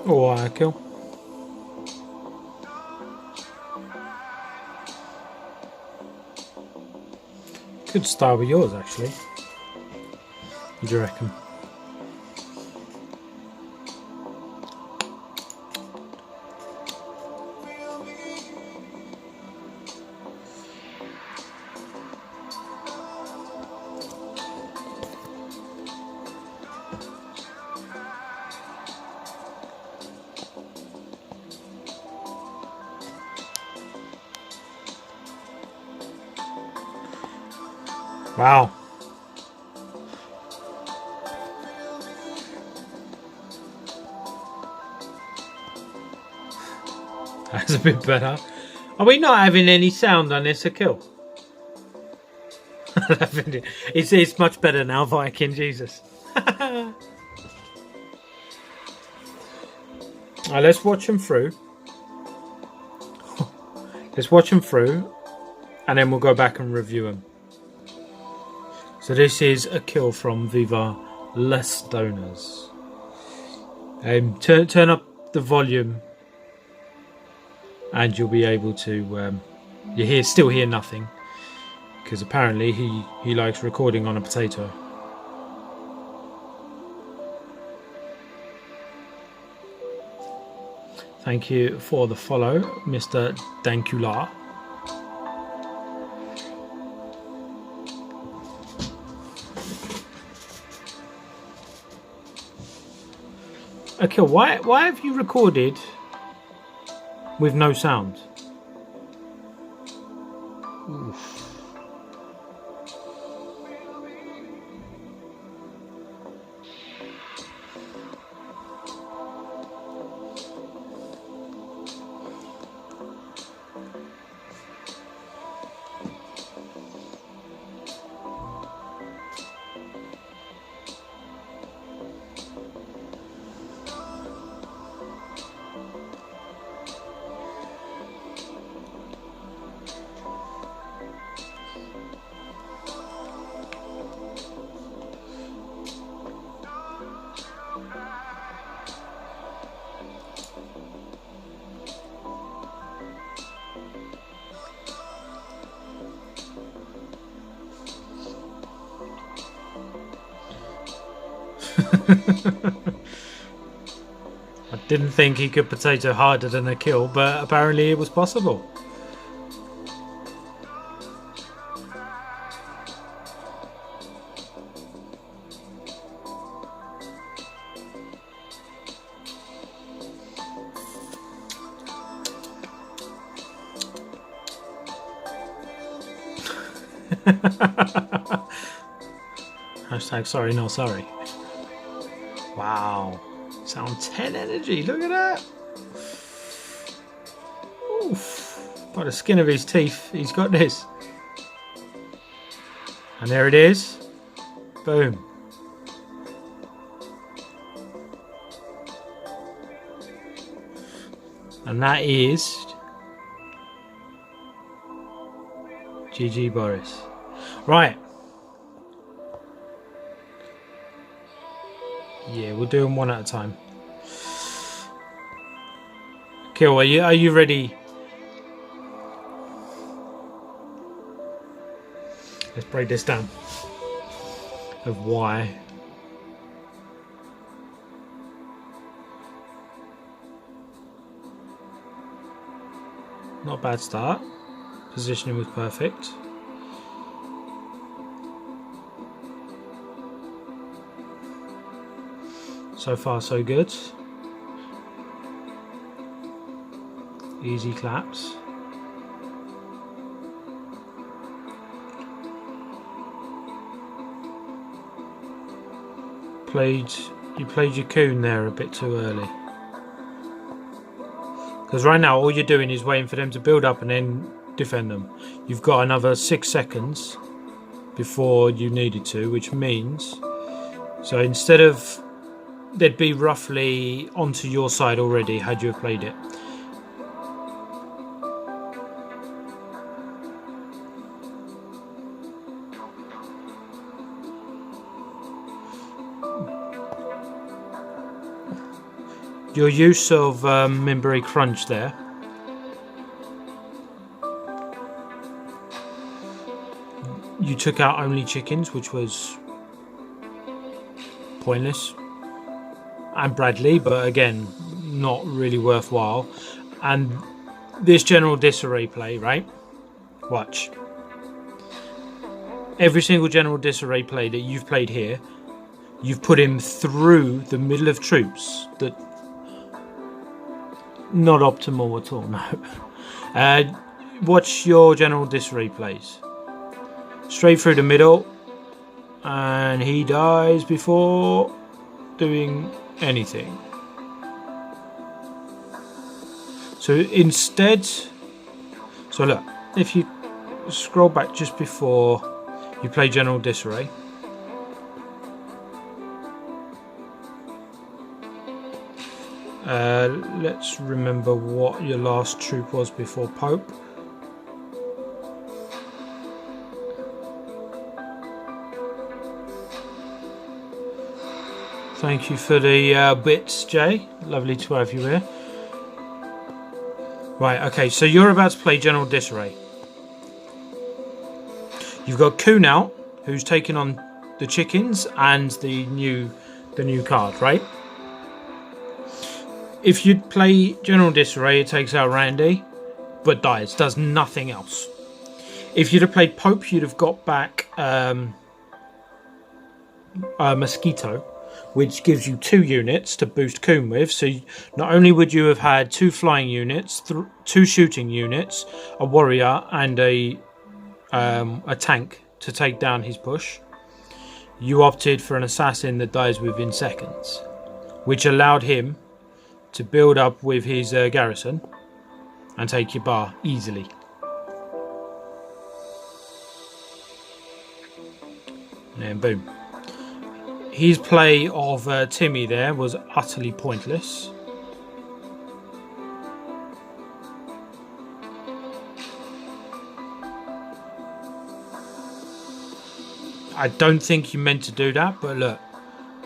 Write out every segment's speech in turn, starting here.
Or kill. Could start with yours actually. What do you reckon? Wow. That's a bit better. Are we not having any sound on this a kill? It's much better now, Viking, Jesus. Alright, let's watch them through. Let's watch them through, and then we'll go back and review them. So this is a kill from Viva Less Donors. Turn up the volume, and you'll be able to. Still hear nothing, because apparently he likes recording on a potato. Thank you for the follow, Mr. Dankula. Okay, why have you recorded with no sound? Oof. I didn't think he could potato harder than a kill, but apparently it was possible. Hashtag sorry, no sorry. Wow. Sound 10 energy. Look at that. Oof. By the skin of his teeth, he's got this. And there it is. Boom. And that is GG Boris. Right. Yeah, we'll do them one at a time. Kill, are you ready? Let's break this down. Of why. Not a bad start. Positioning was perfect. So far, so good. Easy claps. You played your coon there a bit too early. Because right now, all you're doing is waiting for them to build up and then defend them. You've got another 6 seconds before you needed to, which means... So instead of... They'd be roughly onto your side already had you have played it. Your use of Minbury Crunch there. You took out only chickens, which was pointless. And Bradley, but again, not really worthwhile. And this general disarray play, right? Watch. Every single general disarray play that you've played here, you've put him through the middle of troops. That not optimal at all, no. Watch your general disarray plays. Straight through the middle, and he dies before doing anything. So instead, so look, if you scroll back just before you play general disarray, let's remember what your last troop was before Pope. Thank you for the bits, Jay. Lovely to have you here. Right, okay, so you're about to play General Disarray. You've got Kuhn out, who's taking on the chickens and the new card, right? If you'd play General Disarray, it takes out Randy, but dies, does nothing else. If you'd have played Pope, you'd have got back Mosquito, which gives you 2 units to boost Kuhn with. So not only would you have had 2 flying units, 2 shooting units, a warrior and a tank to take down his push, you opted for an assassin that dies within seconds, which allowed him to build up with his garrison and take your bar easily. And boom. His play of Timmy there was utterly pointless. I don't think you meant to do that, but look,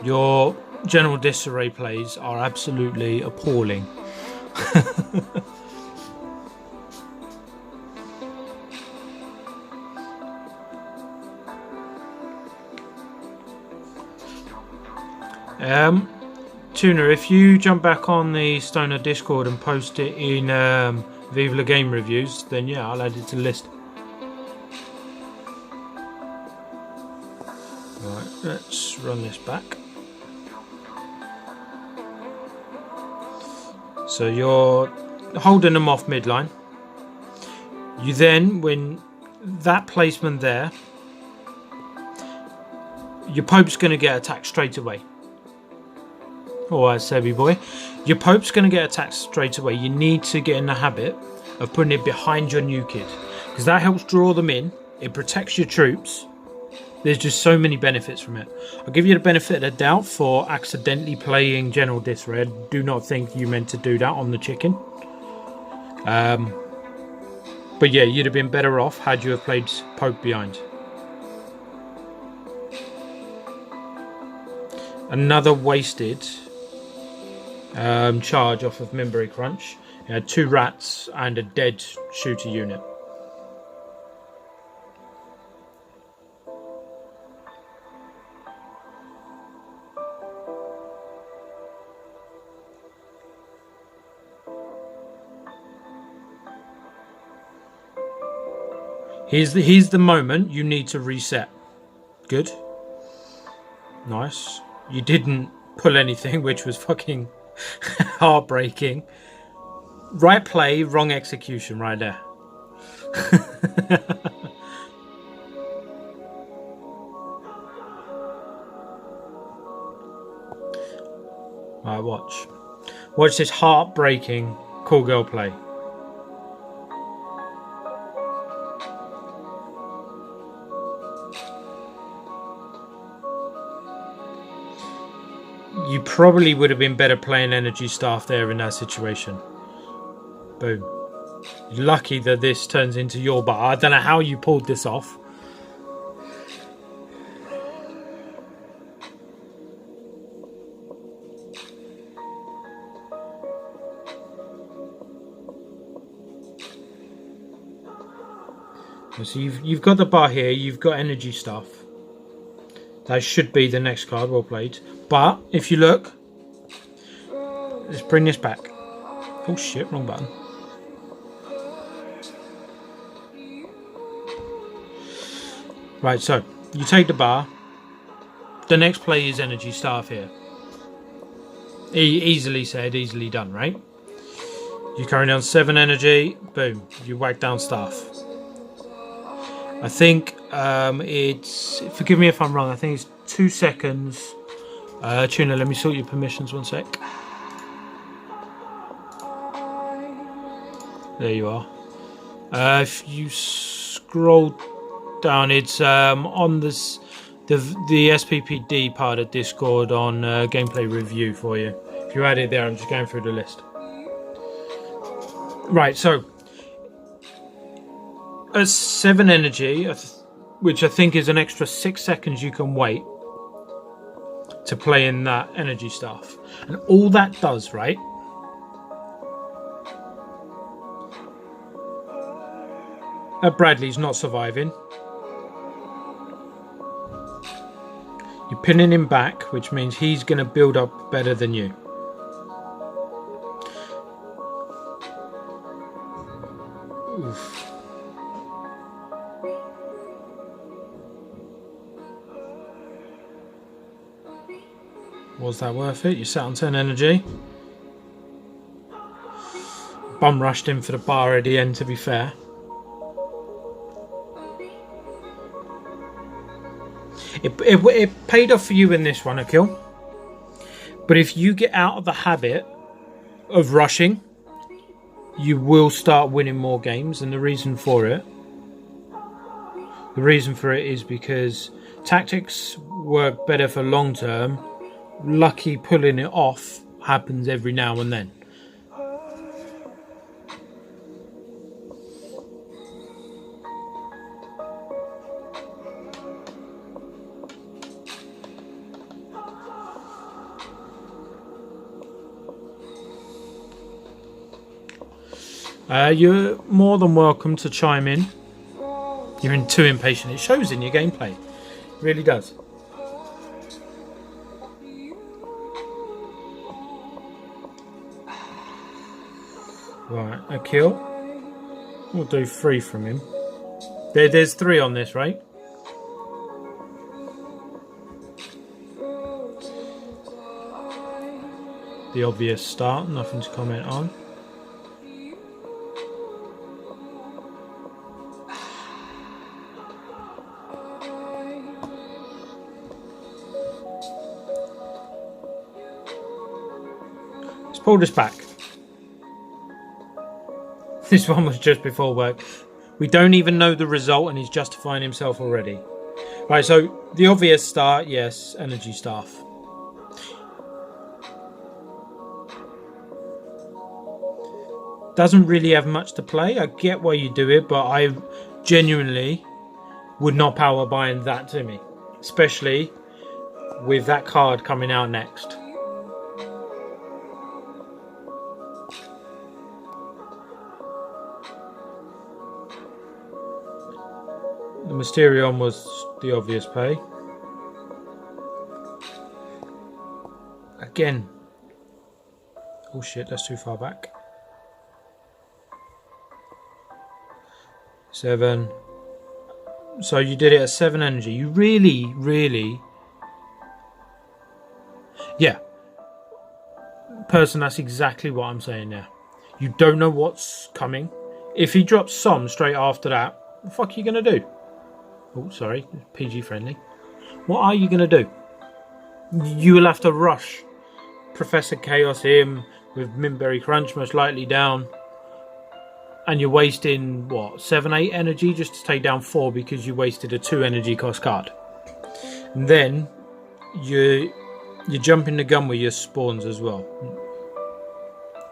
your general disarray plays are absolutely appalling. Tuna, if you jump back on the Stoner Discord and post it in Viva La Game Reviews, then yeah, I'll add it to the list. Right, let's run this back. So you're holding them off midline. You then, when that placement there, your Pope's going to get attacked straight away. Alright, Sebby boy. Your Pope's going to get attacked straight away. You need to get in the habit of putting it behind your new kid, because that helps draw them in. It protects your troops. There's just so many benefits from it. I'll give you the benefit of the doubt for accidentally playing General Disarray. I do not think you meant to do that on the chicken. But yeah, you'd have been better off had you have played Pope behind. Another wasted charge off of Minbury Crunch. It had 2 rats and a dead shooter unit. Here's the moment you need to reset. Good. Nice. You didn't pull anything, which was fucking heartbreaking. Right play, wrong execution right there. Right, watch. Watch this heartbreaking call girl play. You probably would have been better playing energy staff there in that situation. Boom. Lucky that this turns into your bar. I don't know how you pulled this off. So you've got the bar here. You've got energy stuff. That should be the next card. Well played. But if you look, let's bring this back. Oh shit! Wrong button. Right. So you take the bar. The next play is energy staff here. Easily said, easily done, right? You carry down 7 energy. Boom. You whack down staff. I think it's, forgive me if I'm wrong, I think it's 2 seconds. Tuna, let me sort your permissions 1 sec. There you are. If you scroll down, it's on this the SPPD part of Discord on gameplay review for you. If you add it there, I'm just going through the list. Right, so at 7 energy, which I think is an extra 6 seconds you can wait to play in that energy stuff. And all that does, right? Bradley's not surviving. You're pinning him back, which means he's going to build up better than you. Oof. Was that worth it? You sat on 10 energy. Bum rushed in for the bar at the end, to be fair. It paid off for you in this one, Akil. But if you get out of the habit of rushing, you will start winning more games. And the reason for it is because tactics work better for long term. Lucky pulling it off happens every now and then. You're more than welcome to chime in. You're too impatient. It shows in your gameplay. It really does. Right, a kill. We'll do 3 from him. There's 3 on this, right? The obvious start, nothing to comment on. Let's pull this back. This one was just before work. We don't even know the result and he's justifying himself already. Right, so the obvious start, yes, energy staff. Doesn't really have much to play. I get why you do it, but I genuinely would not power bind that to me. Especially with that card coming out next. The Mysterion was the obvious pay. Again. Oh shit, that's too far back. 7. So you did it at 7 energy. You really... Yeah. Person, that's exactly what I'm saying there. You don't know what's coming. If he drops some straight after that, what the fuck are you going to do? Oh, sorry. PG friendly. What are you going to do? You will have to rush Professor Chaos in with Minberry Crunch most likely down. And you're wasting, what, 7, 8 energy just to take down 4 because you wasted a 2 energy cost card. And then you're jumping the gun with your spawns as well.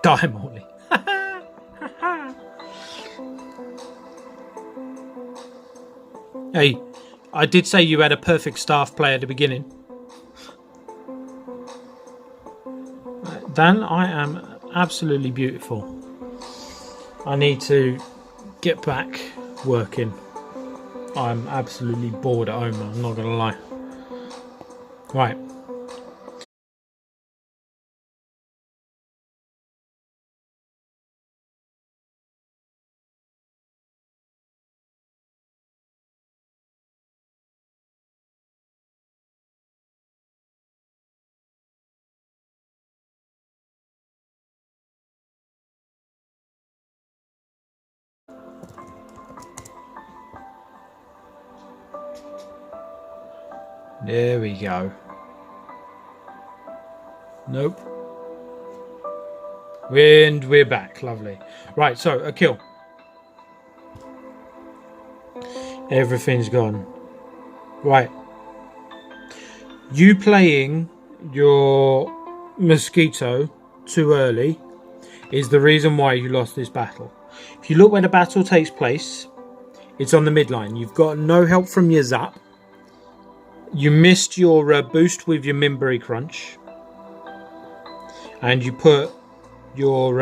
Die, Morley. Hey, I did say you had a perfect staff play at the beginning. Dan, I am absolutely beautiful. I need to get back working. I'm absolutely bored at home, I'm not gonna lie. Right. There we go. Nope. And we're back. Lovely. Right, so a kill. Everything's gone. Right. You playing your mosquito too early is the reason why you lost this battle. If you look where the battle takes place, it's on the midline. You've got no help from your zap. You missed your boost with your Minberry Crunch. And you put your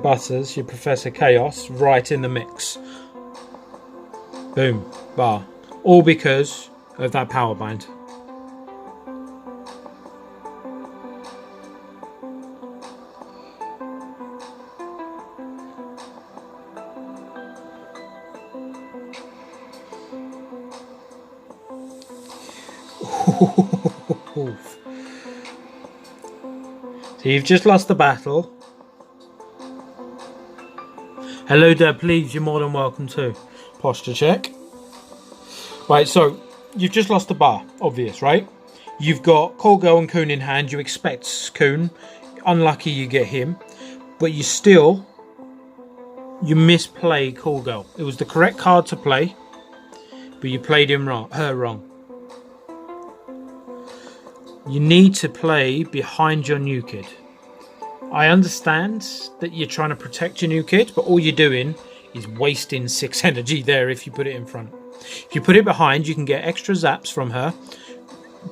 Butters, your Professor Chaos, right in the mix. Boom. Bar. All because of that power bind. So you've just lost the battle. Hello there, please, you're more than welcome to. Posture check. Right, so you've just lost the bar, obvious, right? You've got Call Girl and Coon in hand. You expect Coon. Unlucky you get him. But you misplay Call Girl. It was the correct card to play, but you played her wrong. You need to play behind your new kid. I understand that you're trying to protect your new kid, but all you're doing is wasting 6 energy there if you put it in front. If you put it behind, you can get extra zaps from her.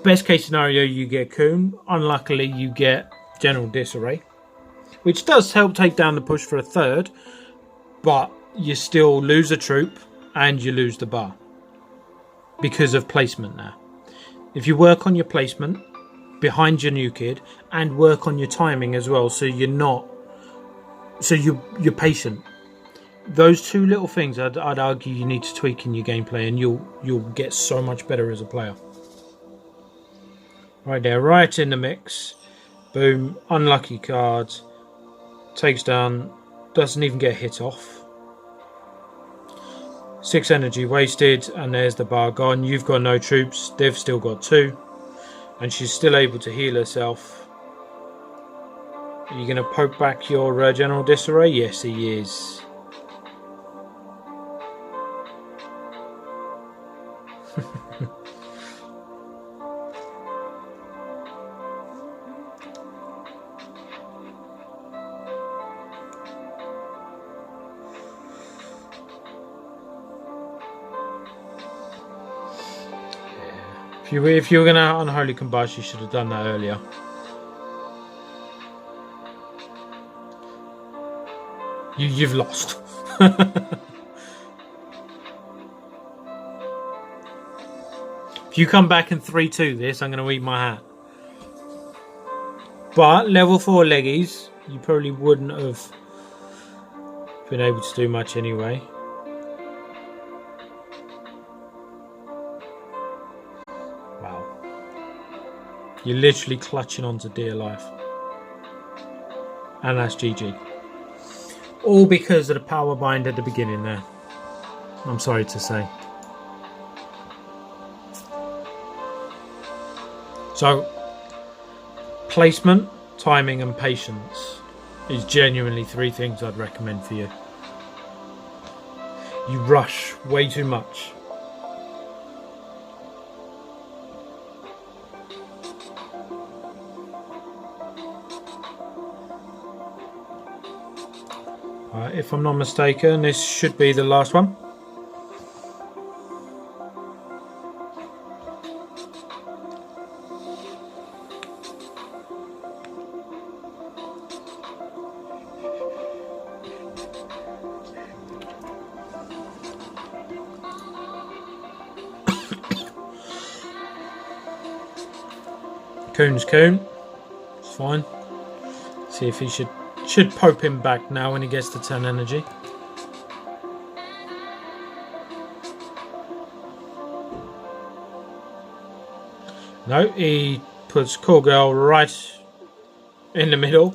Best case scenario, you get Coon. Unluckily, you get General Disarray, which does help take down the push for a third, but you still lose a troop and you lose the bar because of placement now. If you work on your placement behind your new kid and work on your timing as well, so you're patient. Those two little things I'd argue you need to tweak in your gameplay, and you'll get so much better as a player. Right there, right in the mix. Boom, unlucky cards. Takes down, doesn't even get hit off. 6 energy wasted, and there's the bar gone. You've got no troops, they've still got 2. And she's still able to heal herself. Are you going to poke back your General Disarray? Yes, he is. If you were going to unholy combust, you should have done that earlier. You've lost. If you come back and 3-2 this, I'm going to eat my hat. But level 4 leggies, you probably wouldn't have been able to do much anyway. You're literally clutching onto dear life. And that's GG. All because of the power bind at the beginning there. I'm sorry to say. So, placement, timing and patience is genuinely 3 things I'd recommend for you. You rush way too much. If I'm not mistaken, this should be the last one. Coon's Coon. It's fine. See if he should poke him back now when he gets to 10 energy. No, he puts Cool Girl right in the middle.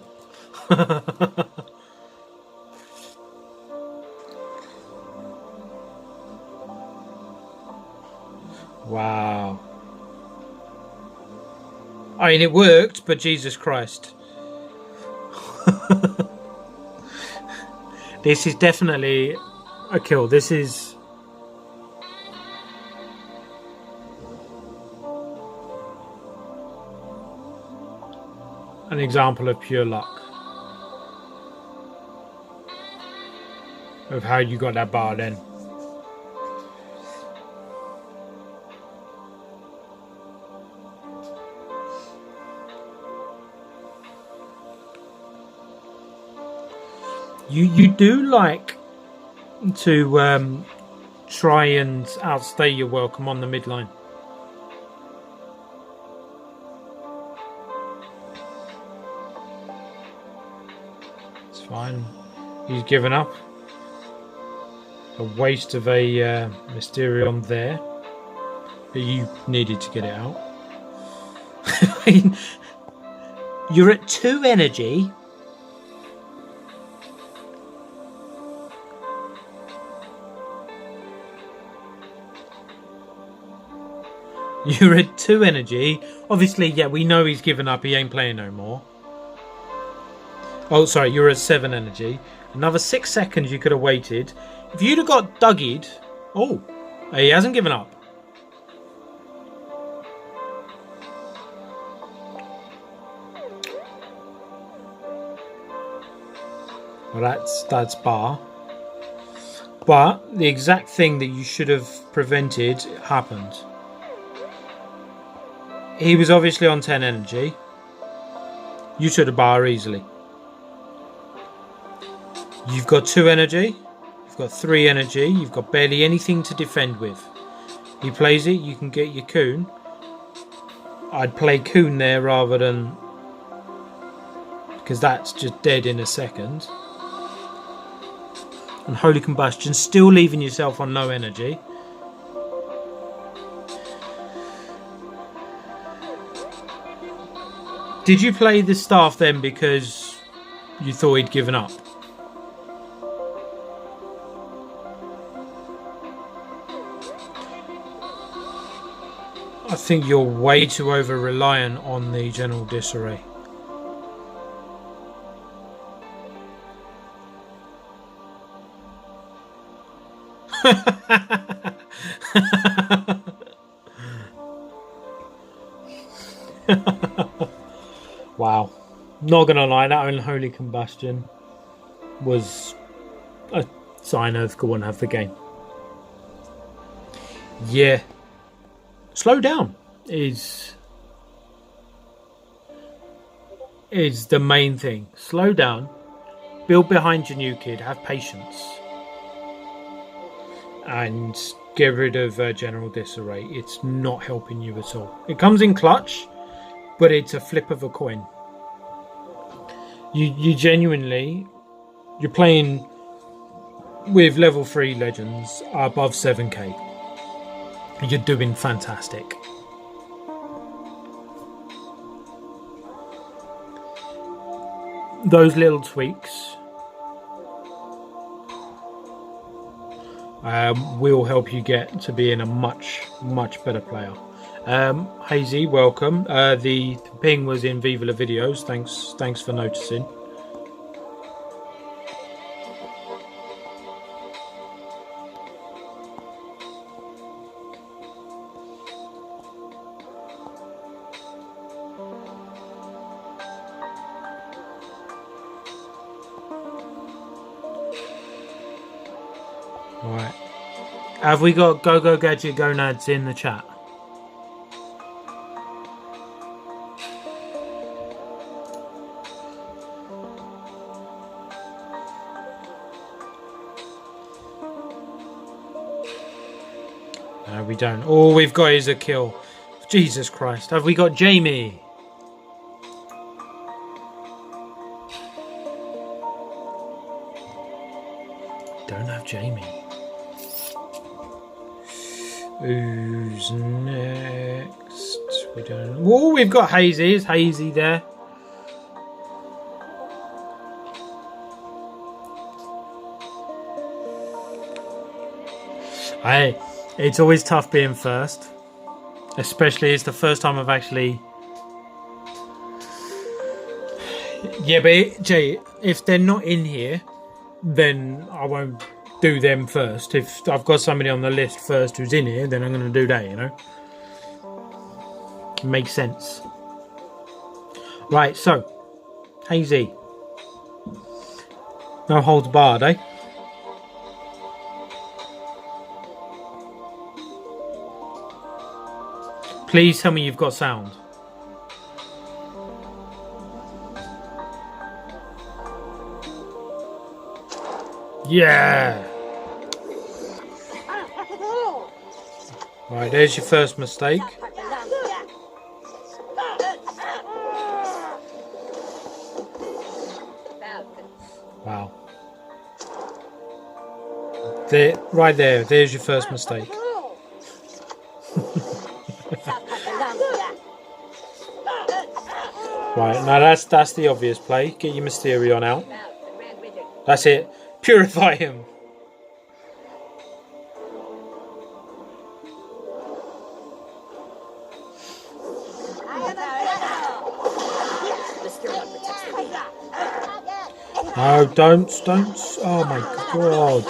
Wow. I mean, it worked, but Jesus Christ. This is definitely a kill. This is... an example of pure luck. Of how you got that bar then. You do like to try and outstay your welcome on the midline. It's fine. He's given up. A waste of a Mysterion there. But you needed to get it out. I mean, you're at 2 energy. You're at 2 energy. Obviously, yeah, we know he's given up. He ain't playing no more. Oh, sorry, you're at 7 energy. Another 6 seconds you could have waited. If you'd have got Dougied... Oh, he hasn't given up. Well, that's bar. But the exact thing that you should have prevented happened. He was obviously on 10 energy. You should have bar easily. You've got 2 energy. You've got 3 energy. You've got barely anything to defend with. He plays it. You can get your Coon. I'd play Coon there rather than... because that's just dead in a second. And Holy Combustion. Still leaving yourself on no energy. Did you play the staff then because you thought he'd given up? I think you're way too over-reliant on the general disarray. Wow. Not gonna lie, that Unholy Combustion was a sign of go on, have the game. Yeah. Slow down is the main thing. Slow down. Build behind your new kid. Have patience. And get rid of general disarray. It's not helping you at all. It comes in clutch, but it's a flip of a coin. You genuinely, you're playing with level 3 legends above 7k. You're doing fantastic. Those little tweaks will help you get to being a much better player. Hazy, welcome. The ping was in Viva la videos. Thanks for noticing. Right. Have we got Go Gadget Gonads in the chat? No, we don't. All we've got is a kill. Jesus Christ. Have we got Jamie? Who's next? We don't. Oh, we've got Hazy. Is Hazy there? Hey, it's always tough being first, especially it's the first time I've actually. Yeah, but Jay, if they're not in here, then I won't do them first. If I've got somebody on the list first who's in here, then I'm going to do that, you know? Makes sense. Right, so, Hazy. No holds barred, eh? Please tell me you've got sound. Yeah! Right, there's your first mistake. Wow. There, right there, there's your first mistake. Right, now that's the obvious play. Get your Mysterion out. That's it. Purify him. No, don't. Oh my god.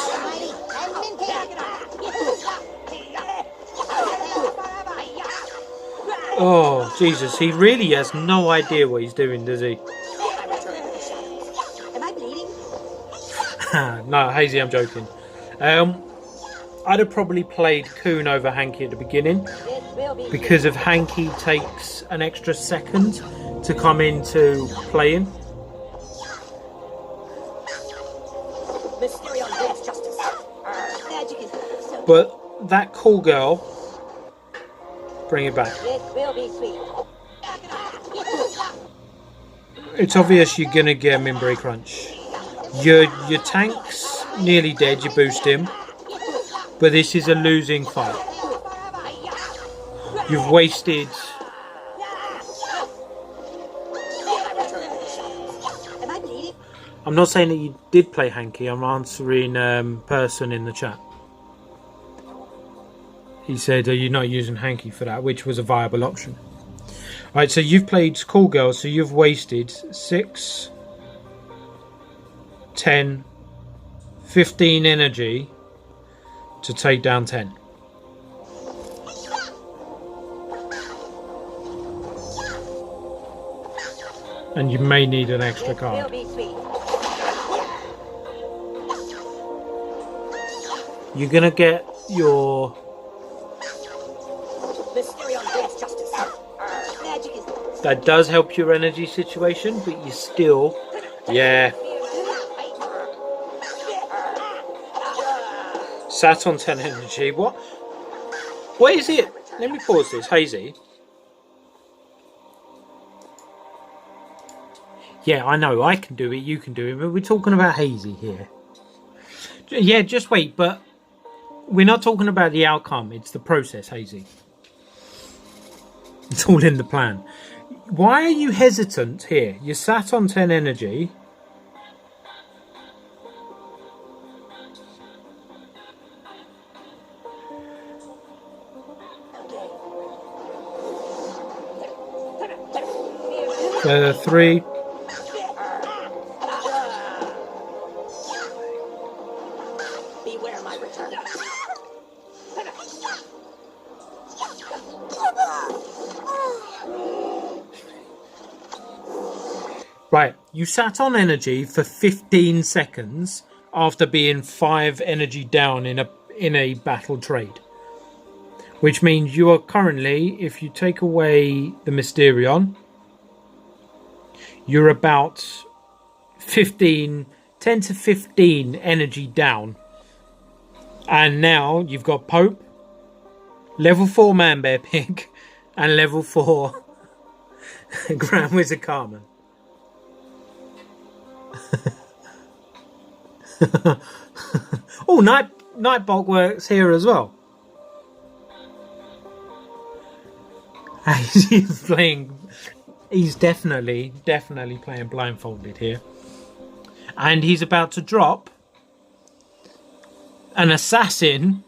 Oh, Jesus, he really has no idea what he's doing, does he? Am I bleeding? No, Hazy, I'm joking. I'd have probably played Coon over Hanky at the beginning because if Hanky takes an extra second to come into playing. But that cool girl, bring it back. It's obvious you're gonna get a Mimbre Crunch. Your tank's nearly dead, you boost him. But this is a losing fight. You've wasted. I'm not saying that you did play Hanky, I'm answering person in the chat. He said, are you not using Hanky for that? Which was a viable option. Alright, so you've played Cool Girl, so you've wasted 6, 10, 15 energy to take down 10. And you may need an extra card. You're going to get your... That does help your energy situation, but you still... Yeah. Sat on 10 energy. What is it? Let me pause this. Hazy. Yeah, I know. I can do it. You can do it. But we're talking about Hazy here. Yeah, just wait. But we're not talking about the outcome. It's the process, Hazy. It's all in the plan. Why are you hesitant here? You sat on 10 energy. Three. Beware my return. Right, you sat on energy for 15 seconds after being 5 energy down in a battle trade. Which means you are currently, if you take away the Mysterion, you're about 10 to 15 energy down. And now you've got Pope, level 4 Manbear Pig, and level 4 Grand Wizard Carmen. Oh, Nightbolt works here as well. He's playing. He's definitely playing blindfolded here, and he's about to drop an assassin.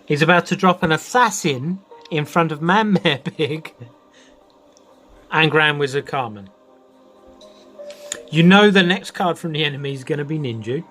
He's about to drop an assassin in front of Man Bear Pig and Grand Wizard Carmen. You know the next card from the enemy is going to be Ninja.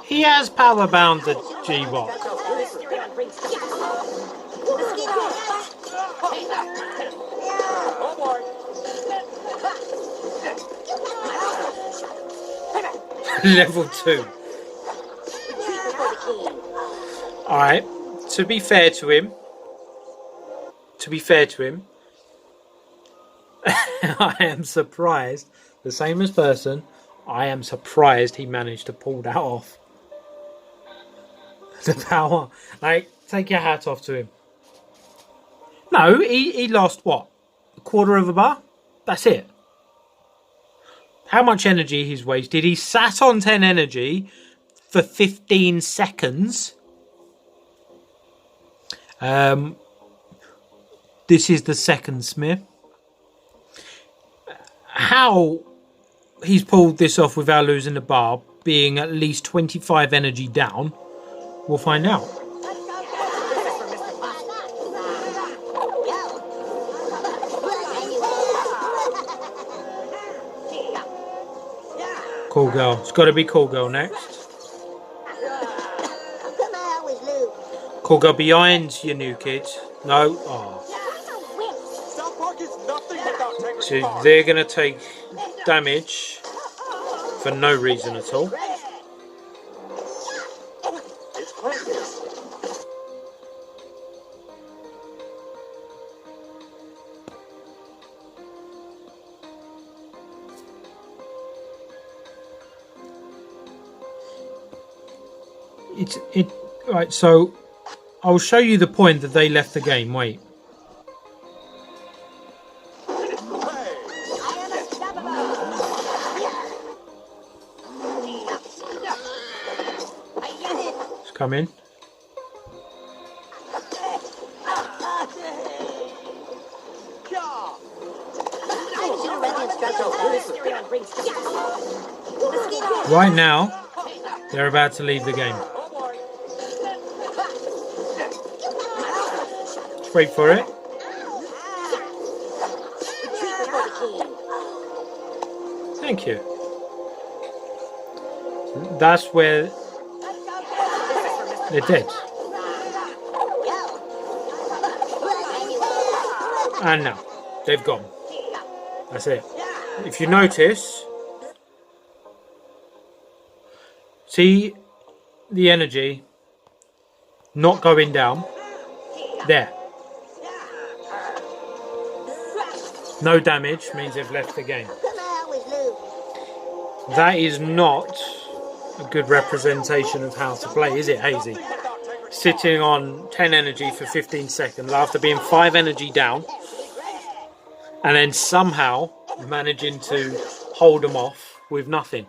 He has power bound the G-Walk. Level 2. Alright, to be fair to him, I am surprised, the same as person, I am surprised he managed to pull that off. The power, like, take your hat off to him. No, he lost what? A quarter of a bar? That's it. How much energy he's wasted. He sat on 10 energy for 15 seconds. This is the second Smith. How he's pulled this off without losing the bar, being at least 25 energy down, we'll find out. Cool girl. It's got to be Cool Girl next. Cool Girl behind you, new kid. No. Oh. So they're going to take damage for no reason at all. Right, so I'll show you the point that they left the game. Wait. Let's come in. Right now, they're about to leave the game. Let's wait for it. Thank you. That's where they're dead. And now, they've gone. That's it. If you notice, see the energy not going down? There. No damage means they've left the game. That is not a good representation of how to play, is it, Hazy? Sitting on 10 energy for 15 seconds after being 5 energy down, and then somehow managing to hold them off with nothing.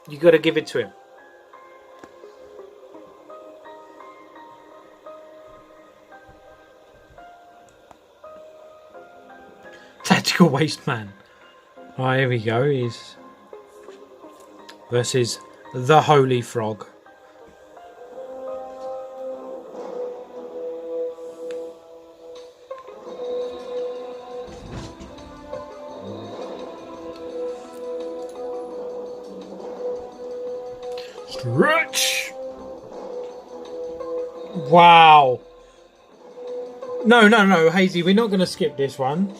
You got to give it to him. Tactical Waste Man. Right, here we go. He's versus the Holy Frog. Stretch. Wow. No, Hazy, we're not going to skip this one.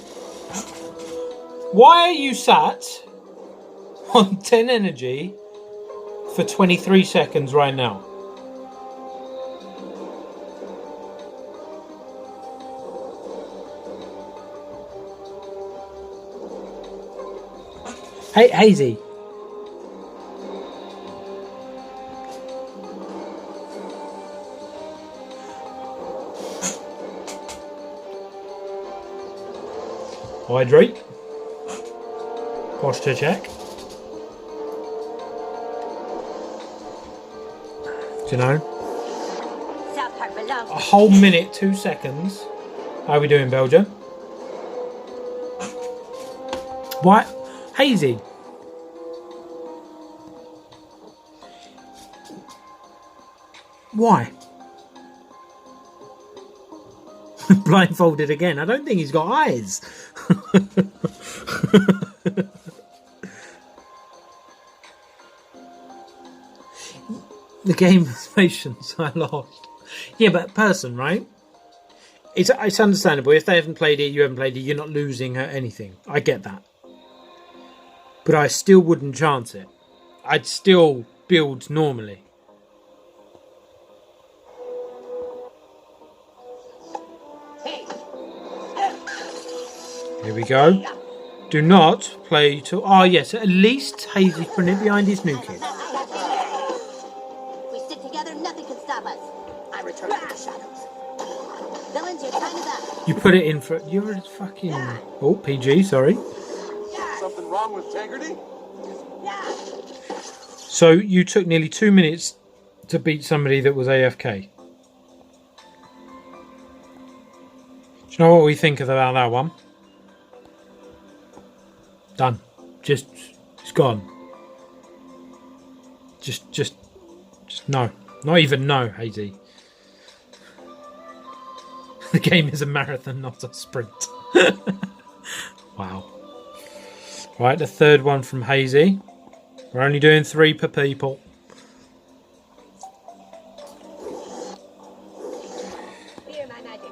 Why are you sat on 10 energy for 23 seconds right now. Hey, Hazy. Hydrate. Posture check. Do you know? A whole minute, 2 seconds. How are we doing, Belgium? What? Hazy. Why? Blindfolded again. I don't think he's got eyes. The game is patience. I lost. Yeah, but person, right? It's understandable. If they haven't played it, you haven't played it, you're not losing at anything. I get that. But I still wouldn't chance it. I'd still build normally. Here we go. Do not play to... Oh, yes. At least Hazy's putting it behind his new kid. We stick together, nothing can stop us. I return to the shadows. Villains, your time is up. You put it in for... You're a fucking... Oh, PG, sorry. Something wrong with integrity? So you took nearly 2 minutes to beat somebody that was AFK. Do you know what we think about that one? Done. Just it's gone. Just no. Not even no, Hazy. The game is a marathon, not a sprint. Wow. Right, the third one from Hazy. We're only doing 3 per people. Fear my magic.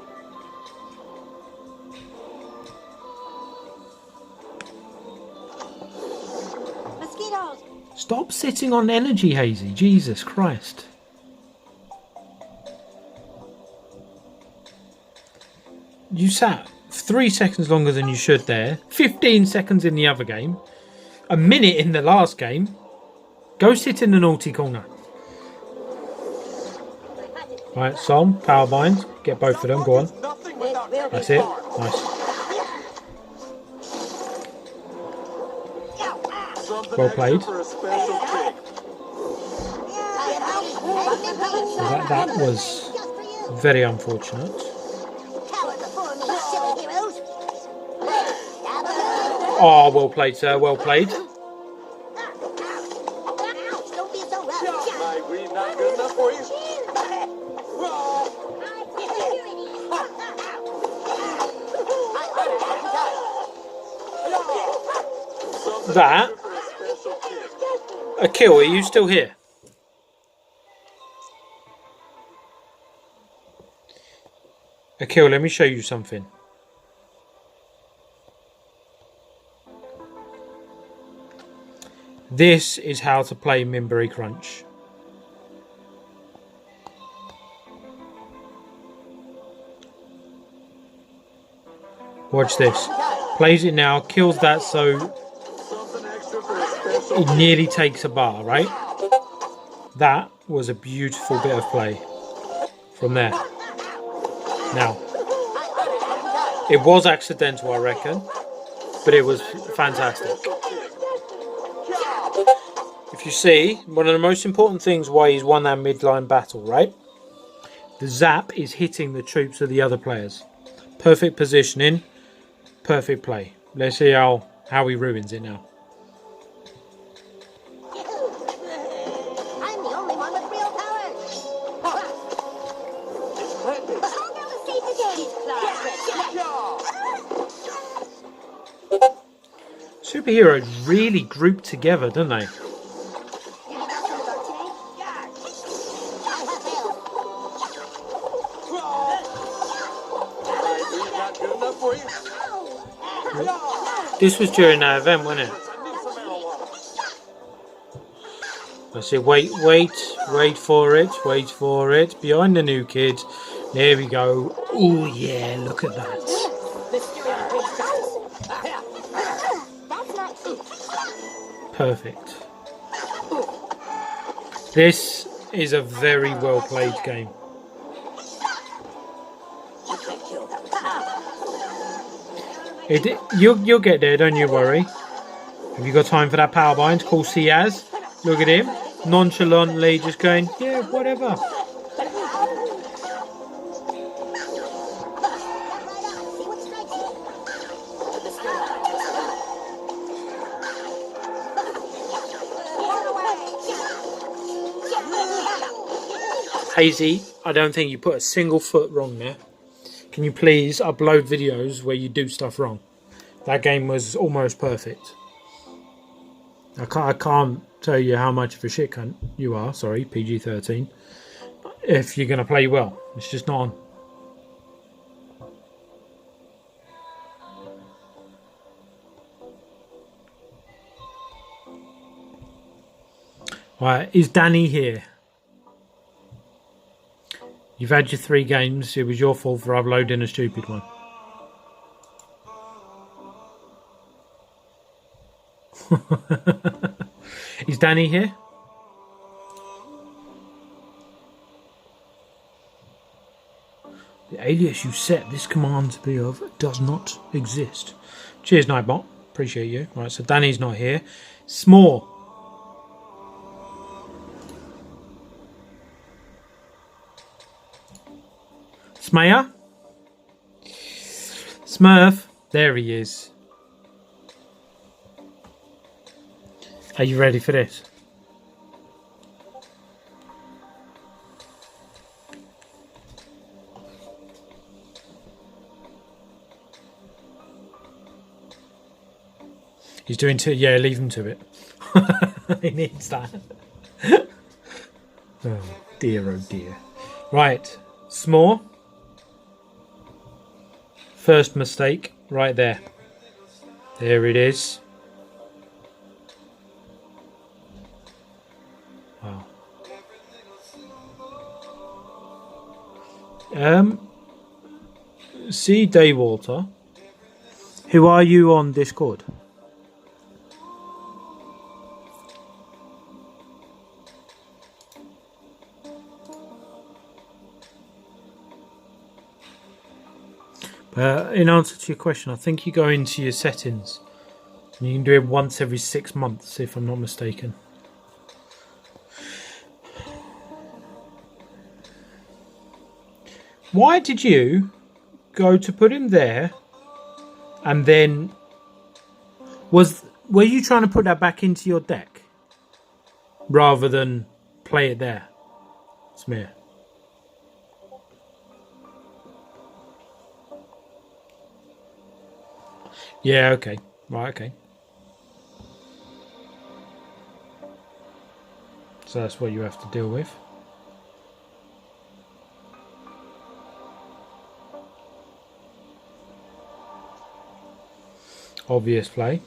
Mosquitoes. Stop sitting on energy, Hazy. Jesus Christ. You sat 3 seconds longer than you should there. 15 seconds in the other game. A minute in the last game. Go sit in the naughty corner. Right, Sol, power bind. Get both of them, go on. That's it. Nice. Well played. So that was very unfortunate. Oh, well played, sir. Well played. That. Akil, are you still here? Akil, let me show you something. This is how to play Minbury Crunch. Watch this. Plays it now, kills that, so it nearly takes a bar, right? That was a beautiful bit of play from there. Now, it was accidental, I reckon, but it was fantastic. If you see, one of the most important things why he's won that midline battle, right? The zap is hitting the troops of the other players. Perfect positioning, perfect play. Let's see how he ruins it now. I'm the only one with real powers. Superheroes really group together, don't they? This was during that event, wasn't it? That's it. Wait for it. Wait for it. Behind the new kid. There we go. Oh yeah, look at that. Perfect. This is a very well played game. You'll get there, don't you worry. Have you got time for that power bind? Of course he has. Look at him. Nonchalantly just going, yeah, whatever. Hazy, I don't think you put a single foot wrong there. Can you please upload videos where you do stuff wrong? That game was almost perfect. I can't tell you how much of a shit cunt you are, sorry, PG-13, if you're going to play well. It's just not on. Right, is Danny here? You've had your 3 games. It was your fault for uploading a stupid one. Is Danny here? The alias you set this command to be of does not exist. Cheers, Nightbot. Appreciate you. Right, so Danny's not here. S'more. Smaya? Smurf? There he is. Are you ready for this? He's doing to, yeah, leave him to it. He needs that. Oh dear, oh dear. Right, S'more. First mistake, right there. There it is. Wow. See Daywalter. Who are you on Discord? In answer to your question, I think you go into your settings and you can do it once every 6 months, if I'm not mistaken. Why did you go to put him there and then were you trying to put that back into your deck rather than play it there? Smear. Yeah, okay. Right, okay. So that's what you have to deal with. Obvious play.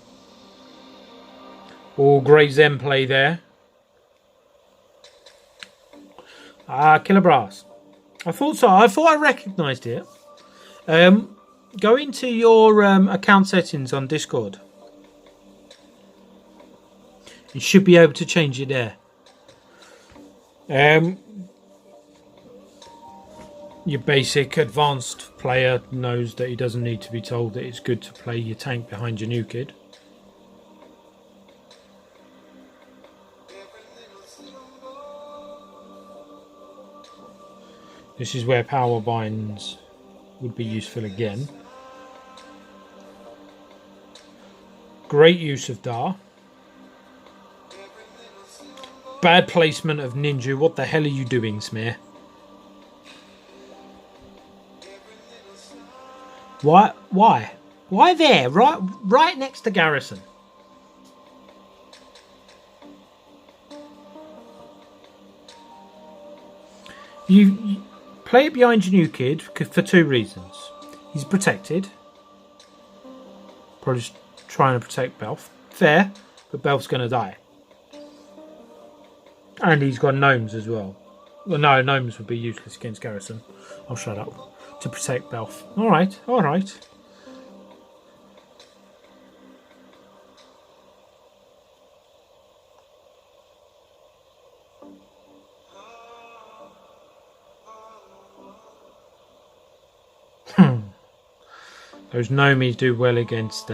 All great Zen play there. Killer Brass. I thought so. I thought I recognised it. Go into your account settings on Discord. You should be able to change it there. Your basic advanced player knows that he doesn't need to be told that it's good to play your tank behind your new kid. This is where power binds would be useful again. Great use of Dar. Bad placement of Ninja. What the hell are you doing, Smear? Why? Why there? Right next to Garrison. You play it behind your new kid for 2 reasons. He's protected. Probably just trying to protect Belf. Fair, but Belf's going to die. And he's got gnomes as well. Well, no, gnomes would be useless against Garrison. I'll shut up. To protect Belf. Alright, alright. Those gnomies do well against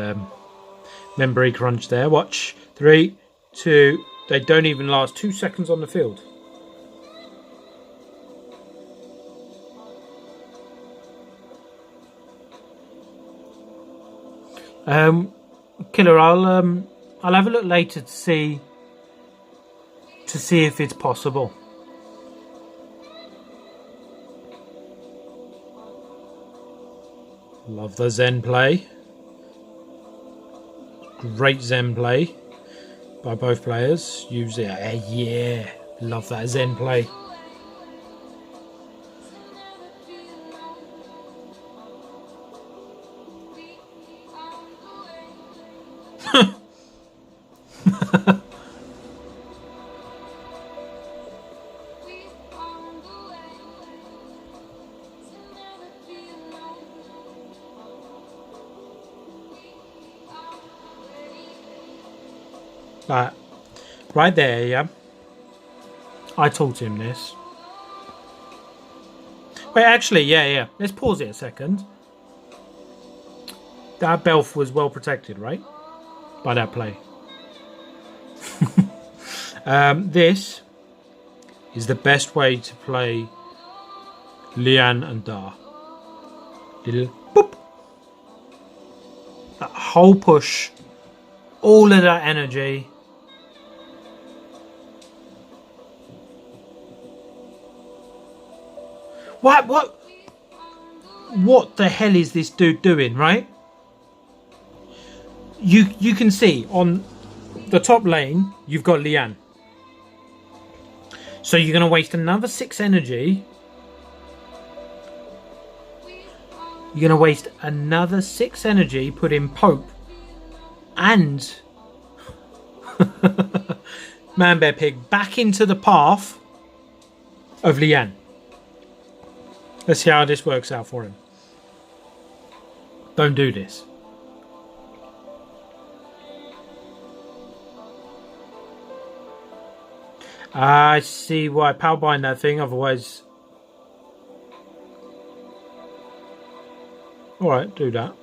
Membry Crunch there. Watch. 3, 2. They don't even last 2 seconds on the field. Killer, I'll have a look later to see if it's possible. Love the Zen play. Great Zen play by both players. Use it. Yeah, love that Zen play. Right there, yeah. I taught him this. Wait, actually, yeah. Let's pause it a second. That Belf was well protected, right? By that play. This is the best way to play Lian and Da. Little boop. That whole push. All of that energy. What the hell is this dude doing, right? You can see on the top lane, you've got Lian. So you're going to waste another 6 energy. You're going to waste another 6 energy, put in Pope and Man Bear Pig back into the path of Lian. Let's see how this works out for him. Don't do this. I see why. Power bind that thing, otherwise... Alright, do that.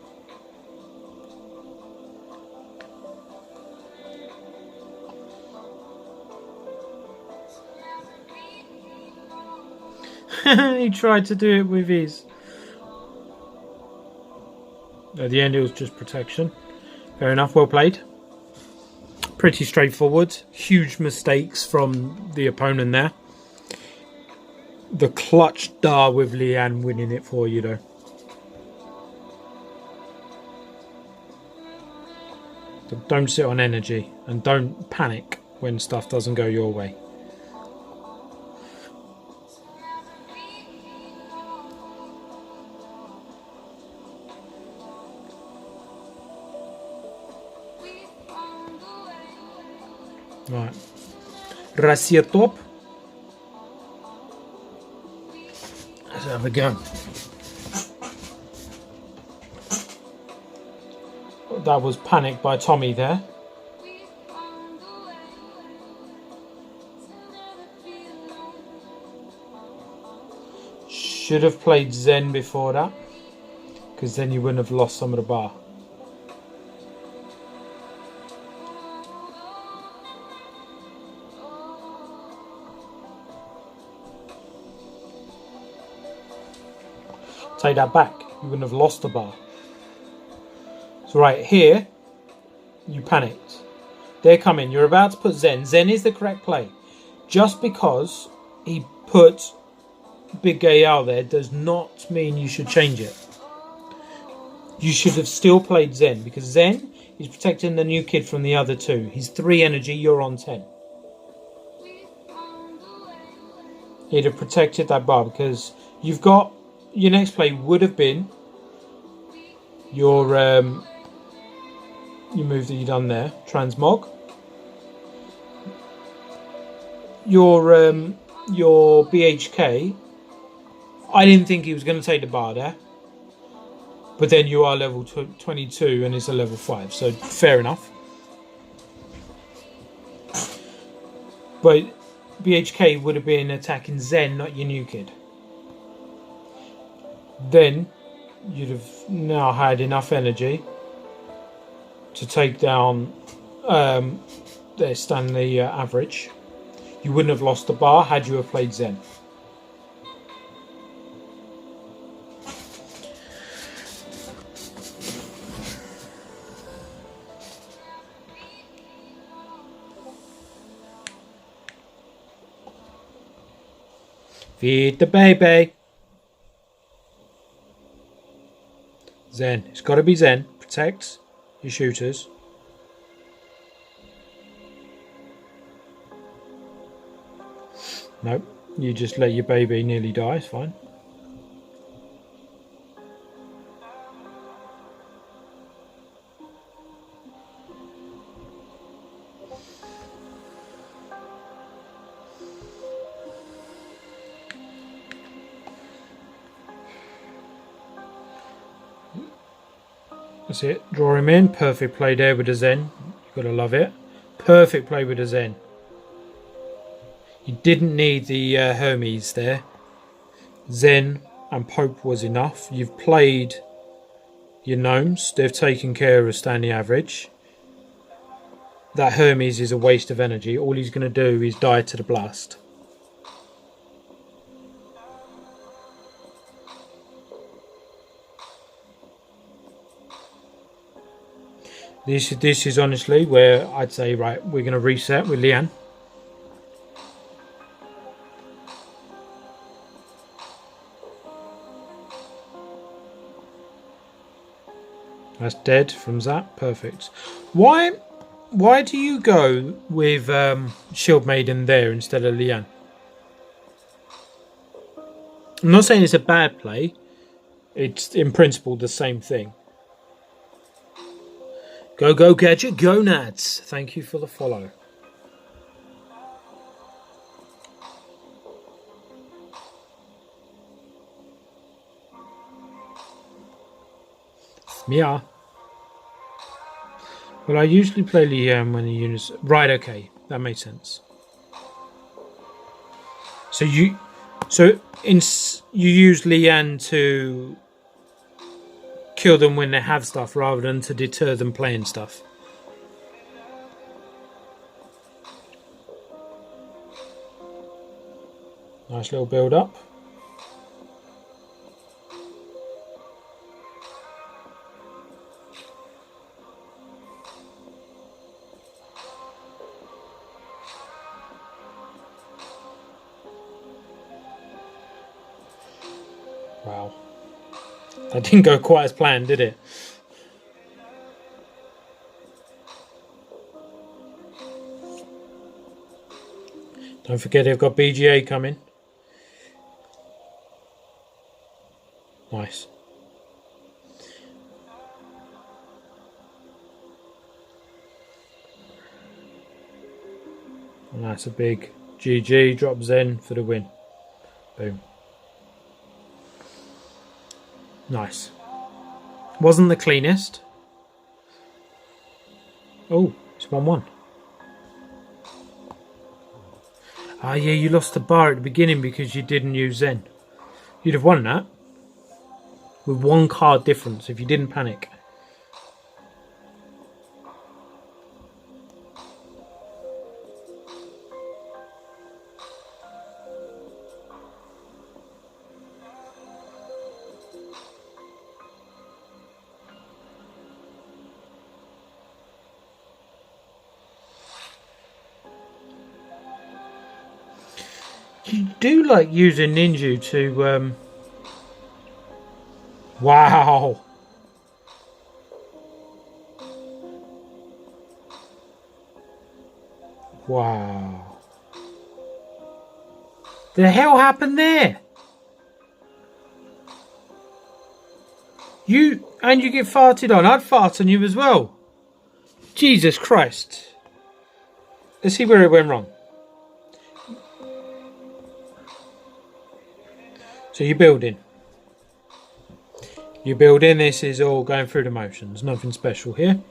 He tried to do it with his... At the end it was just protection. Fair enough, well played. Pretty straightforward. Huge mistakes from the opponent there. The clutch Da with Lian winning it for you though. So don't sit on energy and don't panic when stuff doesn't go your way. Right, Russia top. Let's have a go. That was panicked by Tommy there. Should have played Zen before that, because then you wouldn't have lost some of the bar. Take that back, you wouldn't have lost the bar. So right here, you panicked. They're coming, you're about to put Zen. Zen is the correct play. Just because he put Big Gay out there does not mean you should change it. You should have still played Zen, because Zen is protecting the new kid from the other 2. He's 3 energy, you're on 10. He'd have protected that bar, because you've got... Your next play would have been your move that you done there, transmog. your BHK, I didn't think he was going to take the bar there. But then you are level 22 and it's a level 5, so fair enough. But BHK would have been attacking Zen, not your new kid. Then you'd have now had enough energy to take down their Stanley average. You wouldn't have lost the bar had you have played Zen. Feed the baby. Zen. It's got to be Zen. Protect your shooters. Nope. You just let your baby nearly die. It's fine. That's it. Draw him in. Perfect play there with the Zen. You've got to love it. Perfect play with the Zen. You didn't need the Hermes there. Zen and Pope was enough. You've played your gnomes. They've taken care of Stanley average. That Hermes is a waste of energy. All he's going to do is die to the blast. This is honestly where I'd say, right, we're going to reset with Lian. That's dead from Zap. Perfect. Why do you go with Shield Maiden there instead of Lian? I'm not saying it's a bad play. It's in principle the same thing. Go, go, Gadget, go, Nads. Thank you for the follow. Mia. Well, I usually play Liam when the units... Right, okay. That makes sense. So you use Lian to kill them when they have stuff rather than to deter them playing stuff. Nice little build up. Wow. That didn't go quite as planned, did it? Don't forget they've got BGA coming. Nice. And that's a big GG. Drop Zen for the win. Boom. Nice. Wasn't the cleanest. Oh, it's 1-1. Ah, yeah, you lost the bar at the beginning because you didn't use Zen. You'd have won that. With one card difference if you didn't panic. You do like using Ninja to wow. Wow. The hell happened there? You get farted on. I'd fart on you as well. Jesus Christ. Let's see where it went wrong. So you're building. You're building. This is all going through the motions. Nothing special here.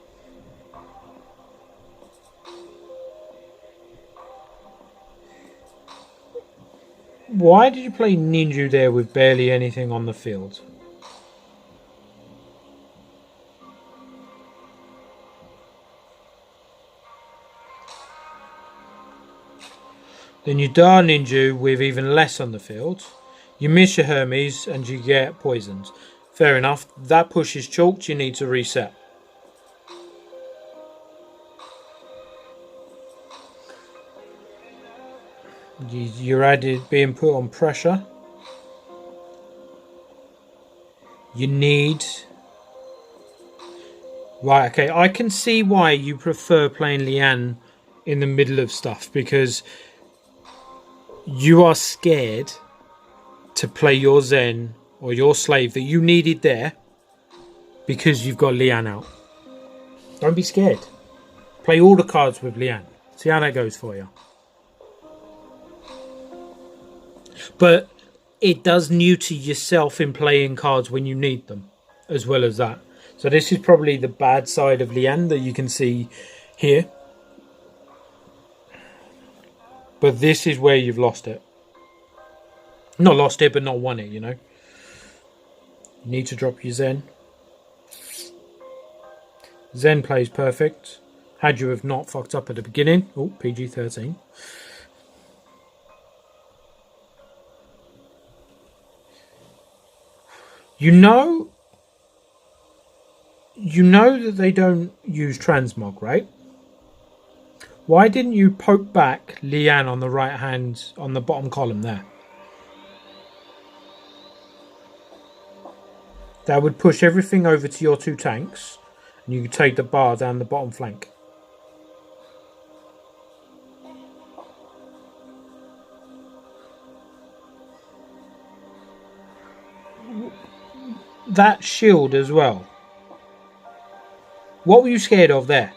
Why did you play Ninja there with barely anything on the field? Then you Dar Ninja with even less on the field. You miss your Hermes and you get poisoned. Fair enough. That push is chalked. You need to reset. You're added being put on pressure. You need... Right, okay. I can see why you prefer playing Liane in the middle of stuff, because you are scared to play your Zen or your slave that you needed there because you've got Liane out. Don't be scared. Play all the cards with Liane. See how that goes for you. But it does neuter yourself in playing cards when you need them, as well as that. So this is probably the bad side of Liane that you can see here. But this is where you've lost it. Not lost it, but not won it, you know. You need to drop your Zen. Zen plays perfect. Had you have not fucked up at the beginning. Oh, PG-13. You know that they don't use transmog, right? Why didn't you poke back Liane on the right hand, on the bottom column there? That would push everything over to your 2 tanks, and you could take the bar down the bottom flank. That shield as well. What were you scared of there?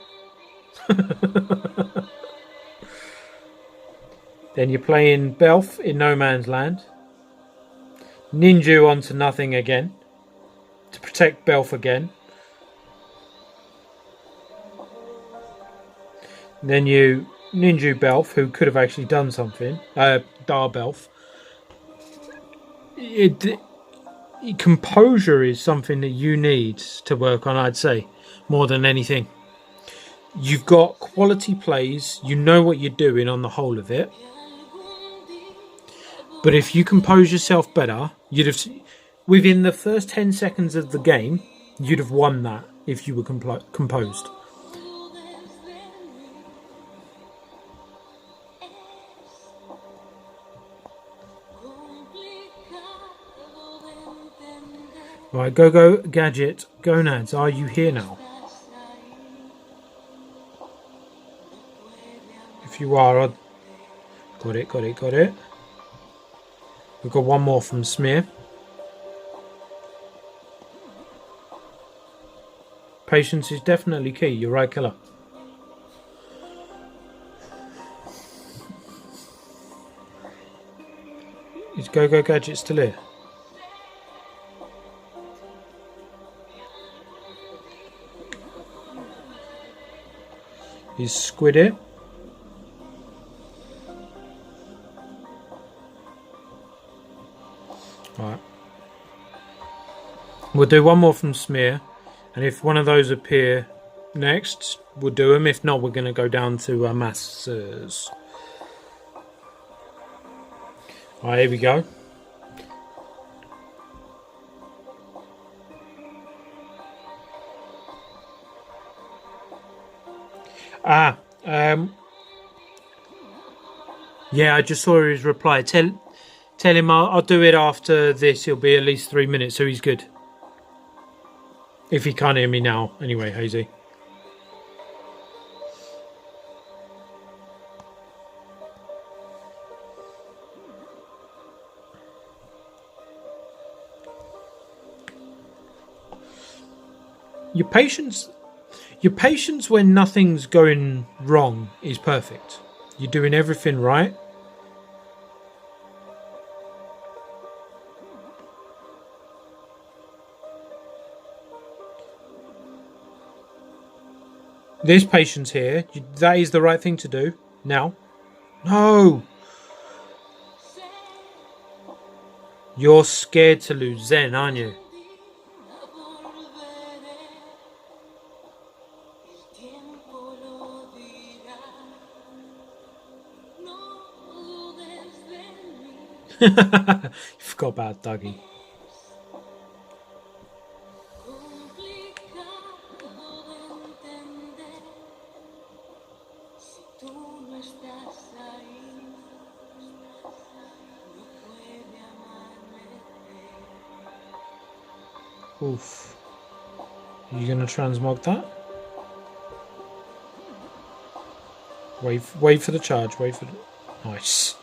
Then you're playing Belf in No Man's Land. Ninja onto nothing again. To protect Belf again. Then you Ninja Belf, who could have actually done something. Dar Belf. Composure is something that you need to work on, I'd say, more than anything. You've got quality plays, you know what you're doing on the whole of it. But if you compose yourself better, you'd have, within the first 10 seconds of the game, you'd have won that if you were composed. Right, go gadget, gonads, are you here now? If you are, got it. We've got one more from Smear. Patience is definitely key, you're right, killer. Is go gadget still here? Is Squid it? Right. We'll do one more from Smear, and if one of those appear next, we'll do them. If not, we're going to go down to Masters. Alright, here we go. Yeah, I just saw his reply. Tell him I'll do it after this. It'll be at least 3 minutes, so he's good. If he can't hear me now. Anyway, Hazy. Your patience when nothing's going wrong is perfect. You're doing everything right. This patient's here. That is the right thing to do. Now. No! You're scared to lose Zen, aren't you? You forgot about Dougie. Oof. Are you going to transmog that? Wait for the charge. Wait for the... Nice.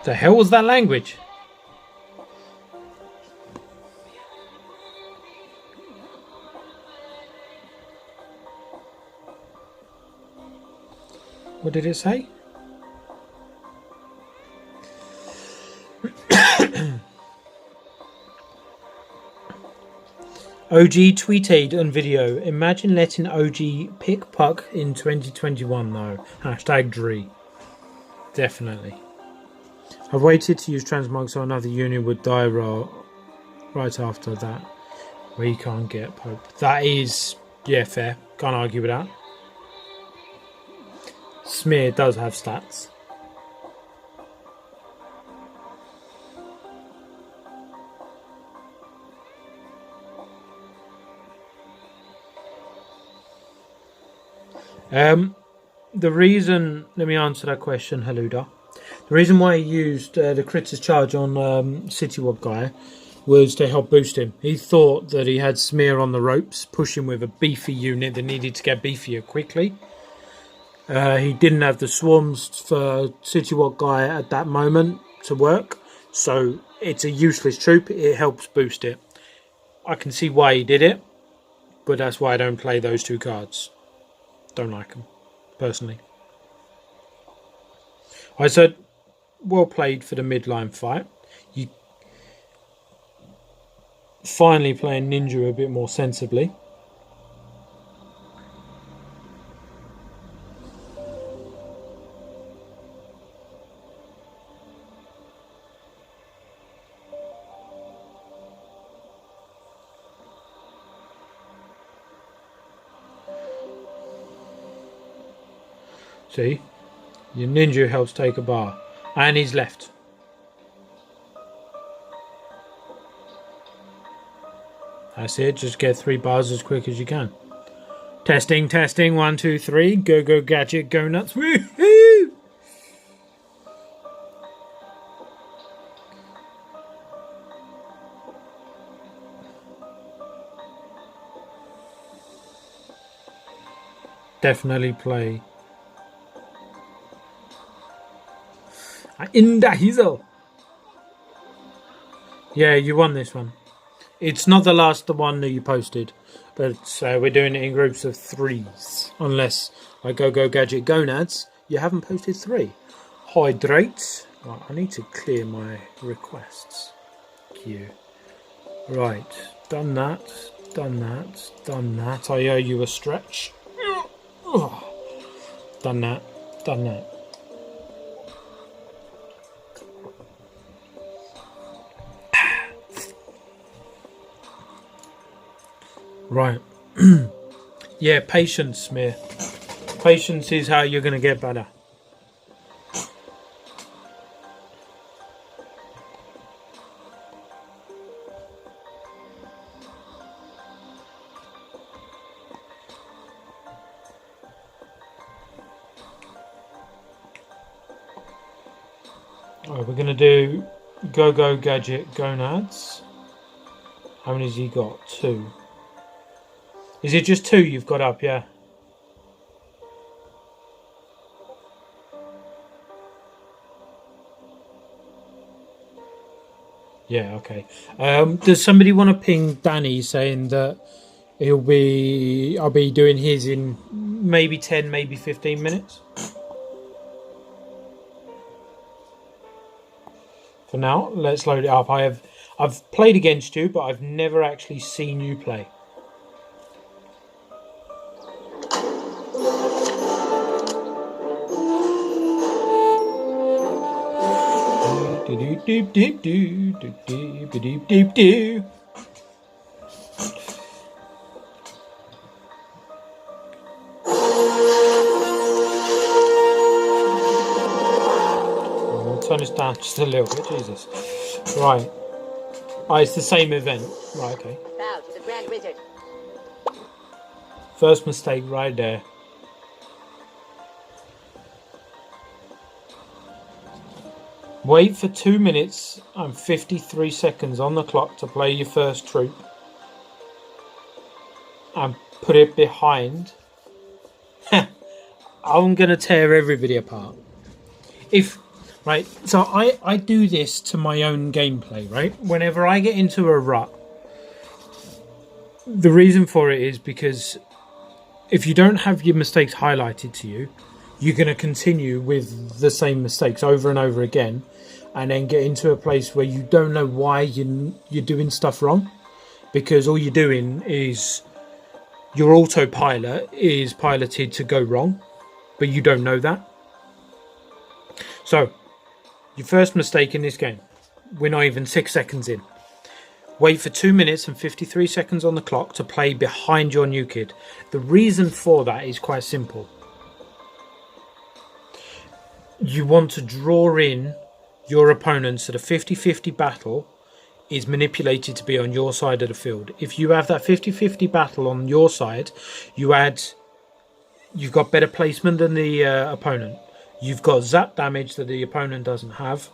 The hell was that language? What did it say? OG tweeted on video. Imagine letting OG pick puck in 2021 though. Hashtag Dree. Definitely. I've waited to use transmog so another unit would die right after that. We can't get Pope. That is, yeah, fair. Can't argue with that. Smear does have stats. The reason, let me answer that question, Haluda. The reason why he used the Critter's Charge on Citywalk guy was to help boost him. He thought that he had Smear on the ropes, push him with a beefy unit that needed to get beefier quickly. He didn't have the swarms for Citywalk guy at that moment to work, so it's a useless troop. It helps boost it. I can see why he did it, but that's why I don't play those two cards. Don't like them, personally. I said, well played for the midline fight. You finally playing Ninja a bit more sensibly. See? Your Ninja helps take a bar. And he's left. That's it. Just get 3 bars as quick as you can. Testing, testing. 1, 2, 3. Go, go, gadget. Go nuts. Woohoo! Definitely play. In the hizzle. Yeah, you won this one. It's not the last one that you posted, but we're doing it in groups of 3s. Unless I go gadget gonads, you haven't posted 3. Hydrate. Right, I need to clear my requests. Queue. Right, done that. Done that. Done that. I owe you a stretch. Done that. Done that. Right. Yeah, patience, Smear. Patience is how you're going to get better. Alright, we're going to do Go Gadget Gonads. How many has he got? 2. Is it just 2 you've got up, yeah? Yeah, okay. Does somebody want to ping Danny saying that I'll be doing his in maybe 10, maybe 15 minutes? For now, let's load it up. I I've played against you, but I've never actually seen you play. Turn this down just a little bit, Jesus. Right. Oh, it's the same event. Right, okay. Bow to the Grand Wizard. First mistake right there. Wait for 2 minutes and 53 seconds on the clock to play your first troop. And put it behind. I'm going to tear everybody apart. Right, so I do this to my own gameplay, right? Whenever I get into a rut, the reason for it is because if you don't have your mistakes highlighted to you, you're going to continue with the same mistakes over and over again, and then get into a place where you don't know why you're doing stuff wrong, because all you're doing is your autopilot is piloted to go wrong, but you don't know that. So your first mistake in this game, we're not even 6 seconds in. Wait for 2 minutes and 53 seconds on the clock to play behind your new kid. The reason for that is quite simple. You want to draw in your opponent so the 50-50 battle is manipulated to be on your side of the field. If you have that 50-50 battle on your side, you've got better placement than the opponent. You've got zap damage that the opponent doesn't have,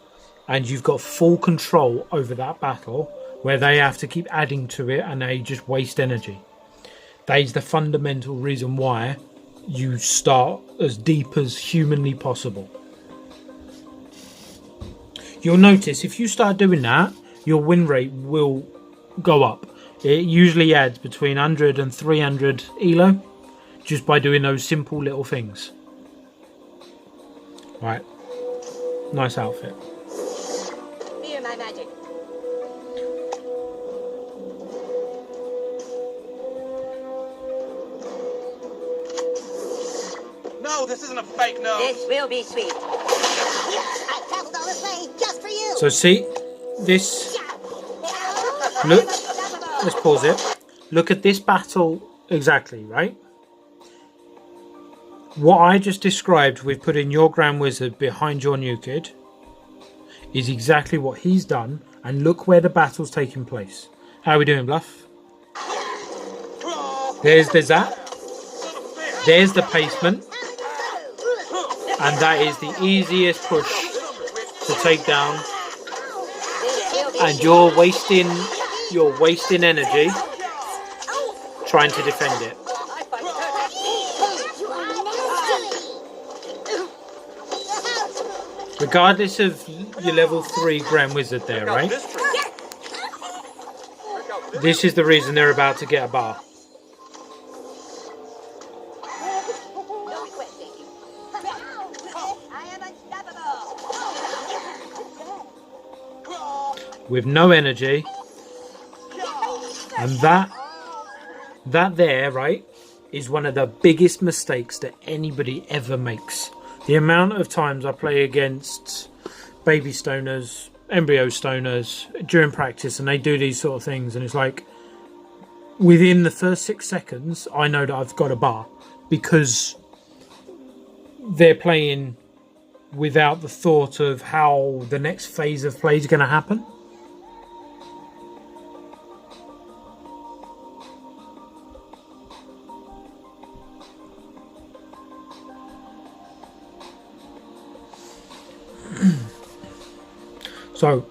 and you've got full control over that battle where they have to keep adding to it and they just waste energy. That is the fundamental reason why you start as deep as humanly possible. You'll notice if you start doing that, your win rate will go up. It usually adds between 100 and 300 elo just by doing those simple little things. Right, nice outfit. Fear my magic. No, this isn't a fake nose. This will be sweet. I traveled all this way just for you. So see, this, look, let's pause it. Look at this battle exactly, right? What I just described with putting your Grand Wizard behind your new kid is exactly what he's done, and look where the battle's taking place. How are we doing, Bluff? There's that. There's the placement. And that is the easiest push to take down. And you're wasting energy trying to defend it. Regardless of your level 3 Grand Wizard there, right? This is the reason they're about to get a bar. With no energy. And that there, right, is one of the biggest mistakes that anybody ever makes. The amount of times I play against baby stoners, embryo stoners during practice, and they do these sort of things, and it's like within the first 6 seconds I know that I've got a bar because they're playing without the thought of how the next phase of play is going to happen. So,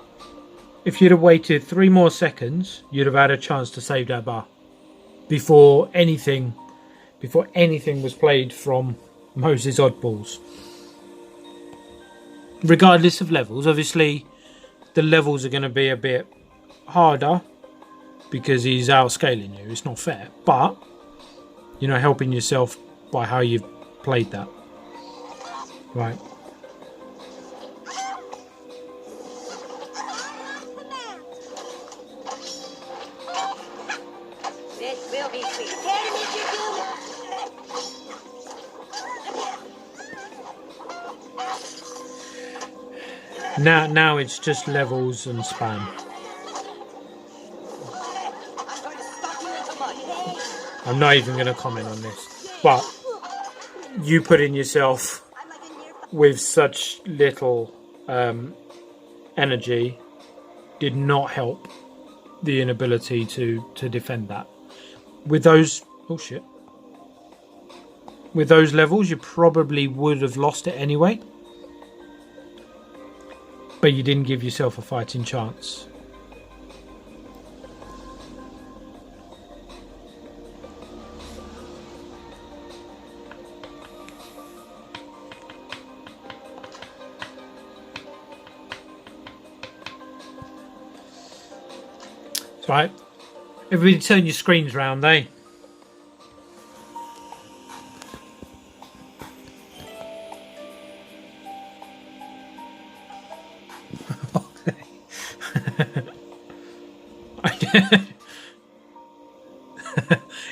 if you'd have waited 3 more seconds, you'd have had a chance to save that bar before anything was played from Moses' oddballs. Regardless of levels, obviously the levels are going to be a bit harder because he's outscaling you. It's not fair, but you're not helping yourself by how you've played that. Right. Now it's just levels and spam. I'm not even going to comment on this, but you putting yourself with such little energy did not help the inability to defend that. With those with those levels, you probably would have lost it anyway, but you didn't give yourself a fighting chance. Right, everybody turn your screens round, eh?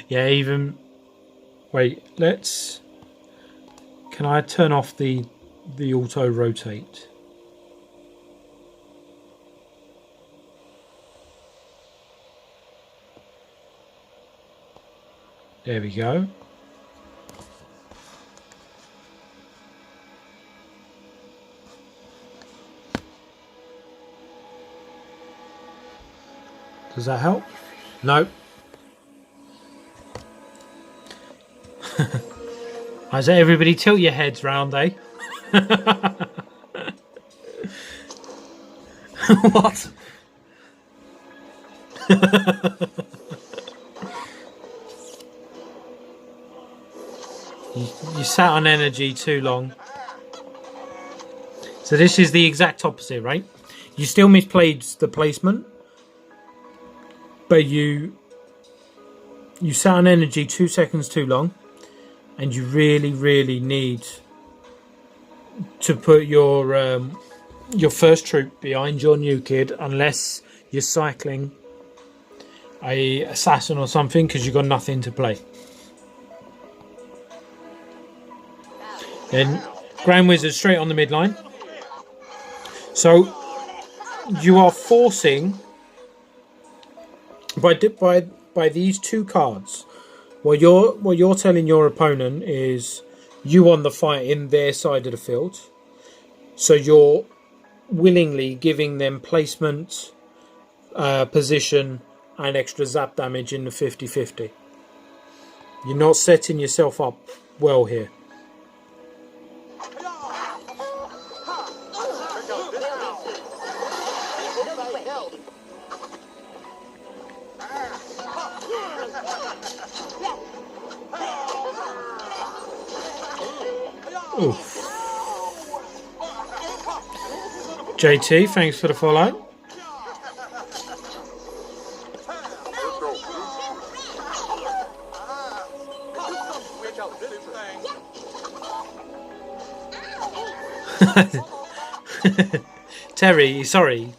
Yeah, even wait, let's, can I turn off the auto rotate? There we go. Does that help? No. I say everybody tilt your heads round, eh? What? You sat on energy too long. So this is the exact opposite, right? You still misplayed the placement, but you sat on energy 2 seconds too long, and you really need to put your first troop behind your new kid, unless you're cycling a assassin or something, because you've got nothing to play. Then Grand Wizard straight on the midline. So you are forcing by these two cards. What you're telling your opponent is you won the fight in their side of the field. So you're willingly giving them placement, position, and extra zap damage in the 50-50. You're not setting yourself up well here. Oof. JT, thanks for the follow. Terry, sorry.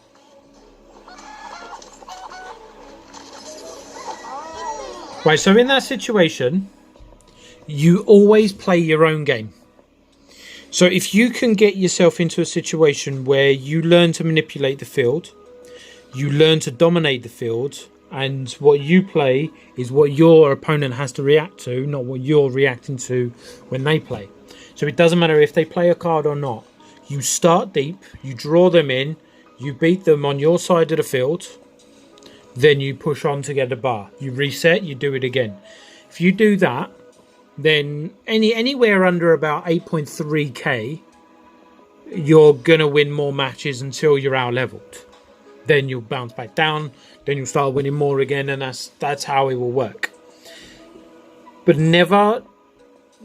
Right, so in that situation, you always play your own game. So if you can get yourself into a situation where you learn to manipulate the field, you learn to dominate the field, and what you play is what your opponent has to react to, not what you're reacting to when they play. So it doesn't matter if they play a card or not. You start deep, you draw them in, you beat them on your side of the field, then you push on to get a bar. You reset, you do it again. If you do that, then anywhere under about 8.3k, you're going to win more matches until you're out-leveled. Then you'll bounce back down, then you'll start winning more again, and that's how it will work. But never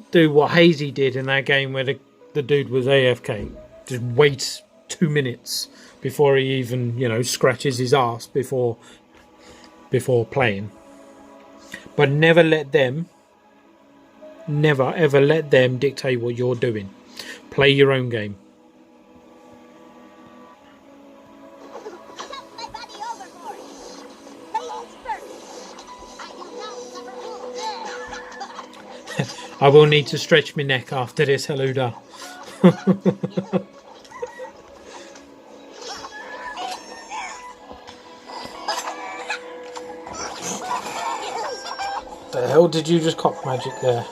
do what Hazy did in that game where the dude was AFK. Just wait 2 minutes before he even, scratches his ass before playing. But never ever let them dictate what you're doing. Play your own game. I will need to stretch my neck after this, Haluda. The hell did you just cock magic there?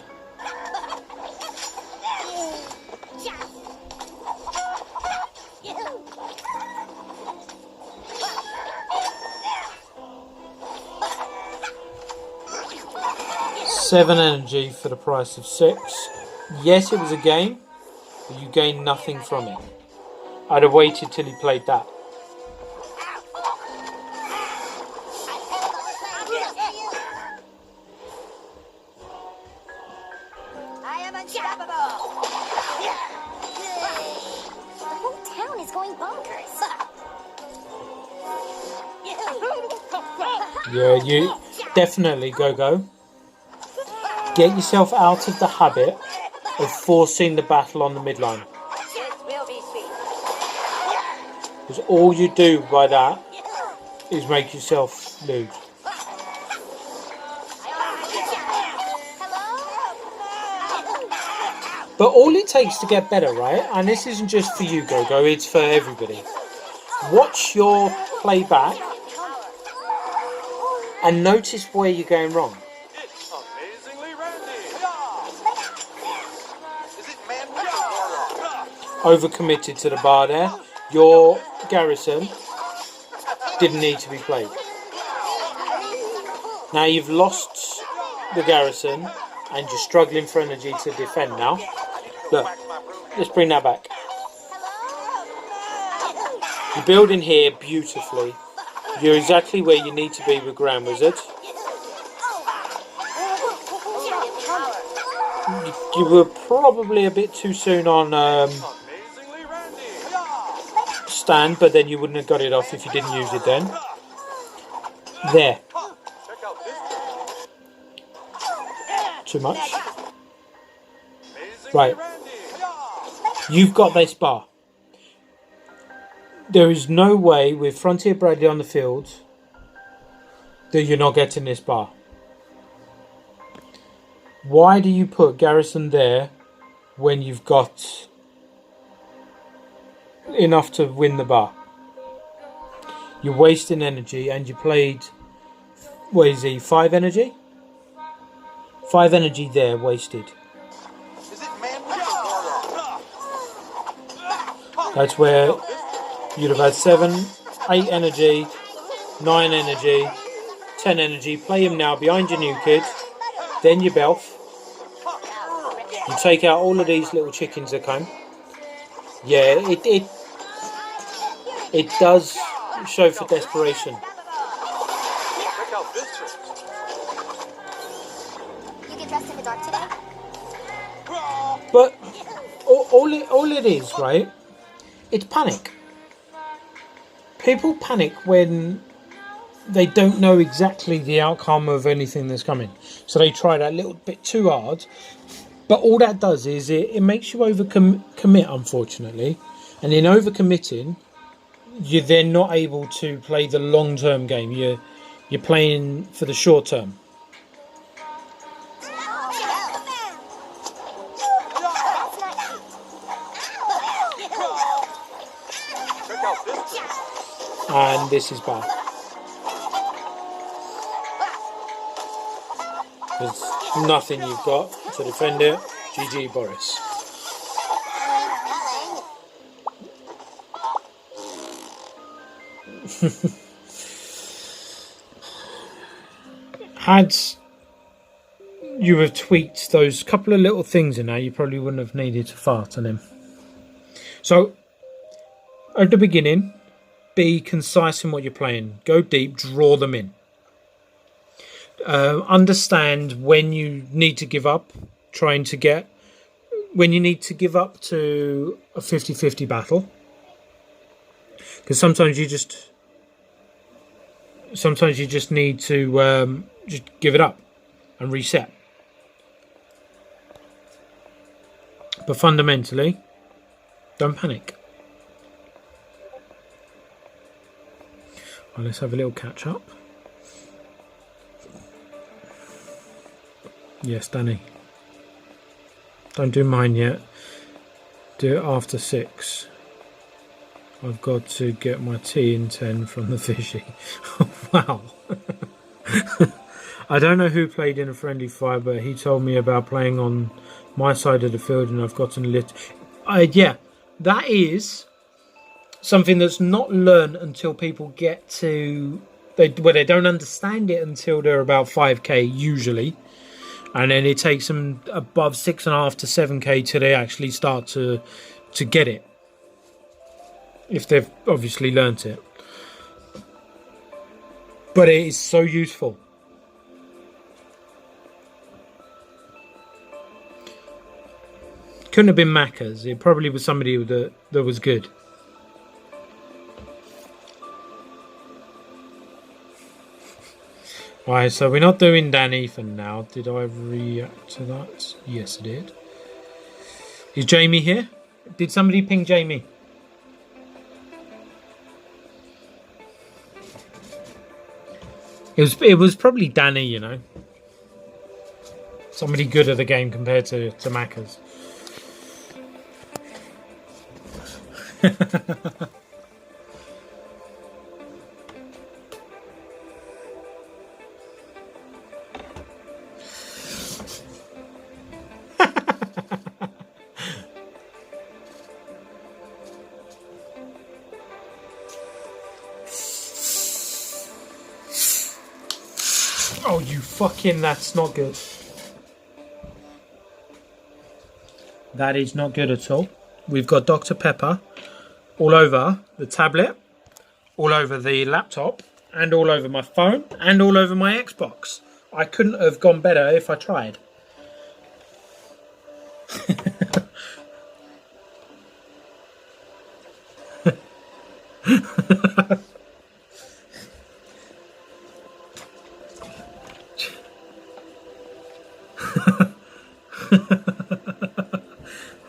Seven energy for the price of 6. Yes, it was a game, but you gained nothing from it. I'd have waited till he played that. I am unstoppable. The whole town is going bonkers. Yeah, you definitely go. Get yourself out of the habit of forcing the battle on the midline. Because all you do by that is make yourself lose. But all it takes to get better, right? And this isn't just for you, Gogo, it's for everybody. Watch your playback and notice where you're going wrong. It's amazingly Randy. Is it man? Overcommitted to the bar there. Your garrison didn't need to be played. Now you've lost the garrison and you're struggling for energy to defend now. Look, let's bring that back. You're building here beautifully. You're exactly where you need to be with Grand Wizard. You were probably a bit too soon on stand, but then you wouldn't have got it off if you didn't use it then. There. Too much. Right. You've got this bar. There is no way with Frontier Bradley on the field that you're not getting this bar. Why do you put Garrison there when you've got enough to win the bar? You're wasting energy, and you played, what is he, 5 energy? 5 energy there, wasted. That's where you'd have had 7, 8 energy, 9 energy, 10 energy. Play him now behind your new kid. Then your Belf. You take out all of these little chickens that come. Yeah, it does show for desperation. You get dressed in the dark today? But all it is, right? It's panic. People panic when they don't know exactly the outcome of anything that's coming. So they try that little bit too hard. But all that does is it makes you overcommit, unfortunately. And in overcommitting, you're then not able to play the long-term game. You're playing for the short term. And this is bad. There's nothing you've got to defend it. GG, Boris. Had you have tweaked those couple of little things in there, you probably wouldn't have needed to fart on him. So, at the beginning, be concise in what you're playing. Go deep, draw them in. Understand when you need to give up, when you need to give up to a 50-50 battle. Because sometimes you just need to just give it up and reset. But fundamentally, don't panic. Well, let's have a little catch up. Yes, Danny. Don't do mine yet. Do it after 6. I've got to get my tea in 10 from the fishy. Wow. I don't know who played in a friendly fire, but he told me about playing on my side of the field, and I've gotten lit. Yeah, that is something that's not learned until people get to they don't understand it until they're about 5k usually, and then it takes them above 6.5 to 7k till they actually start to get it, if they've obviously learnt it. But it is so useful. Couldn't have been Macca's. It probably was somebody that was good. Alright, so we're not doing Dan Ethan now. Did I react to that? Yes, I did. Is Jamie here? Did somebody ping Jamie? It was probably Danny, you know. Somebody good at the game compared to Macca's. Oh, you fucking... That's not good. That is not good at all. We've got Dr. Pepper all over the tablet, all over the laptop, and all over my phone, and all over my Xbox. I couldn't have gone better if I tried.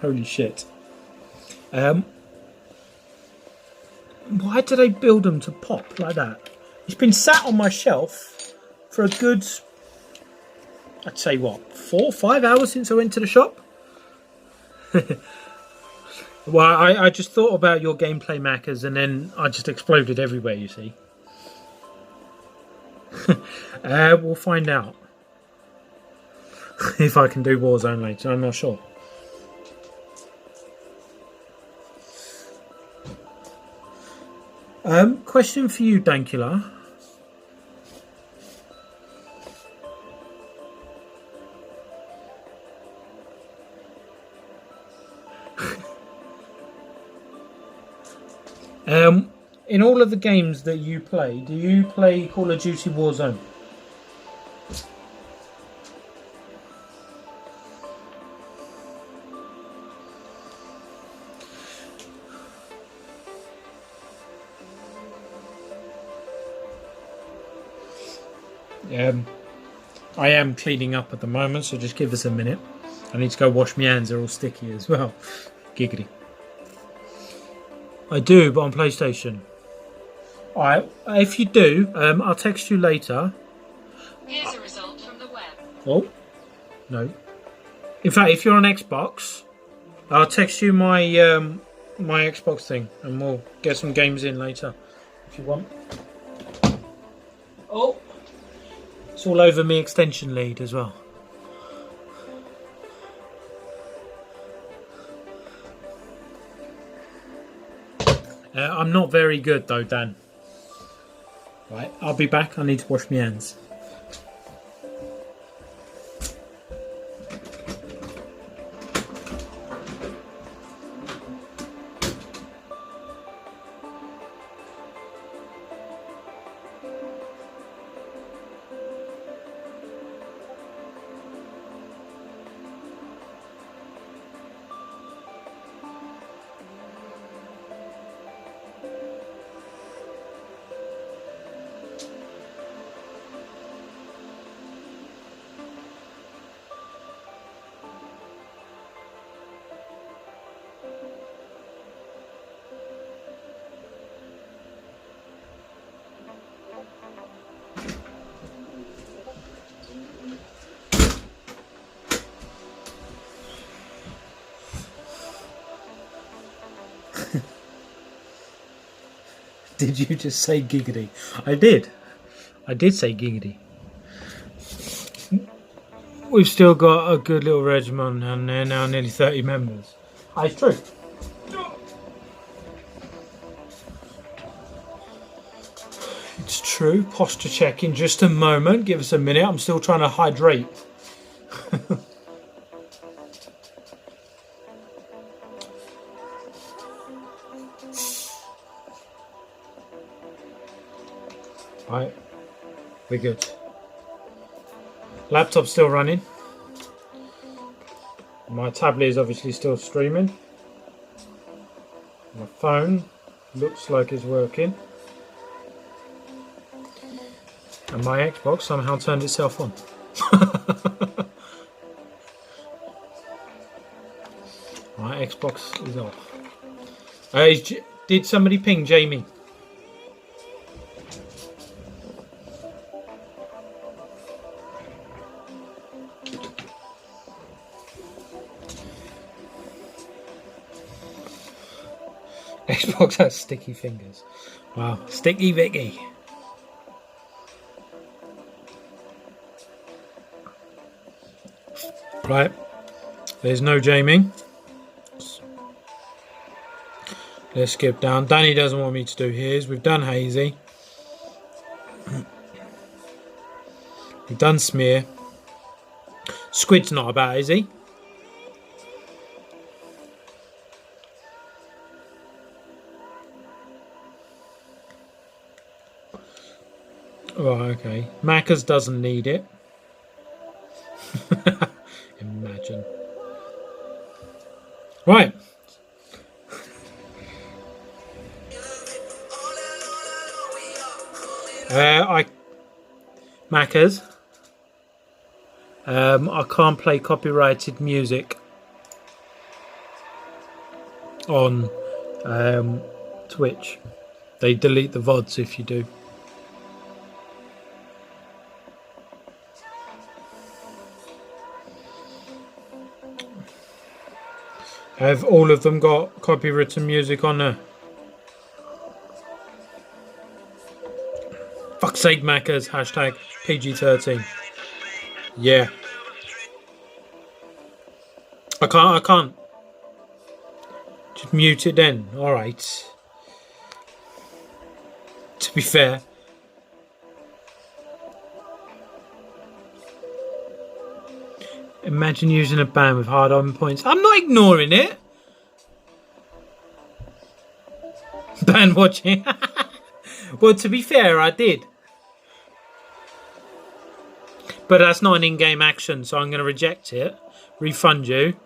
Holy shit. Why did I build them to pop like that? It's been sat on my shelf for a good, I'd say what, 4 or 5 hours since I went to the shop? Well, I just thought about your gameplay, Macca's, and then I just exploded everywhere, you see. We'll find out. If I can do Warzone later, I'm not sure. Question for you, Dankula. In all of the games that you play, do you play Call of Duty Warzone? I am cleaning up at the moment, so just give us a minute. I need to go wash my hands, they're all sticky as well. Giggity. I do, but on PlayStation. Alright, if you do, I'll text you later. Here's a result from the web. Oh, no. In fact, if you're on Xbox, I'll text you my my Xbox thing, and we'll get some games in later, if you want. Oh, it's all over me extension lead as well. I'm not very good though, Dan. Right, I'll be back. I need to wash my hands. Did you just say giggity? I did. I did say giggity. we've still got a good little regiment, and they're now nearly 30 members. It's true. It's true. Posture check in just a moment. Give us a minute. I'm still trying to hydrate. Right, we're good. Laptop's still running. My tablet is obviously still streaming. My phone looks like it's working. And my Xbox somehow turned itself on. My Xbox is off. Did somebody ping Jamie? Xbox has sticky fingers. Wow, sticky Vicky. Right, there's no Jamie. Let's skip down. Danny doesn't want me to do his. We've done Hazy. We've done Smear. Squid's not about, is he? Oh, okay. Macca's doesn't need it. Imagine. Right. Macca's. I can't play copyrighted music on Twitch. They delete the VODs if you do. Have all of them got copywritten music on there? Fuck's sake, Macca's. Hashtag PG-13. Yeah. I can't. Just mute it then. Alright. To be fair. Imagine using a band with hard-on points. I'm not ignoring it. Band watching. Well, to be fair, I did. But that's not an in-game action, so I'm going to reject it. Refund you.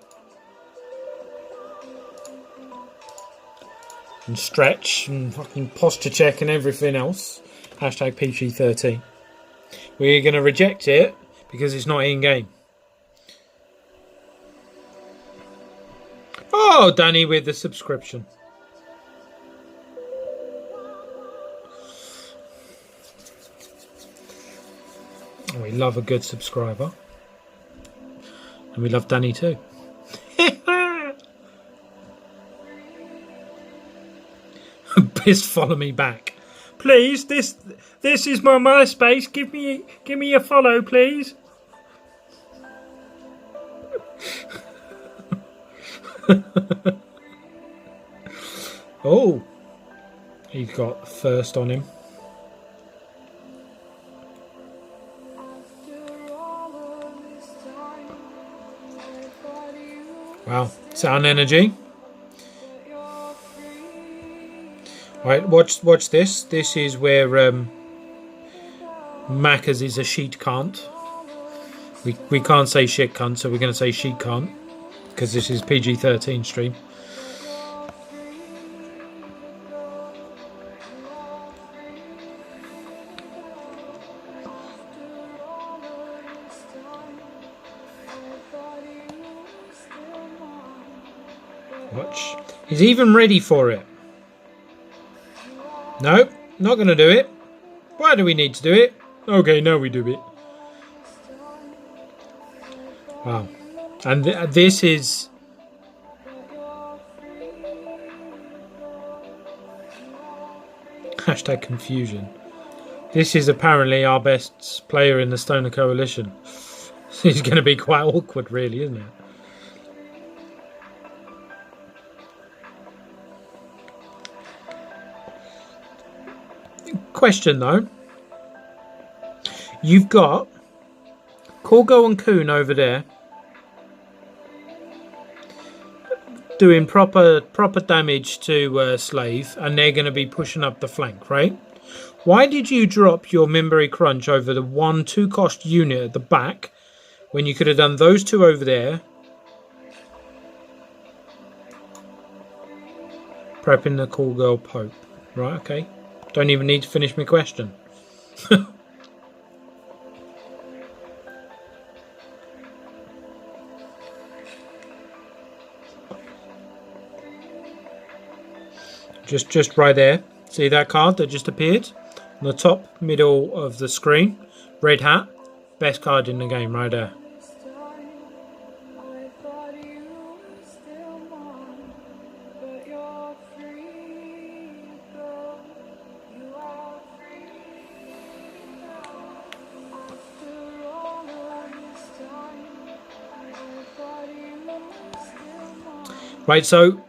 And stretch and fucking posture check and everything else. Hashtag PG-13. We're going to reject it because it's not in-game. Oh, Danny with the subscription. Oh, we love a good subscriber. And we love Danny too. Pissed, follow me back. Please, this is my MySpace. Give me a follow, please. Oh, he's got thirst on him. Wow, sound energy. Right, watch this. This is where Macca's is a sheet can't. We can't say shit cunt, so we're going to say sheet can't. Because this is PG-13 stream. Watch. He's even ready for it. Nope, not going to do it. Why do we need to do it? Okay, now we do it. Wow. And this is... Hashtag confusion. This is apparently our best player in the Stoner Coalition. It's going to be quite awkward, really, isn't it? Question though. You've got Corgo and Coon over there doing proper damage to Slave, and they're going to be pushing up the flank, right? Why did you drop your Mimbery Crunch over the 1-2 cost unit at the back when you could have done those two over there, prepping the Call Girl Pope? Right, okay. Don't even need to finish my question. Just right there. See that card that just appeared on the top middle of the screen? Red hat. Best card in the game right there. Right, so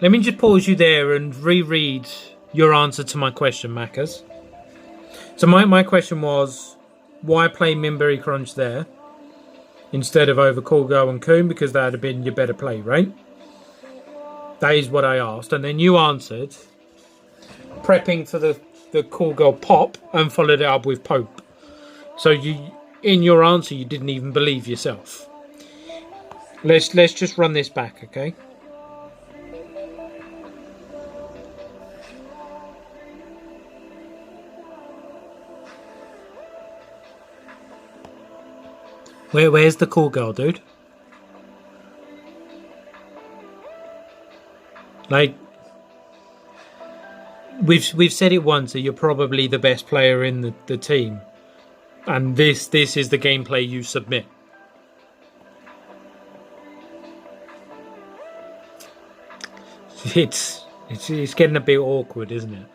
let me just pause you there and reread your answer to my question, Maccas. So my question was, why play Mimbery Crunch there instead of over Corgo and Coon? Because that would have been your better play, right? That is what I asked. And then you answered, prepping for the Corgo pop, and followed it up with Pope. So you, in your answer, you didn't even believe yourself. Let's just run this back, okay? Where's the Call Girl, dude? Like, we've said it once that you're probably the best player in the team, and this is the gameplay you submit. It's getting a bit awkward, isn't it?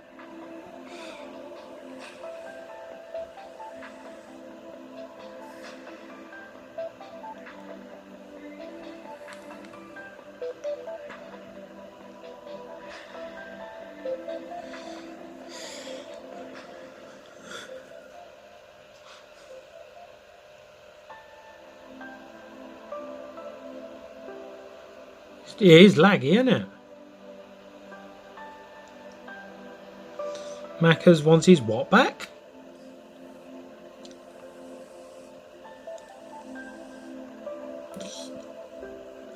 It is laggy, isn't it? Maccas wants his what back?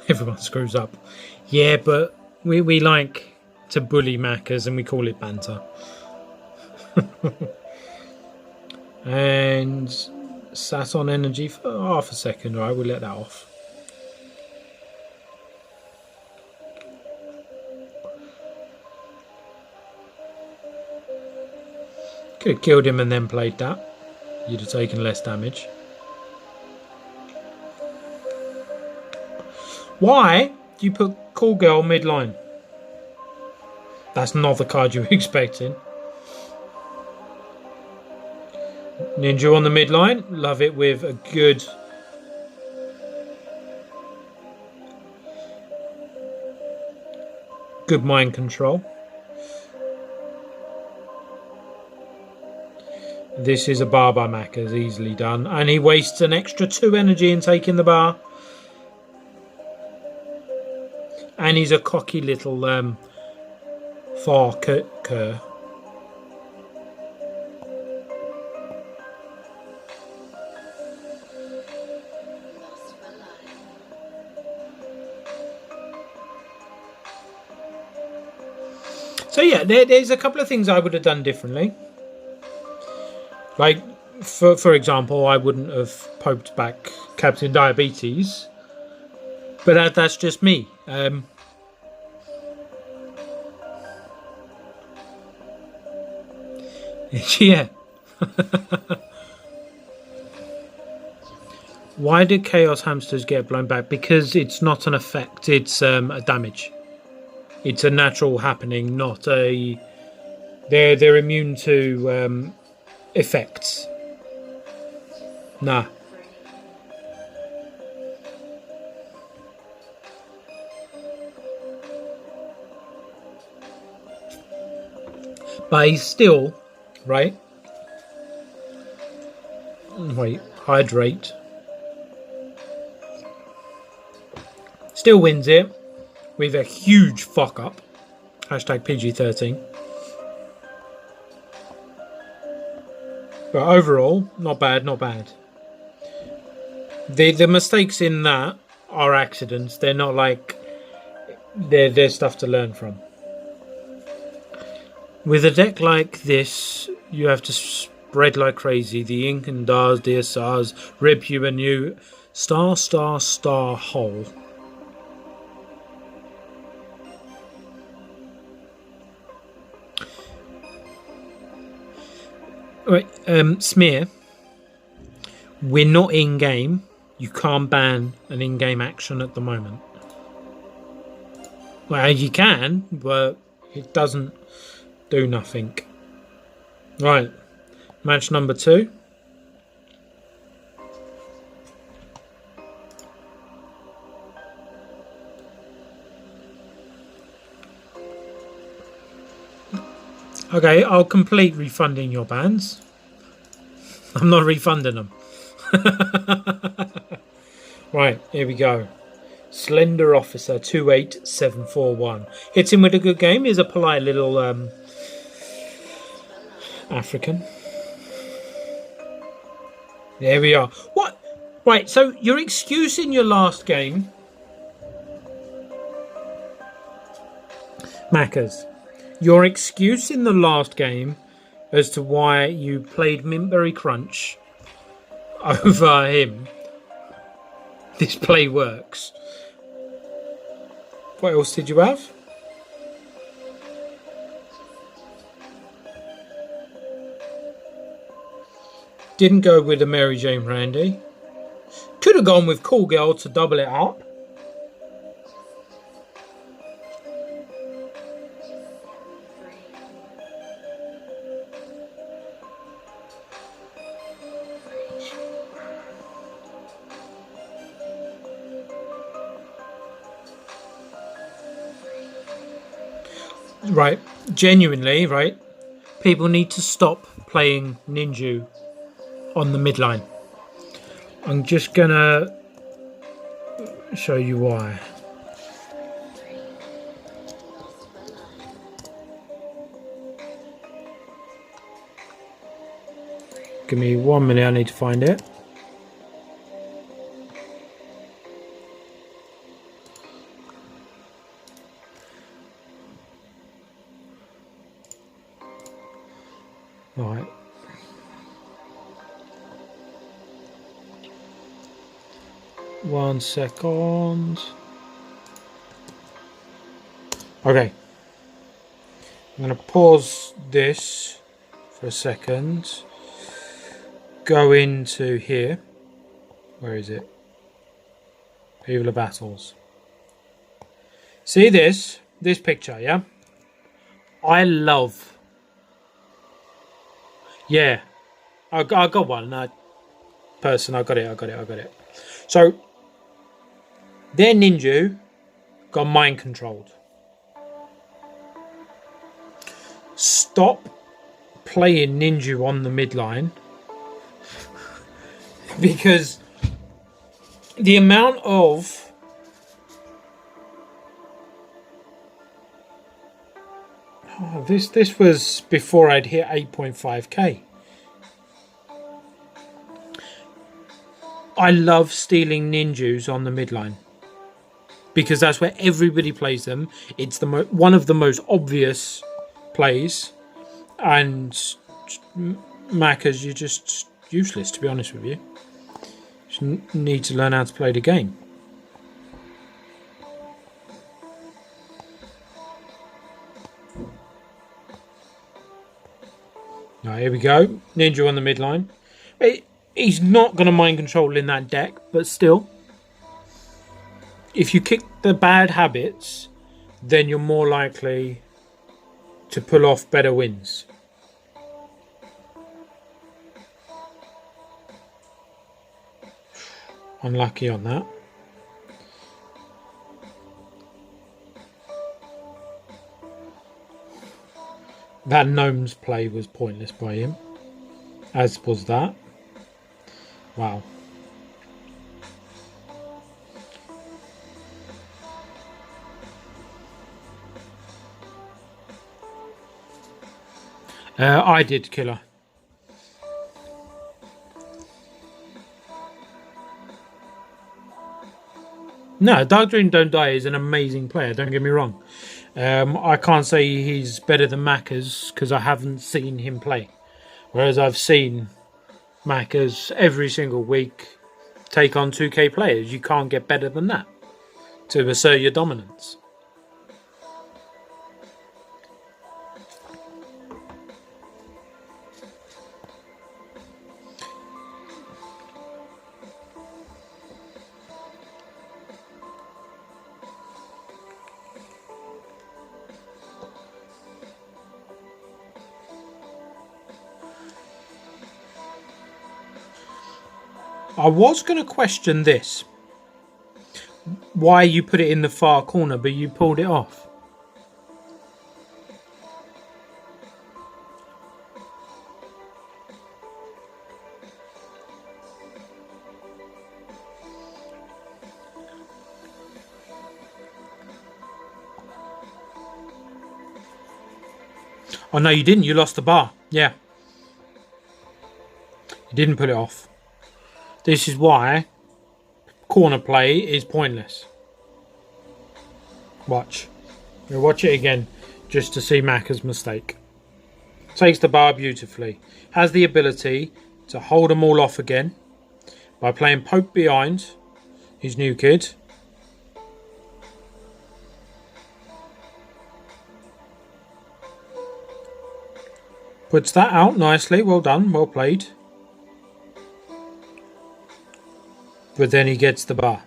Everyone screws up. Yeah, but we like to bully Maccas and we call it banter. And sat on energy for half a second. Alright, we'll let that off. Could have killed him and then played that. You'd have taken less damage. Why do you put Call Girl mid-line? That's not the card you were expecting. Ninja on the mid-line. Love it with a good mind control. This is a bar by Maccas, easily done. And he wastes an extra 2 energy in taking the bar. And he's a cocky little Farker. So yeah, there's a couple of things I would have done differently. Like, for example, I wouldn't have poked back Captain Diabetes, but that's just me. Yeah. Why did Chaos Hamsters get blown back? Because it's not an effect, it's a damage. It's a natural happening, not a... They're immune to... effects. Nah. But he's still, right? Wait, hydrate. Still wins it with a huge fuck up. Hashtag PG-13. But overall, not bad, not bad. The mistakes in that are accidents. They're not like they're stuff to learn from. With a deck like this, you have to spread like crazy. The ink and dars, dear stars, rip you a new star hole. Right, Smear. We're not in game. You can't ban an in-game action at the moment. Well, you can, but it doesn't do nothing. Right, match number 2. Okay, I'll complete refunding your bans. I'm not refunding them. Right, here we go. Slender Officer 28741. Hits him with a good game. He's a polite little African. There we are. What? Right, so your excuse in your last game, Maccas, your excuse in the last game as to why you played Mintberry Crunch over him, this play works. What else did you have? Didn't go with the Mary Jane Randy. Could have gone with Cool Girl to double it up. Right, genuinely, right? People need to stop playing Ninja on the midline. I'm just gonna show you why. Give me 1 minute, I need to find it. Right. One second. Okay. I'm going to pause this for a second. Go into here. Where is it? People of Battles. See this picture, yeah? I love. Yeah, I got one. I got it. So, their ninja got mind controlled. Stop playing ninja on the midline because the amount of this was before I'd hit 8.5k. I love stealing ninjas on the midline because that's where everybody plays them. It's the one of the most obvious plays, and Maccas, you're just useless, to be honest with you. You just need to learn how to play the game. Right, here we go. Ninja on the midline. He's not going to mind control in that deck, but still, if you kick the bad habits, then you're more likely to pull off better wins. Unlucky on that. That gnome's play was pointless by him, as was that. Wow. I did, Killer. No, Dark Dream Don't Die is an amazing player, don't get me wrong. I can't say he's better than Macca's because I haven't seen him play. Whereas I've seen Macca's every single week take on 2K players. You can't get better than that to assert your dominance. I was going to question this. Why you put it in the far corner, but you pulled it off. Oh, no, you didn't. You lost the bar. Yeah. You didn't put it off. This is why corner play is pointless. Watch. We'll watch it again just to see Macca's mistake. Takes the bar beautifully. Has the ability to hold them all off again by playing poke behind his new kid. Puts that out nicely. Well done. Well played. But then he gets the bar.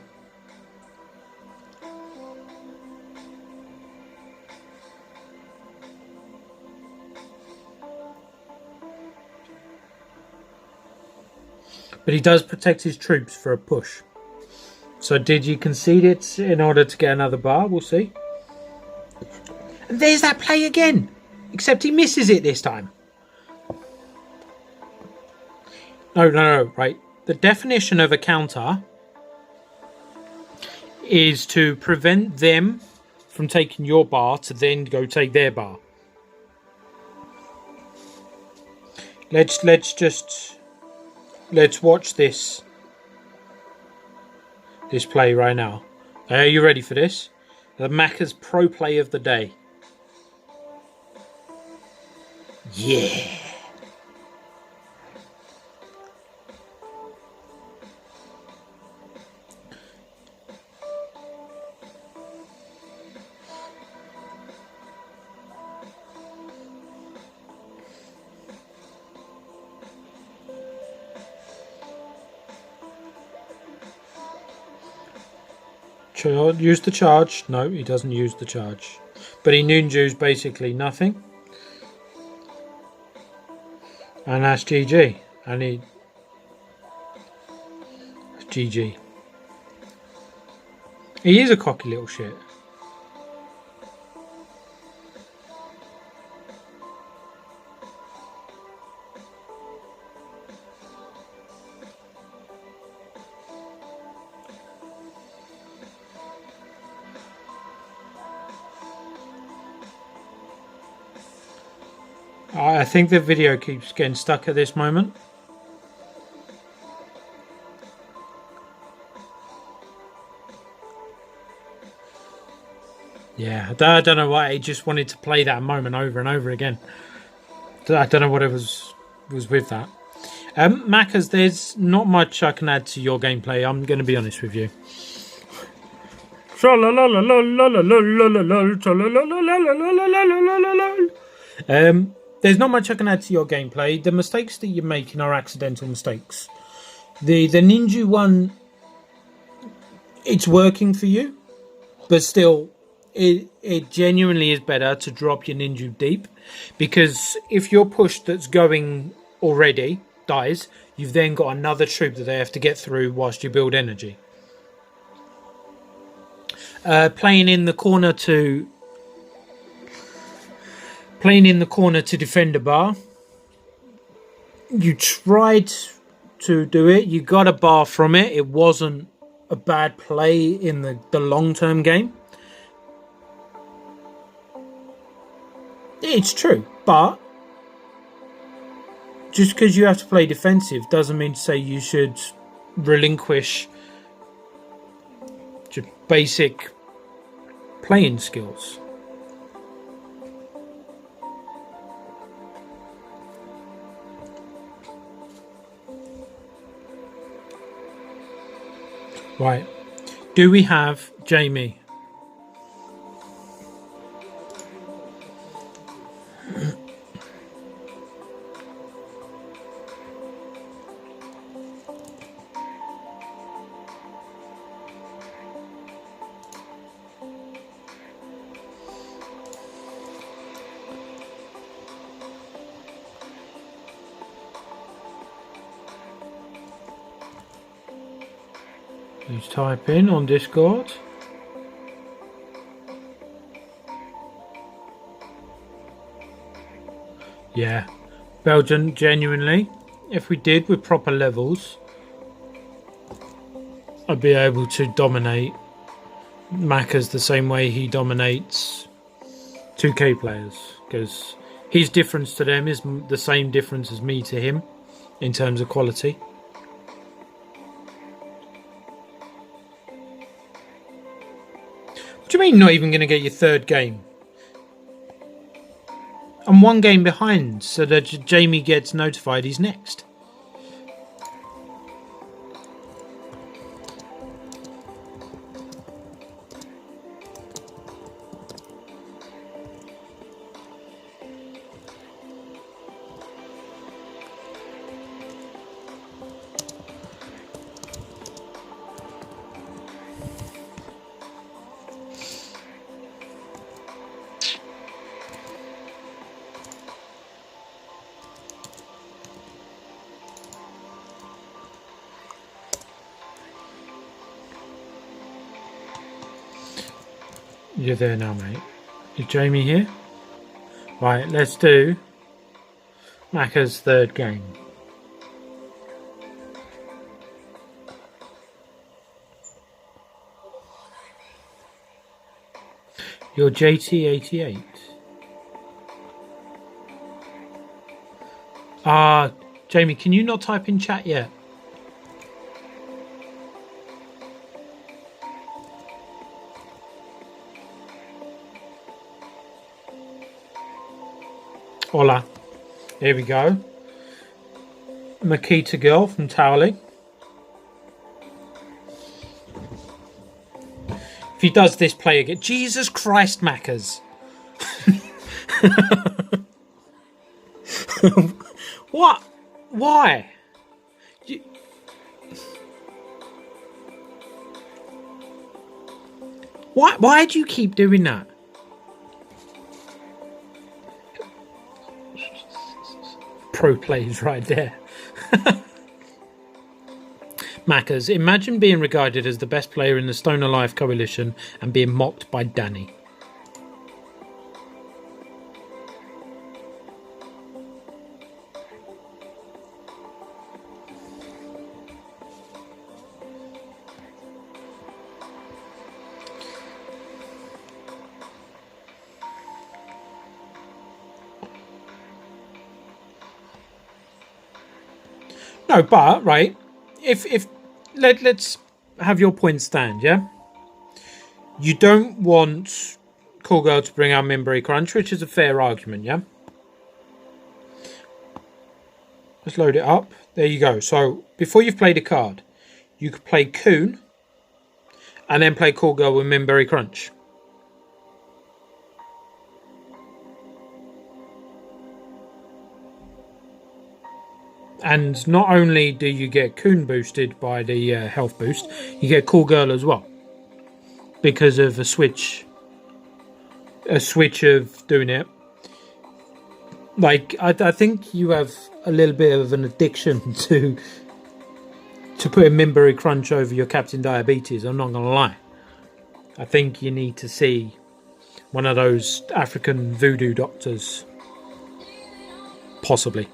But he does protect his troops for a push. So did you concede it in order to get another bar? We'll see. And there's that play again. Except he misses it this time. No, right. The definition of a counter is to prevent them from taking your bar to then go take their bar. Let's watch this play right now. Are you ready for this? The Macca's pro play of the day. Yeah. Use the charge. No, he doesn't use the charge. But he ninjas basically nothing. And that's GG. And he... GG. He is a cocky little shit. I think the video keeps getting stuck at this moment. Yeah, I don't know why. He just wanted to play that moment over and over again. I don't know what it was with that. Macca's, there's not much I can add to your gameplay. I'm going to be honest with you. There's not much I can add to your gameplay. The mistakes that you're making are accidental mistakes. The ninja one, it's working for you, but still, it genuinely is better to drop your ninja deep, because if your push that's going already dies, you've then got another troop that they have to get through whilst you build energy. Playing in the corner to playing in the corner to defend a bar. You tried to do it. You got a bar from it. It wasn't a bad play in the long-term game. It's true, but just because you have to play defensive doesn't mean to say you should relinquish just basic playing skills. Right. Do we have Jamie? Please type in on Discord. Yeah, Belgium, genuinely, if we did with proper levels, I'd be able to dominate Macca's the same way he dominates 2K players, because his difference to them is the same difference as me to him in terms of quality. What do you mean not even going to get your third game? I'm one game behind, so that Jamie gets notified he's next. You're there now, mate. Is Jamie here? Right, let's do Macca's third game. You're JT88. Jamie, can you not type in chat yet? Hola. Here we go. Makita girl from Towerley. If he does this play again, Jesus Christ, Maccas. What? Why? Why do you keep doing that? Pro plays right there. Maccas, imagine being regarded as the best player in the Stone Alive coalition and being mocked by Danny. No, but right, if let's have your point stand, yeah. You don't want Cool Girl to bring out Minbury Crunch, which is a fair argument, yeah. Let's load it up. There you go. So before you've played a card, you could play Coon, and then play Cool Girl with Minbury Crunch. And not only do you get Coon boosted by the health boost, you get Cool Girl as well. Because of a switch of doing it. Like, I think you have a little bit of an addiction to putting Minbury Crunch over your Captain Diabetes, I'm not going to lie. I think you need to see one of those African voodoo doctors Possibly.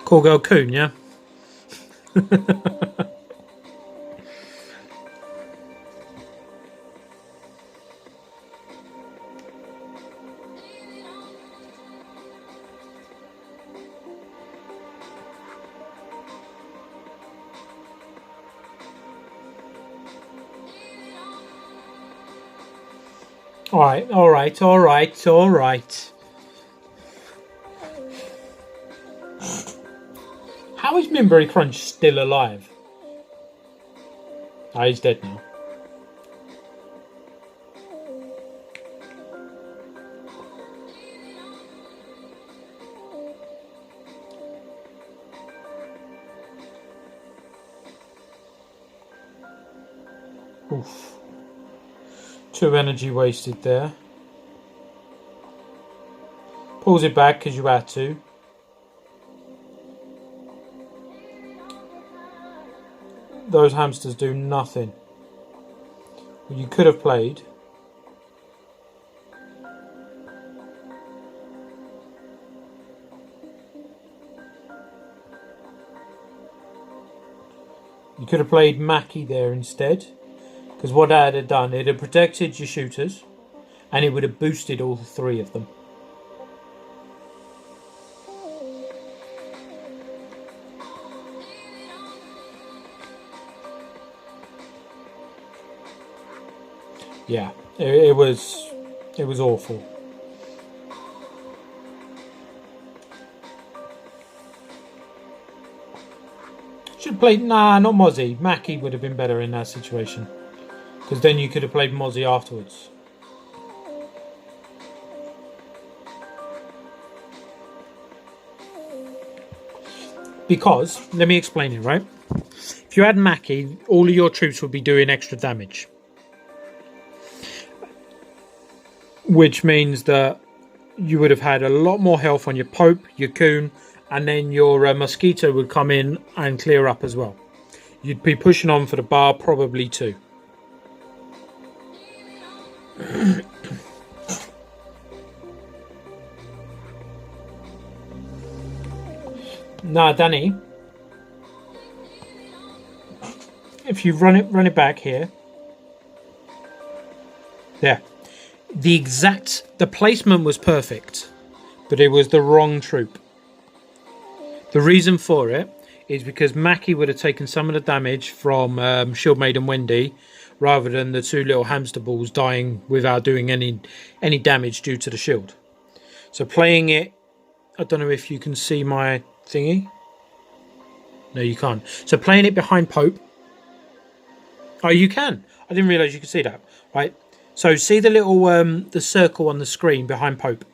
Call girl Coon, yeah? Alright, alright, alright, alright. How is Minbury Crunch still alive? Ah, he's dead now. Oof. 2 energy wasted there. Pulls it back because you had to. Those hamsters do nothing. Well, you could have played. You could have played Mackie there instead. Because what that had done, it had protected your shooters. And it would have boosted all 3 of them. Yeah, it was awful. Should have played, nah, not Mozzie. Mackie would have been better in that situation. Because then you could have played Mozzie afterwards. Because, let me explain it, right? If you had Mackie, all of your troops would be doing extra damage. Which means that you would have had a lot more health on your Pope, your Coon, and then your Mosquito would come in and clear up as well. You'd be pushing on for the bar probably too. Nah, Danny. If you run it back here. There. The placement was perfect, but it was the wrong troop. The reason for it is because Mackie would have taken some of the damage from Shield Maiden Wendy, rather than the 2 little hamster balls dying without doing any damage due to the shield. So playing it, I don't know if you can see my thingy. No, you can't. So playing it behind Pope. Oh, you can. I didn't realise you could see that. Right. So see the little the circle on the screen behind Pope.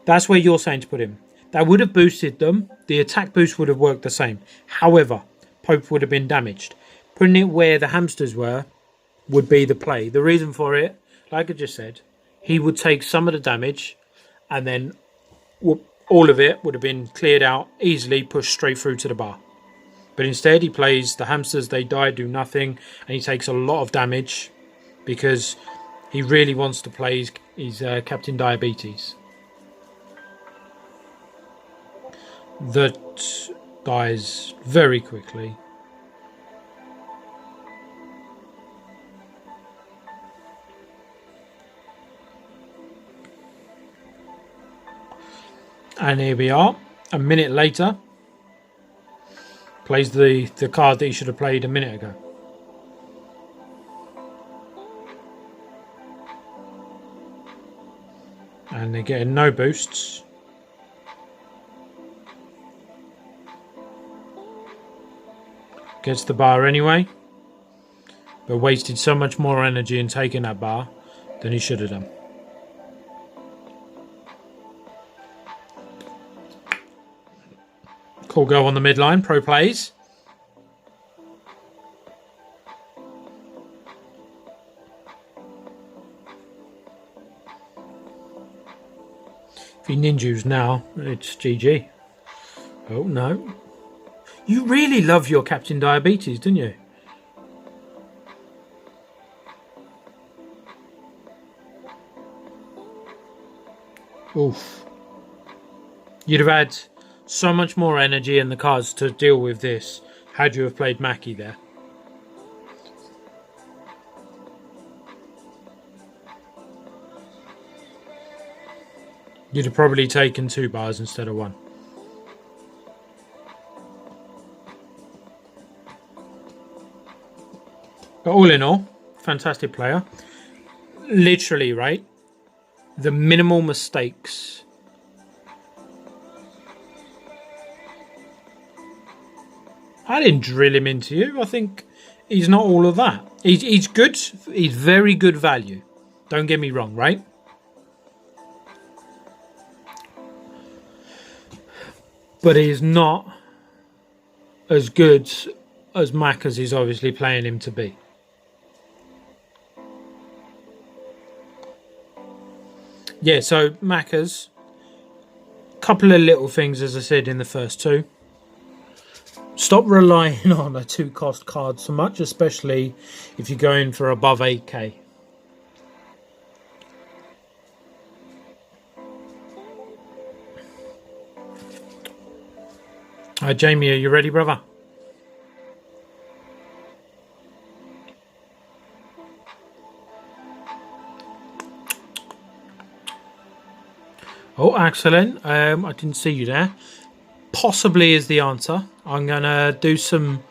That's where you're saying to put him. That would have boosted them. The attack boost would have worked the same. However, Pope would have been damaged. Putting it where the hamsters were would be the play. The reason for it, like I just said, he would take some of the damage and then all of it would have been cleared out, easily pushed straight through to the bar. But instead he plays the hamsters, they die, do nothing, and he takes a lot of damage because he really wants to play his Captain Diabetes. That dies very quickly. And here we are, a minute later. Plays the card that he should have played a minute ago. And they're getting no boosts. Gets the bar anyway. But wasted so much more energy in taking that bar than he should have done. Cool girl on the midline. Pro plays. If he ninjas now, it's GG. Oh, no. You really love your Captain Diabetes, didn't you? Oof. You'd have had so much more energy in the cards to deal with this had you have played Mackie there. You'd have probably taken 2 bars instead of 1. But all in all, fantastic player. Literally, right? The minimal mistakes. I didn't drill him into you. I think he's not all of that. He's good. He's very good value. Don't get me wrong, right? But he's not as good as Mac as he's obviously playing him to be. Yeah, so Macca's, couple of little things, as I said in the first 2. Stop relying on a 2-cost card so much, especially if you're going for above 8k. Jamie, are you ready, brother? Oh, excellent. I didn't see you there. Possibly is the answer. I'm going to do some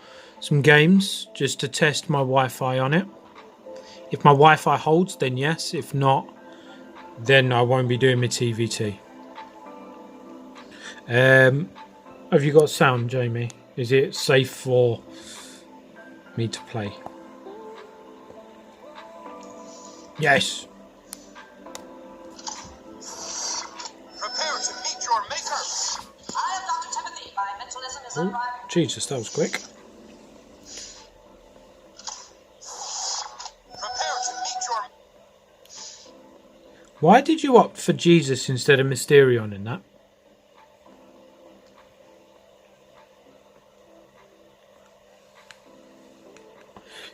games just to test my Wi-Fi on it. If my Wi-Fi holds, then yes. If not, then I won't be doing my TVT. Have you got sound, Jamie? Is it safe for me to play? Yes. Prepare to meet your maker. I am Dr. Timothy. My mentalism is Oh, unrivaled. Jesus, that was quick. Prepare to meet your. Why did you opt for Jesus instead of Mysterion in that?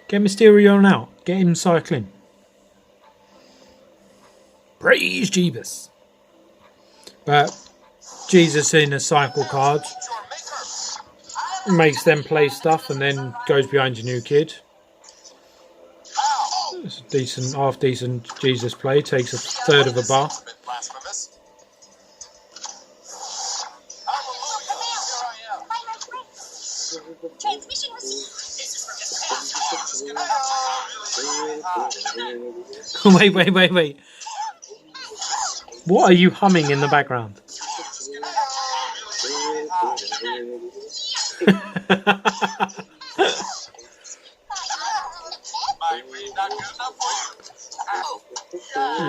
Get Mysterion out. Get him cycling. Praise Jeebus. But Jesus in a cycle card makes them play stuff and then goes behind your new kid. It's a decent, half decent Jesus play. Takes a third of a bar. Blasphemous. Transmission received. Wait. What are you humming in the background?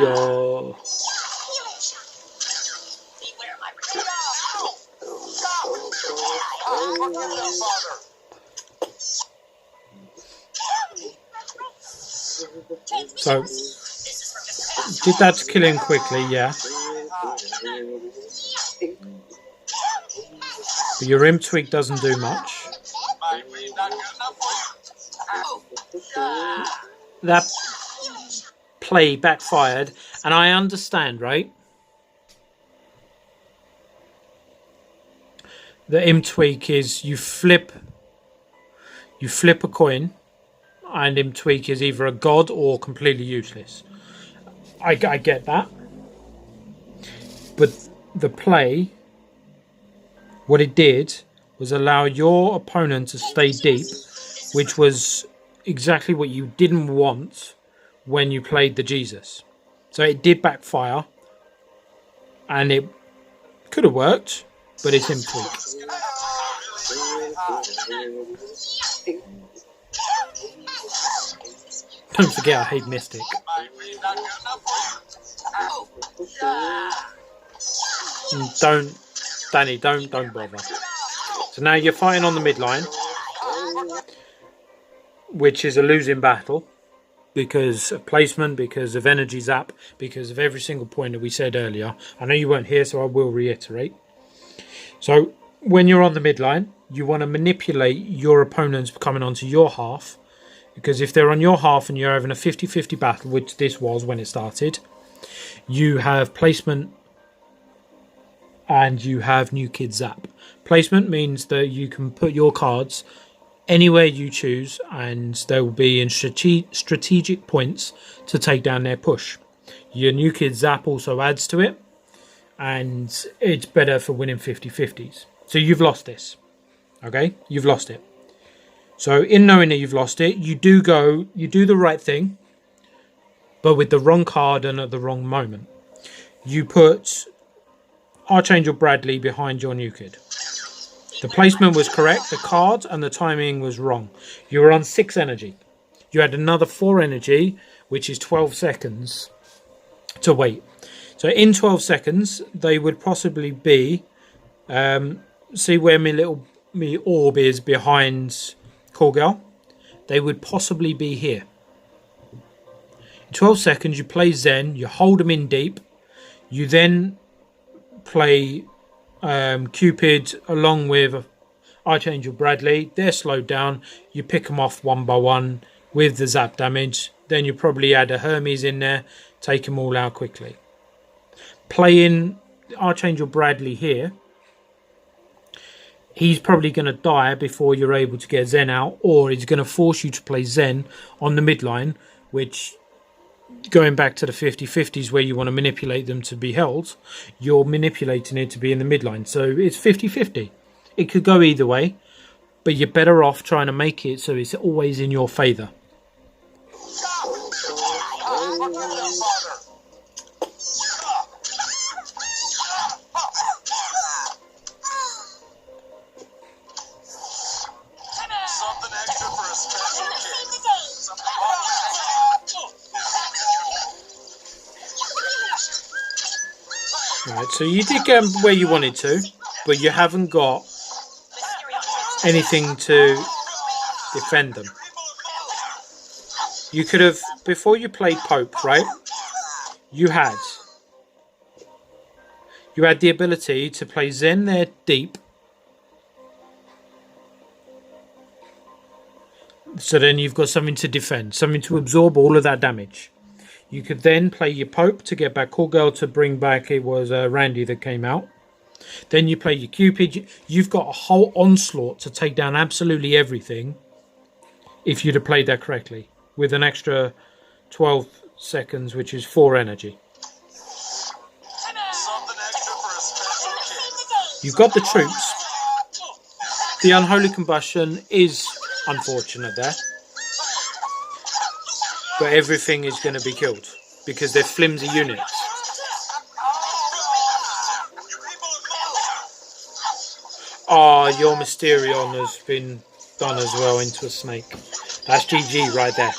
Yo. Beware my So, did that to kill him quickly, yeah. But your imp tweak doesn't do much. That play backfired, and I understand, right? The imp tweak is you flip a coin, and imp tweak is either a god or completely useless. I get that, but the play, what it did was allow your opponent to stay deep, which was exactly what you didn't want when you played the Jesus. So it did backfire, and it could have worked, but it's imp tweak. Don't forget, I hate Mystic. Don't, Danny, don't bother. So now you're fighting on the midline, which is a losing battle because of placement, because of energy zap, because of every single point that we said earlier. I know you weren't here, so I will reiterate. So when you're on the midline, you want to manipulate your opponents coming onto your half, because if they're on your half and you're having a 50-50 battle, which this was when it started, you have placement and you have new kid zap. Placement means that you can put your cards anywhere you choose and they will be in strategic points to take down their push. Your new kid zap also adds to it, and it's better for winning 50-50s. So you've lost this. Okay, you've lost it. So in knowing that you've lost it, you do the right thing, but with the wrong card and at the wrong moment. You put Archangel Bradley behind your new kid. The placement was correct, the card and the timing was wrong. You were on 6 energy. You had another 4 energy, which is 12 seconds to wait. So in 12 seconds, they would possibly be, see where me orb is behind Call Girl? They would possibly be here. In 12 seconds, you play Zen, you hold them in deep, you then play Cupid along with Archangel Bradley. They're slowed down. You pick them off one by one with the zap damage. Then you probably add a Hermes in there, take them all out quickly. Playing Archangel Bradley here, he's probably going to die before you're able to get Zen out, or he's going to force you to play Zen on the midline, which, going back to the 50-50s where you want to manipulate them to be held, you're manipulating it to be in the midline. So it's 50-50. It could go either way, but you're better off trying to make it so it's always in your favour. Right, so you did get where you wanted to, but you haven't got anything to defend them. You could have, before you played Pope, right? You had the ability to play Zen there deep. So then you've got something to defend, something to absorb all of that damage. You could then play your Pope to get back Call Girl to bring back, it was Randy that came out. Then you play your Cupid. You've got a whole onslaught to take down absolutely everything if you'd have played that correctly, with an extra 12 seconds, which is 4 energy. You've got the troops. The Unholy Combustion is unfortunate there, but everything is going to be killed because they're flimsy units. Oh, your Mysterion has been done as well into a snake. That's GG right there.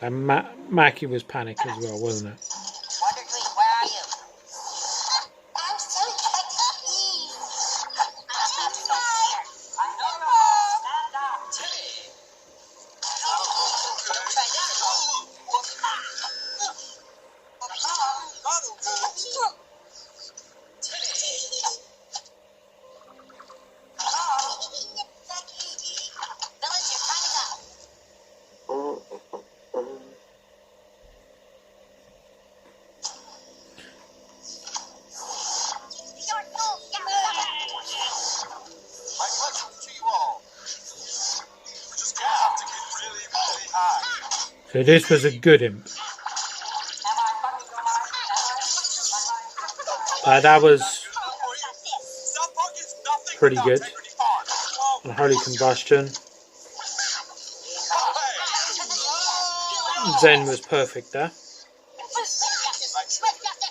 And Mackie was panicked as well, wasn't it? Wonder Queen, where are you? I'm so So this was a good imp. That was pretty good. Unholy Combustion. Zen was perfect there.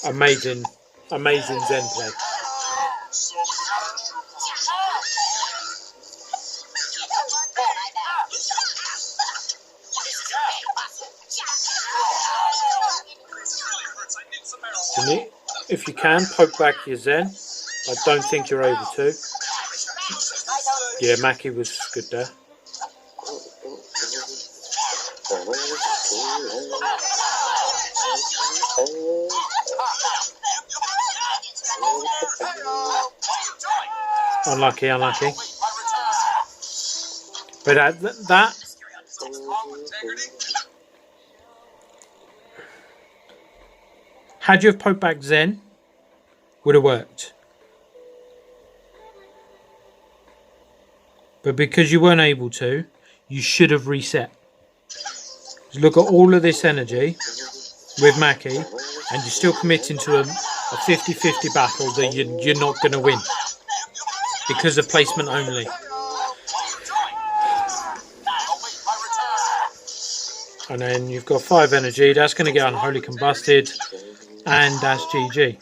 Amazing Zen play. If you can, poke back your Zen. I don't think you're able to. Yeah, Mackie was good there. Unlucky, unlucky. But that had you have poked back Zen, would have worked. But because you weren't able to, you should have reset. Look at all of this energy with Mackie, and you're still committing to a 50-50 battle that you're not going to win because of placement only. And then you've got 5 energy. That's going to get unholy combusted, and that's GG.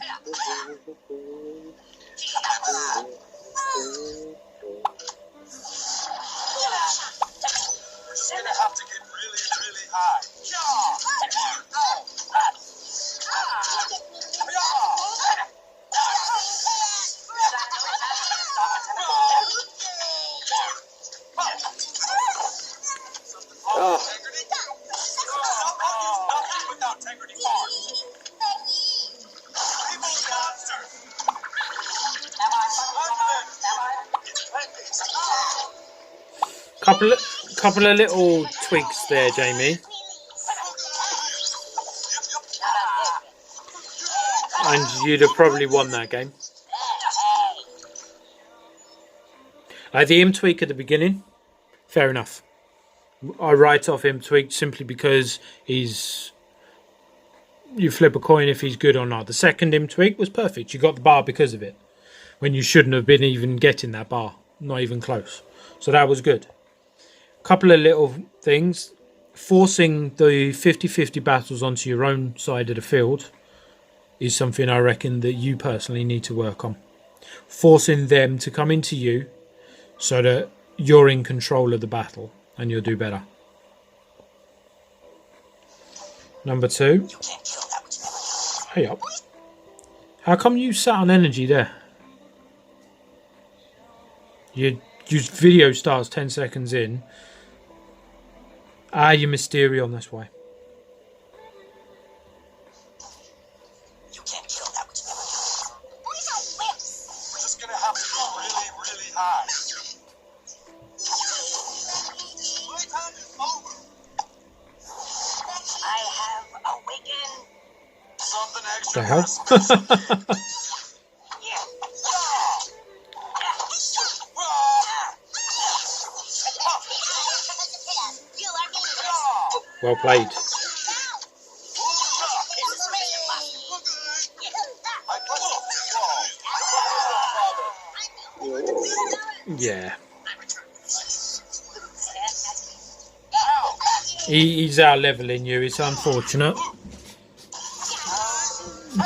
Couple of little tweaks there, Jamie. And you'd have probably won that game. The M tweak at the beginning, fair enough. I write off M tweak simply because you flip a coin if he's good or not. The second M tweak was perfect. You got the bar because of it, when you shouldn't have been even getting that bar, not even close. So that was good. Couple of little things. Forcing the 50-50 battles onto your own side of the field is something I reckon that you personally need to work on. Forcing them to come into you so that you're in control of the battle, and you'll do better. Number 2. Hey up. How come you sat on energy there? Your video starts 10 seconds in. You're Mysterion, that's why. You can't kill that which never dies. We're just gonna have to go really, really high. Playtime is over. I have awakened. Something The extra. hell? Well played. Yeah. He's out leveling you. It's unfortunate,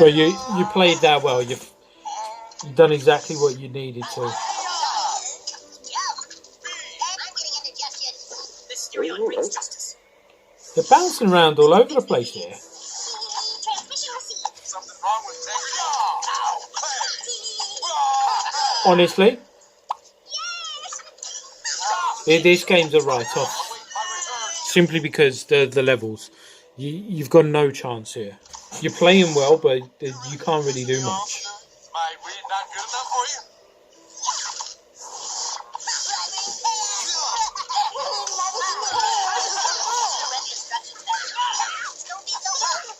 but you played that well. You've done exactly what you needed to. You're bouncing around all over the place here. Something wrong with Honestly, this game's a write-off. Simply because the levels. You've got no chance here. You're playing well, but you can't really do much. My weed not good enough for you?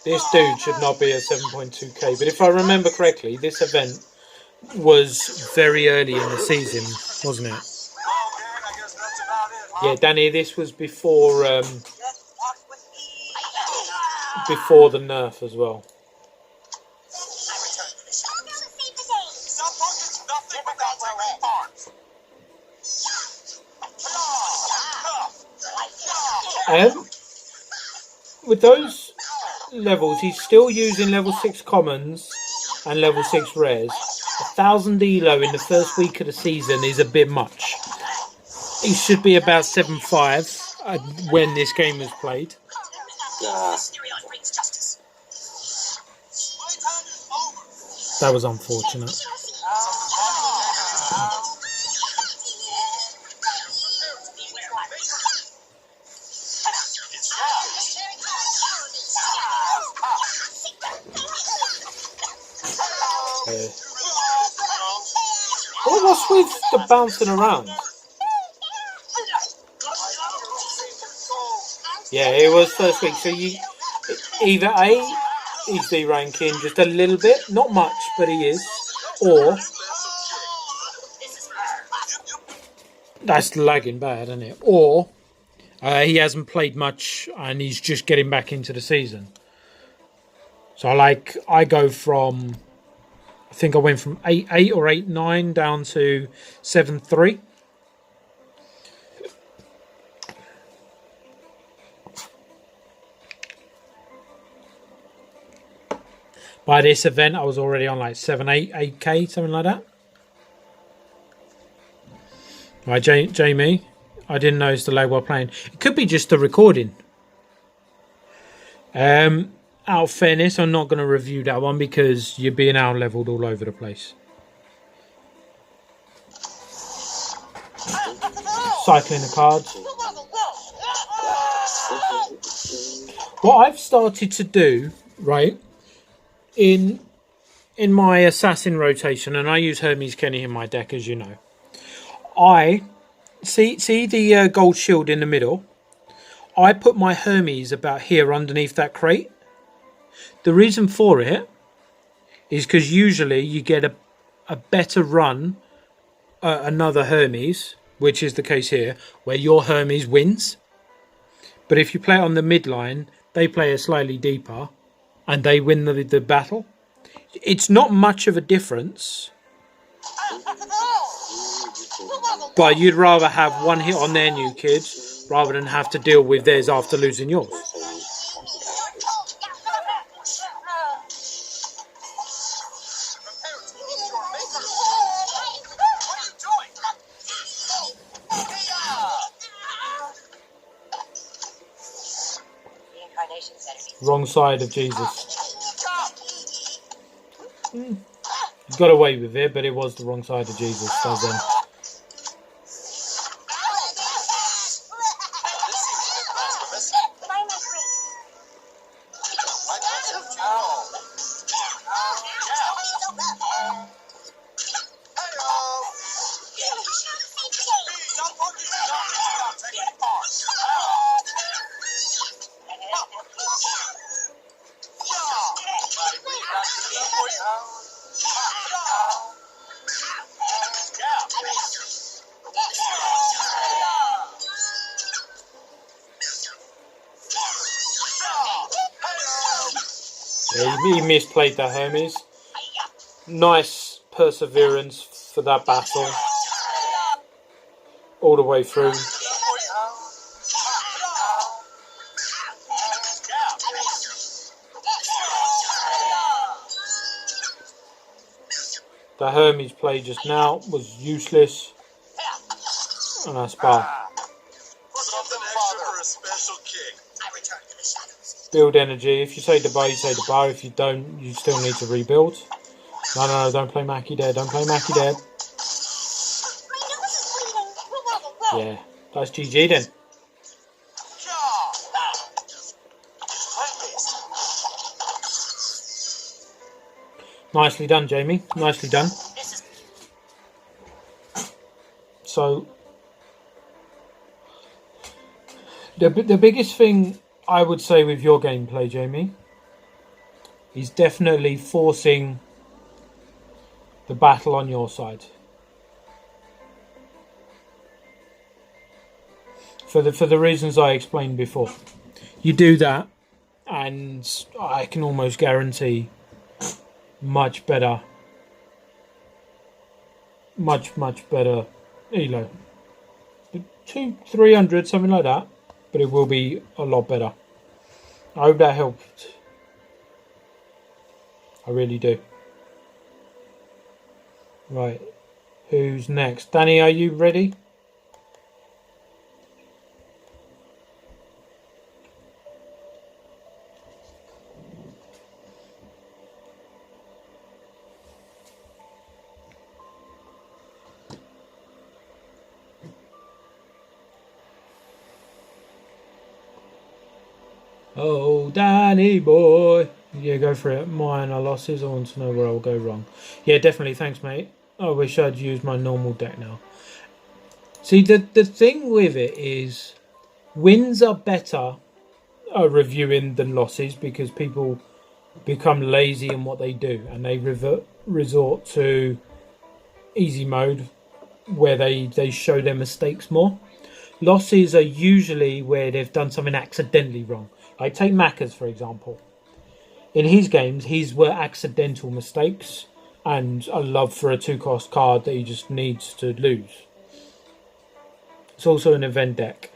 This dude should not be at 7.2k, but if I remember correctly, this event was very early in the season, wasn't it? I guess that's about it, huh? Yeah, Danny, this was before before the nerf as well. Some buckets, nothing without taking farms. With those levels, he's still using level 6 commons and level 6 rares. 1,000 elo in the first week of the season is a bit much. He should be about 7.5 when this game is played. That was unfortunate. Yeah. What's with the bouncing around? Yeah, it was first week. So you either A, he's D-ranking just a little bit, not much, but he is, or that's lagging bad, isn't it? Or he hasn't played much and he's just getting back into the season. So I go from, I think I went from 8-8 or 8-9 down to 7-3. By this event, I was already on like 7-8, 8K, something like that. Right, Jamie, I didn't notice the lag while playing. It could be just the recording. Out of fairness, I'm not going to review that one because you're being out leveled all over the place. Cycling the cards. What I've started to do, right, in my assassin rotation, and I use Hermes Kenny in my deck, as you know. I see the gold shield in the middle. I put my Hermes about here underneath that crate. The reason for it is because usually you get a better run another Hermes, which is the case here, where your Hermes wins. But if you play it on the midline, they play it slightly deeper and they win the battle. It's not much of a difference, but you'd rather have one hit on their new kids rather than have to deal with theirs after losing yours. Wrong side of Jesus. He got away with it, but it was the wrong side of Jesus. Then. Yeah, he misplayed the Hermes. Nice perseverance for that battle. All the way through. The Hermes play just now was useless. And that's bad. Build energy. If you say the bar, you say the bar. If you don't, you still need to rebuild. No, don't play Mackie there. Don't play Mackie there. Yeah, that's GG then. Nicely done, Jamie. Nicely done. So, the biggest thing I would say with your gameplay, Jamie, is definitely forcing the battle on your side. For the reasons I explained before. You do that, and I can almost guarantee much better, much better elo. 200-300, something like that, but it will be a lot better. I hope that helped. I really do. Right, who's next? Danny, are you ready? Oh, Danny boy. Yeah, go for it. Mine are losses. I want to know where I'll go wrong. Yeah, definitely. Thanks, mate. I wish I'd used my normal deck now. See, the thing with it is wins are better at reviewing than losses because people become lazy in what they do and they resort to easy mode where they show their mistakes more. Losses are usually where they've done something accidentally wrong. Like take Macca's for example. In his games, his were accidental mistakes and a love for a 2-cost card that he just needs to lose. It's also an event deck.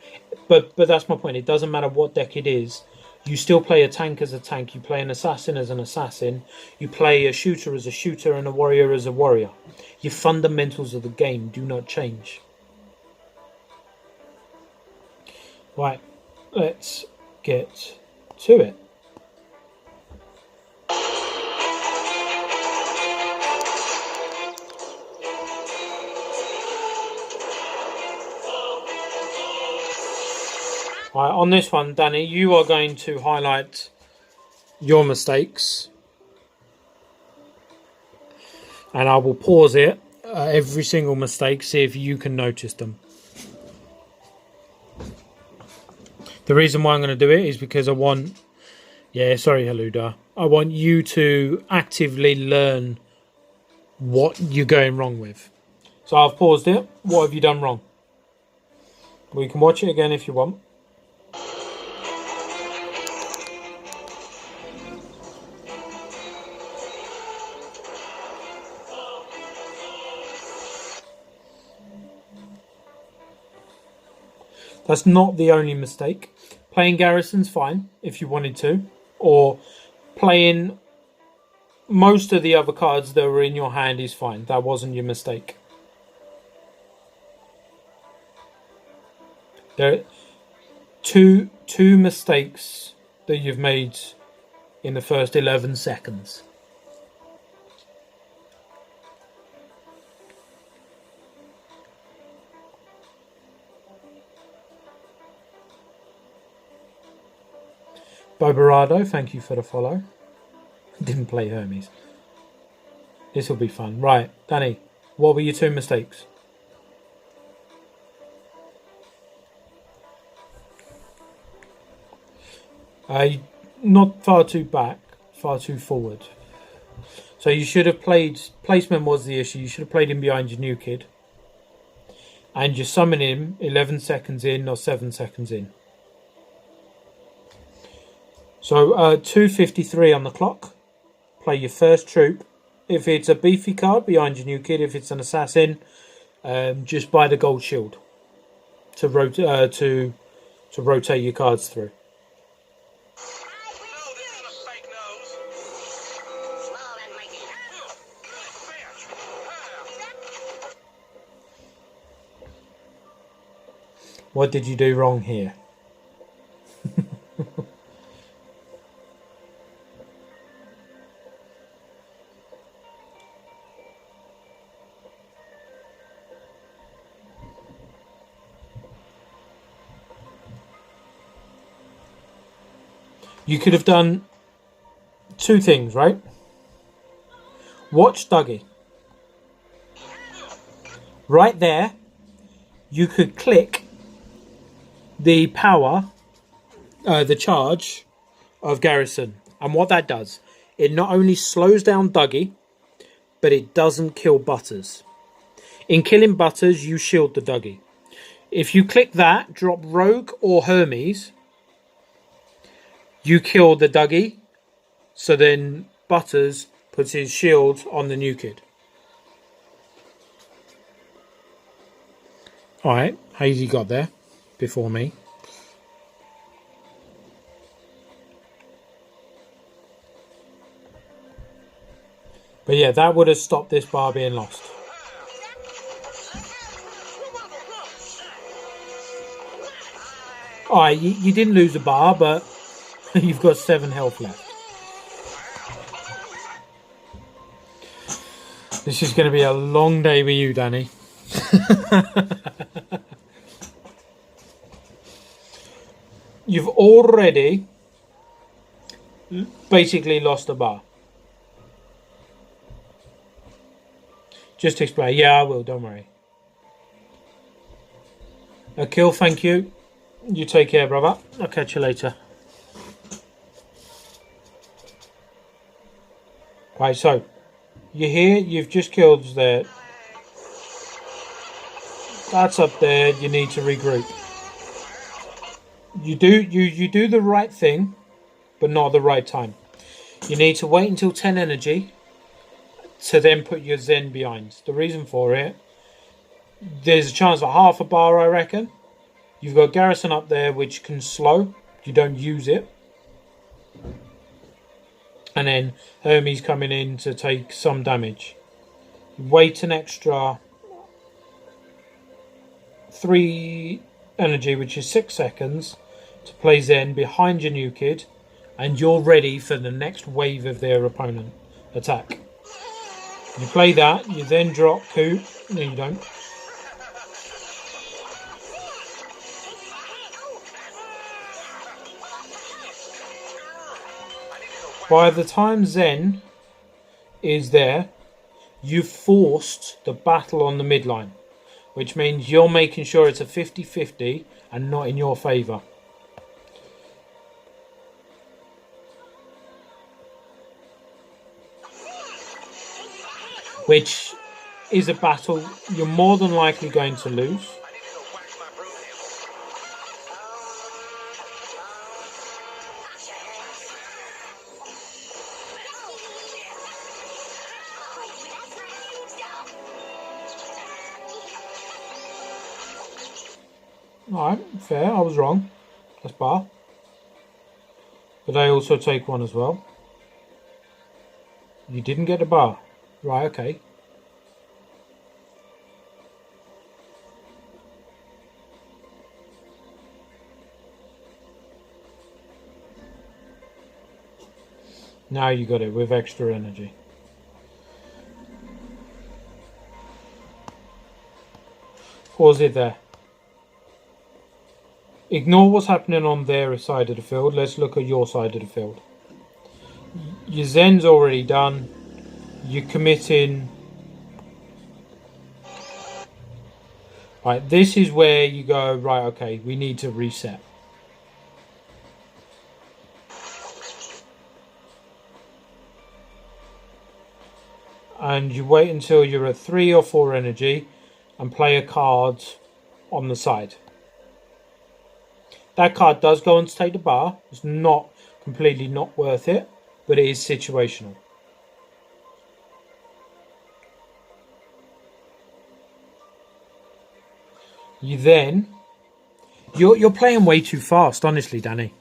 But that's my point. It doesn't matter what deck it is. You still play a tank as a tank. You play an assassin as an assassin. You play a shooter as a shooter and a warrior as a warrior. Your fundamentals of the game do not change. Right, let's get to it. Right, on this one, Danny, you are going to highlight your mistakes. And I will pause it every single mistake, see if you can notice them. The reason why I'm going to do it is because I want... Yeah, sorry, Haluda. I want you to actively learn what you're going wrong with. So I've paused it. What have you done wrong? We can watch it again if you want. That's not the only mistake. Playing Garrison's fine if you wanted to. Or playing most of the other cards that were in your hand is fine. That wasn't your mistake. There are two mistakes that you've made in the first 11 seconds. Bobarado, thank you for the follow. Didn't play Hermes. This will be fun. Right, Danny, what were your 2 mistakes? Not far too back, far too forward. So you should have played... Placement was the issue. You should have played him behind your new kid. And you summon him 11 seconds in or 7 seconds in. So 2:53 on the clock. Play your first troop. If it's a beefy card, behind your new kid. If it's an assassin, just buy the gold shield to rotate your cards through. What did you do wrong here? You could have done 2 things, right? Watch Dougie. Right there, you could click the power, the charge of Garrison. And what that does, it not only slows down Dougie, but it doesn't kill Butters. In killing Butters, you shield the Dougie. If you click that, drop Rogue or Hermes, you kill the Dougie, so then Butters puts his shield on the new kid. Alright, Hazy got there before me. But yeah, that would have stopped this bar being lost. Alright, you didn't lose a bar, but you've got 7 health left. This is going to be a long day with you, Danny. You've already basically lost a bar. Just explain. Yeah, I will. Don't worry. Akil, thank you. You take care, brother. I'll catch you later. Right, so you're here. You've just killed there. That's up there. You need to regroup. You do the right thing, but not at the right time. You need to wait until 10 energy to then put your Zen behind. The reason for it, there's a chance for half a bar, I reckon. You've got Garrison up there, which can slow. You don't use it. And then Hermes coming in to take some damage. Wait an extra 3 energy, which is 6 seconds, to play Zen behind your new kid, and you're ready for the next wave of their opponent attack. You play that, you then drop Coop. No, you don't. By the time Zen is there, you've forced the battle on the midline, which means you're making sure it's a 50-50 and not in your favour. Which is a battle you're more than likely going to lose. Alright, fair, I was wrong. That's bar. But they also take one as well. You didn't get a bar. Right, okay. Now you got it with extra energy. Pause it there. Ignore what's happening on their side of the field. Let's look at your side of the field. Your Zen's already done. You're committing. Right, this is where you go, right, okay, we need to reset. And you wait until you're at 3 or 4 energy and play a card on the side. That card does go on to take the bar. It's not completely not worth it, but it is situational. You then, you're playing way too fast, honestly, Danny.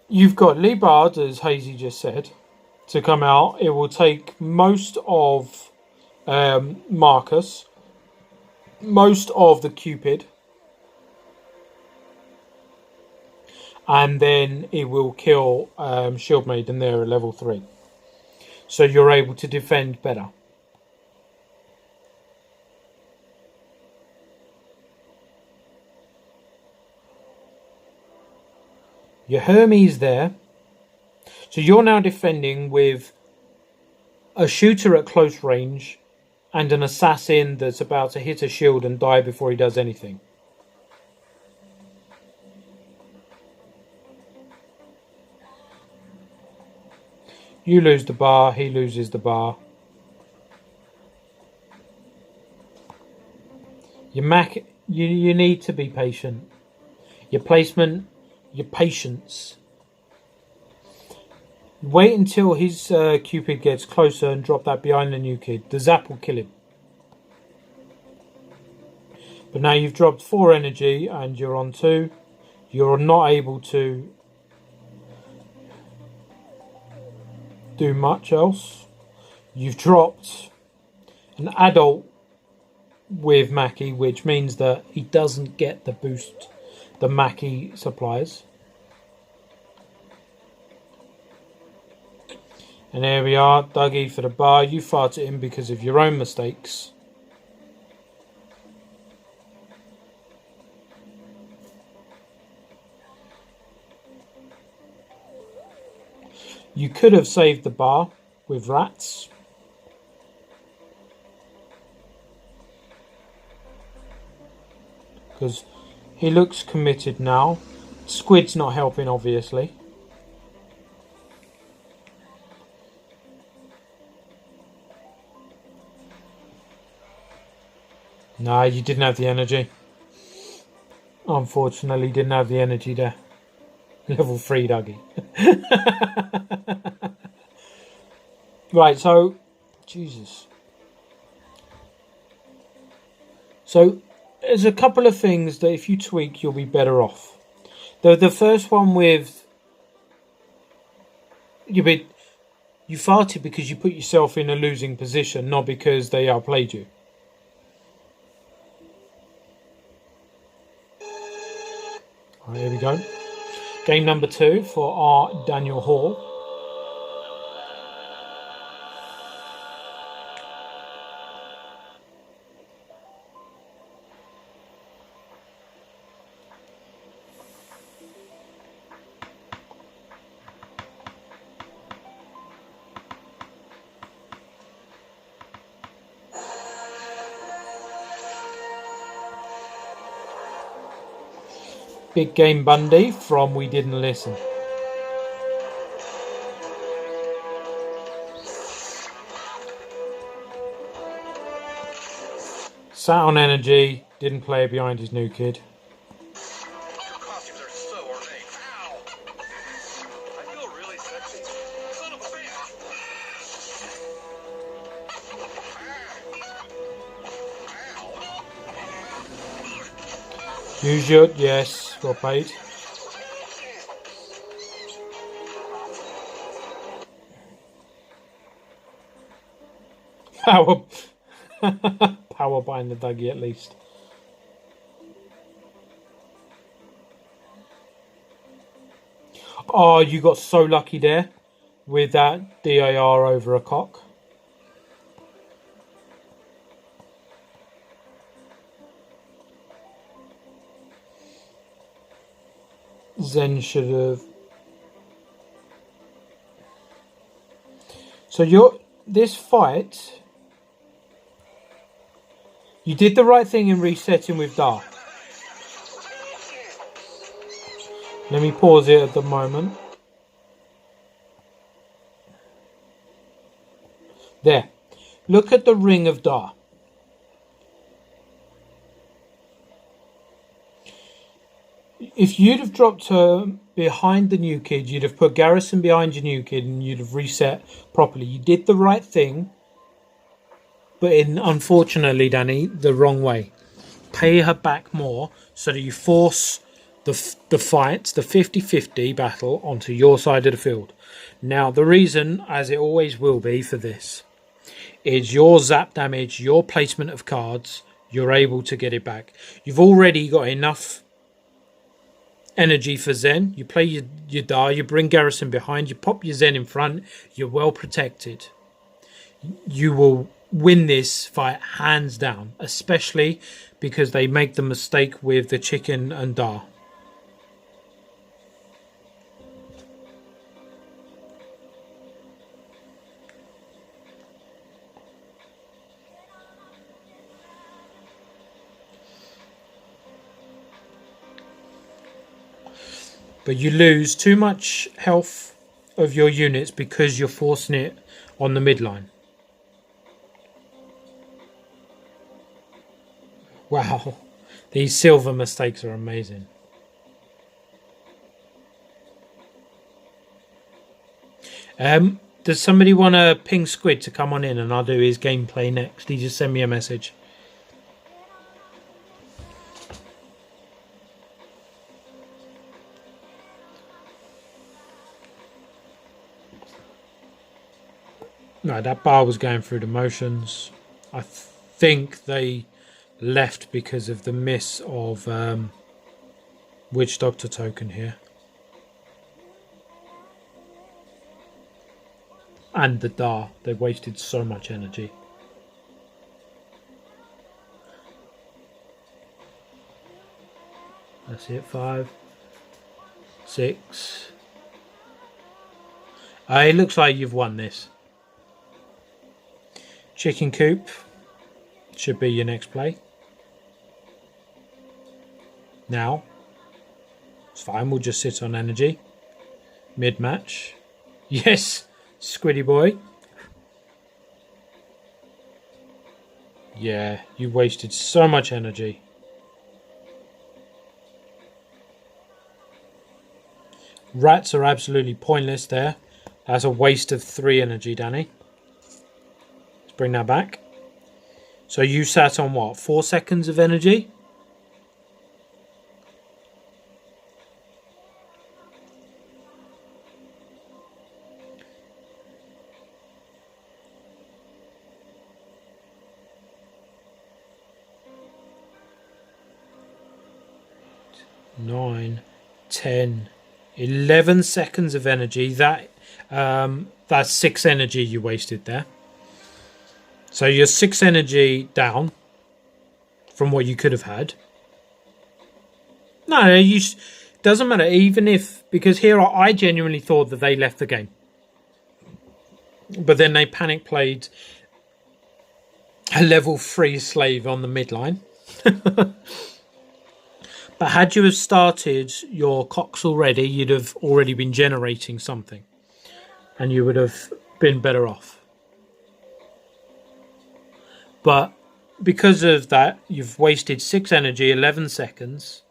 You've got Lee Bard, as Hazy just said, to come out. It will take most of Marcus, most of the Cupid, and then it will kill Shield Maiden there at level 3. So you're able to defend better. Your Hermes there. So you're now defending with a shooter at close range and an assassin that's about to hit a shield and die before he does anything. You lose the bar, he loses the bar. Your Mac, you need to be patient. Your placement, your patience. Wait until his Cupid gets closer and drop that behind the new kid. The zap will kill him. But now you've dropped 4 energy and you're on 2. You're not able to do much else. You've dropped an adult with Mackie, which means that he doesn't get the boost the Mackie supplies. And there we are, Dougie for the bar. You farted in because of your own mistakes. You could have saved the bar with rats. Because he looks committed now. Squid's not helping, obviously. No, you didn't have the energy. Unfortunately, didn't have the energy there. Level 3 Dougie. Right, so... Jesus. So, there's a couple of things that if you tweak, you'll be better off. The first one with... You farted because you put yourself in a losing position, not because they outplayed you. Right, here we go. Game number 2 for our Daniel Hall. Big Game Bundy from We Didn't Listen. Sat on energy, didn't play it behind his new kid. Your costumes are so ornate. Ow! I feel really sexy. Son of a bitch! Ow! Use your... Yes, well played. Power... Power behind the Dougie at least. Oh, you got so lucky there with that DIR over a cock. Zen should have... So this fight... You did the right thing in resetting with Dar. Let me pause it at the moment. There. Look at the ring of Dar. If you'd have dropped her behind the new kid, you'd have put Garrison behind your new kid and you'd have reset properly. You did the right thing. But unfortunately, Danny, the wrong way. Pay her back more so that you force the fight, the 50-50 battle, onto your side of the field. Now, the reason, as it always will be for this, is your zap damage, your placement of cards, you're able to get it back. You've already got enough energy for Zen. You play your Dar, you bring Garrison behind, you pop your Zen in front, you're well protected. You will win this fight hands down, especially because they make the mistake with the chicken and Dar. But you lose too much health of your units because you're forcing it on the midline. Wow, these silver mistakes are amazing. Does somebody want to ping Squid to come on in and I'll do his gameplay next? He just sent me a message. No, that bar was going through the motions. I think they left because of the miss of Witch Doctor token here. And the Dar. They wasted so much energy. That's it. 5, 6. It looks like you've won this. Chicken coop should be your next play. Now, it's fine. We'll just sit on energy. Mid-match. Yes, Squiddy boy. Yeah, you wasted so much energy. Rats are absolutely pointless there. That's a waste of 3 energy, Danny. Let's bring that back. So you sat on what? 4 seconds of energy? Nine, 10, 11 seconds of energy. That's 6 energy you wasted there. So you're 6 energy down from what you could have had. No, doesn't matter. Even if, because here I genuinely thought that they left the game, but then they panic played a level 3 slave on the midline. But had you have started your cocks already, you'd have already been generating something, and you would have been better off. But because of that, you've wasted 6 energy, 11 seconds.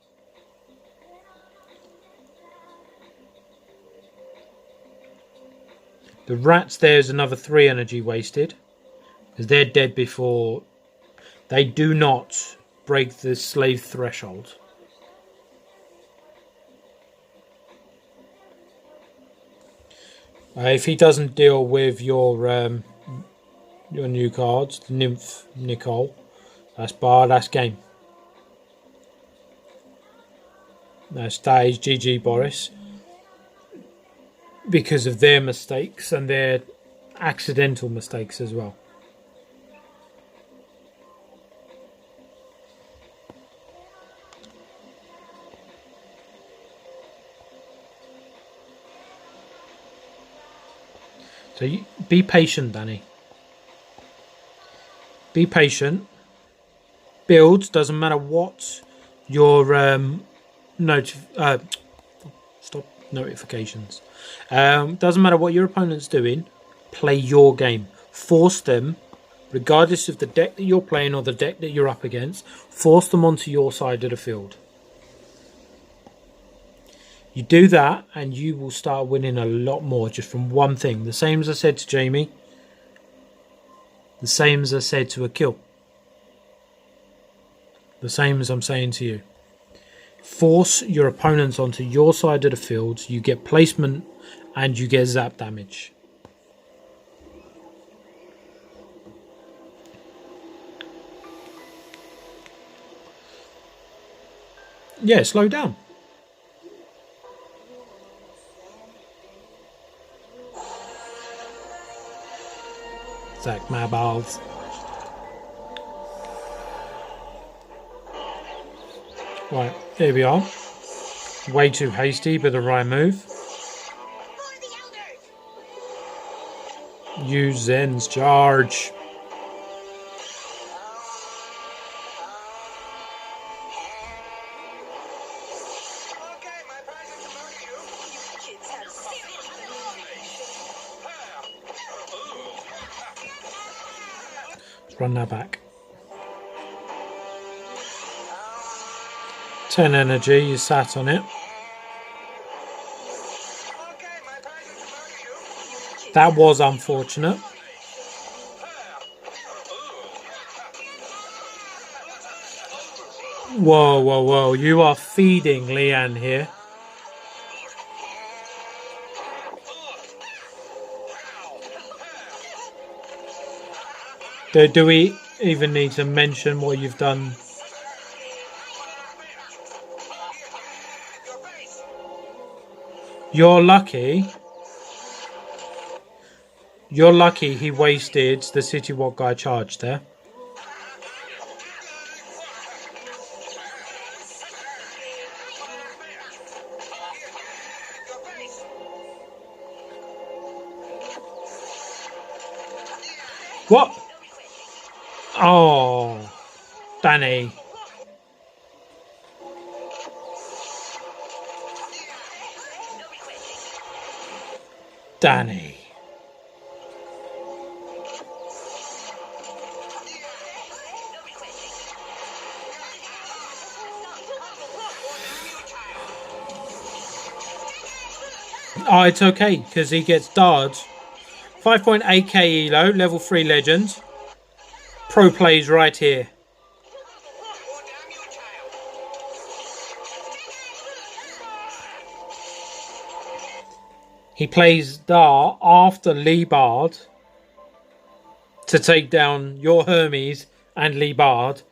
The rats, there's another 3 energy wasted, because they're dead before. They do not break the slave threshold. If he doesn't deal with your new cards, the Nymph Nicole, that's bar, that's game. That is GG Boris. Because of their mistakes and their accidental mistakes as well. So be patient, Danny. Be patient. Builds, doesn't matter what your stop notifications. Doesn't matter what your opponent's doing. Play your game. Force them, regardless of the deck that you're playing or the deck that you're up against. Force them onto your side of the field. You do that and you will start winning a lot more just from one thing. The same as I said to Jamie. The same as I said to Akil. The same as I'm saying to you. Force your opponents onto your side of the field. You get placement and you get zap damage. Yeah, slow down. Zach, my balls. Right, here we are. Way too hasty, but the right move. Use Zen's charge. Let's run that back. 10 energy, you sat on it. That was unfortunate. Whoa, whoa, whoa. You are feeding Leanne here. Do we even need to mention what you've done? You're lucky. You're lucky he wasted the City Walk guy charge there. What? Oh, Danny. Danny. Oh, it's okay because he gets dodge. 5.8k elo, level 3 legend. Pro plays right here. He plays Dar after Liebard to take down your Hermes and Liebard.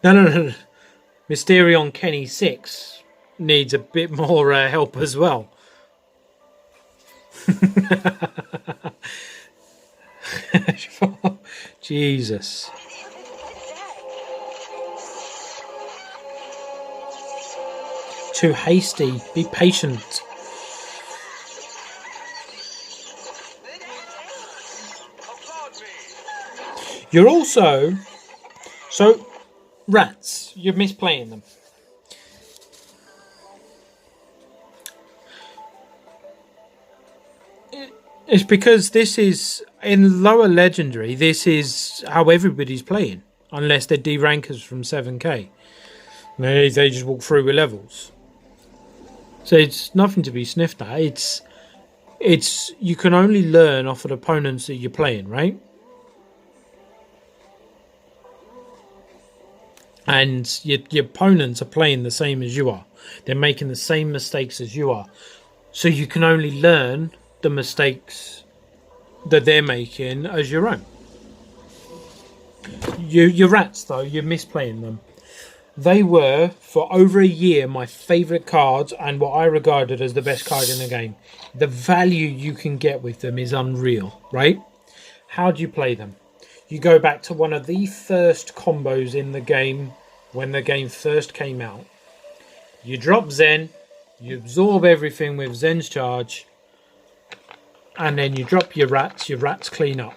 No. Mysterion Kenny 6 needs a bit more help as well. Jesus. Too hasty. Be patient. You're also... So, rats. You're misplaying them. It's because this is... In lower legendary, this is how everybody's playing. Unless they're D-rankers from 7k. They just walk through with levels. So it's nothing to be sniffed at. It's you can only learn off of the opponents that you're playing, right? And your opponents are playing the same as you are. They're making the same mistakes as you are. So you can only learn the mistakes that they're making as your own. Your rats, though, you're misplaying them. They were, for over a year, my favourite cards and what I regarded as the best card in the game. The value you can get with them is unreal, right? How do you play them? You go back to one of the first combos in the game when the game first came out. You drop Zen, you absorb everything with Zen's charge, and then you drop your rats clean up.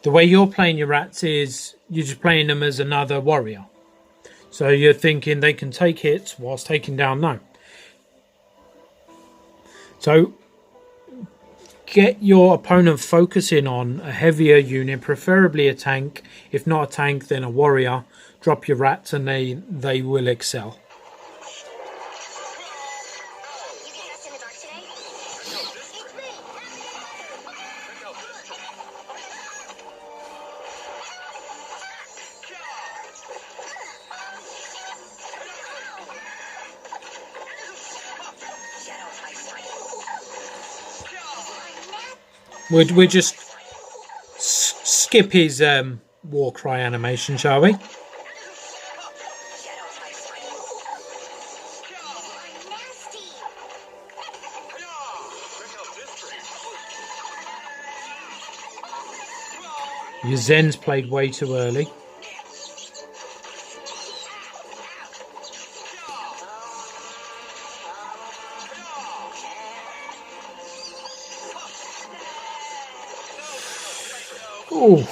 The way you're playing your rats is you're just playing them as another warrior. So you're thinking they can take hits whilst taking down no. So get your opponent focusing on a heavier unit, preferably a tank. If not a tank, then a warrior. Drop your rats and they will excel. We'll just skip his war cry animation, shall we? Your Zen's played way too early. Ooh.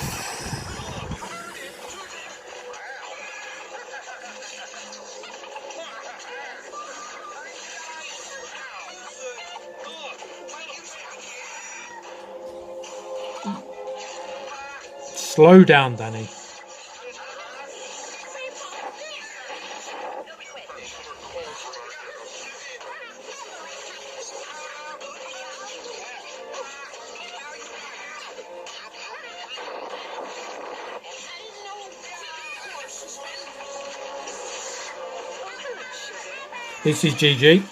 Slow down, Danny. This is GG.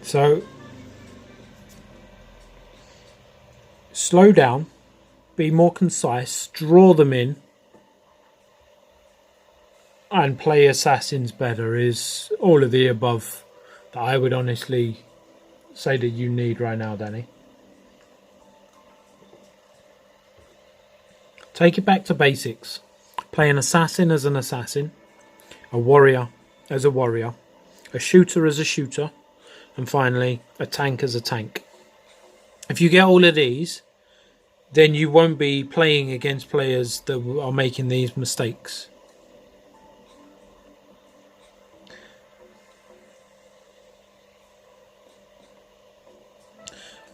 So slow down be more concise, draw them in, and play assassins better is all of the above that I would honestly say that you need right now, Danny. Take it back to basics. Play an assassin as an assassin, a warrior as a warrior, a shooter as a shooter, and finally a tank as a tank. If you get all of these, then you won't be playing against players that are making these mistakes.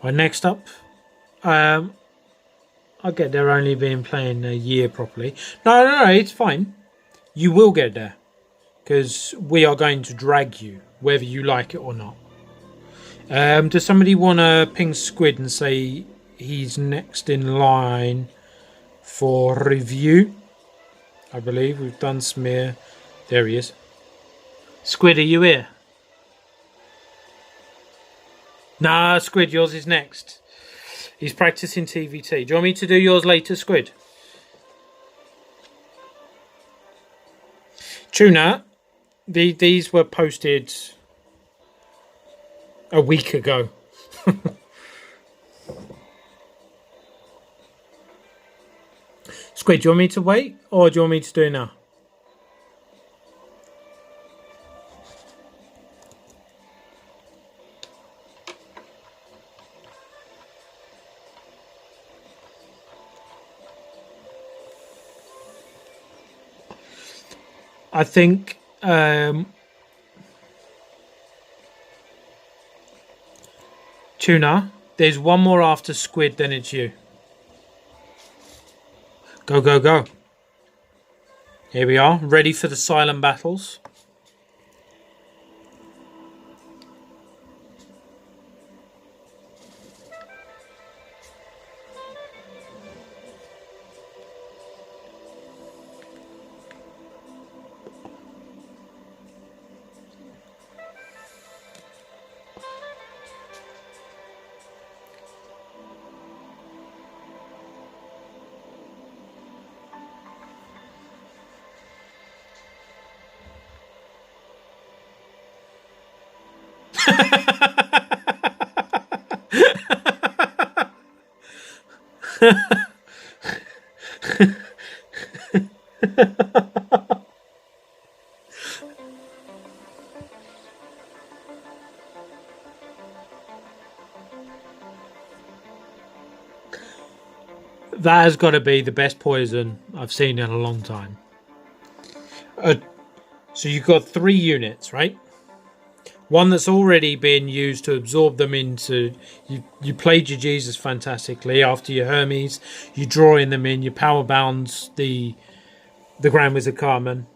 Right, next up, I get there only been playing a year properly. No, it's fine. You will get there, because we are going to drag you, whether you like it or not. Does somebody want to ping Squid and say he's next in line for review? I believe we've done smear. There he is. Squid, are you here? Nah, Squid, yours is next. He's practicing TVT. Do you want me to do yours later, Squid? Tuna, these were posted a week ago. Squid, do you want me to wait or do you want me to do it now? I think Tuna, there's one more after Squid, then it's you. Go, go, go. Here we are, ready for the silent battles. That has got to be the best poison I've seen in a long time. So you've got 3 units, right? One that's already been used to absorb them into... You played your Jesus fantastically. After your Hermes, you draw in them in. You power bounds the Grand Wizard Carmen.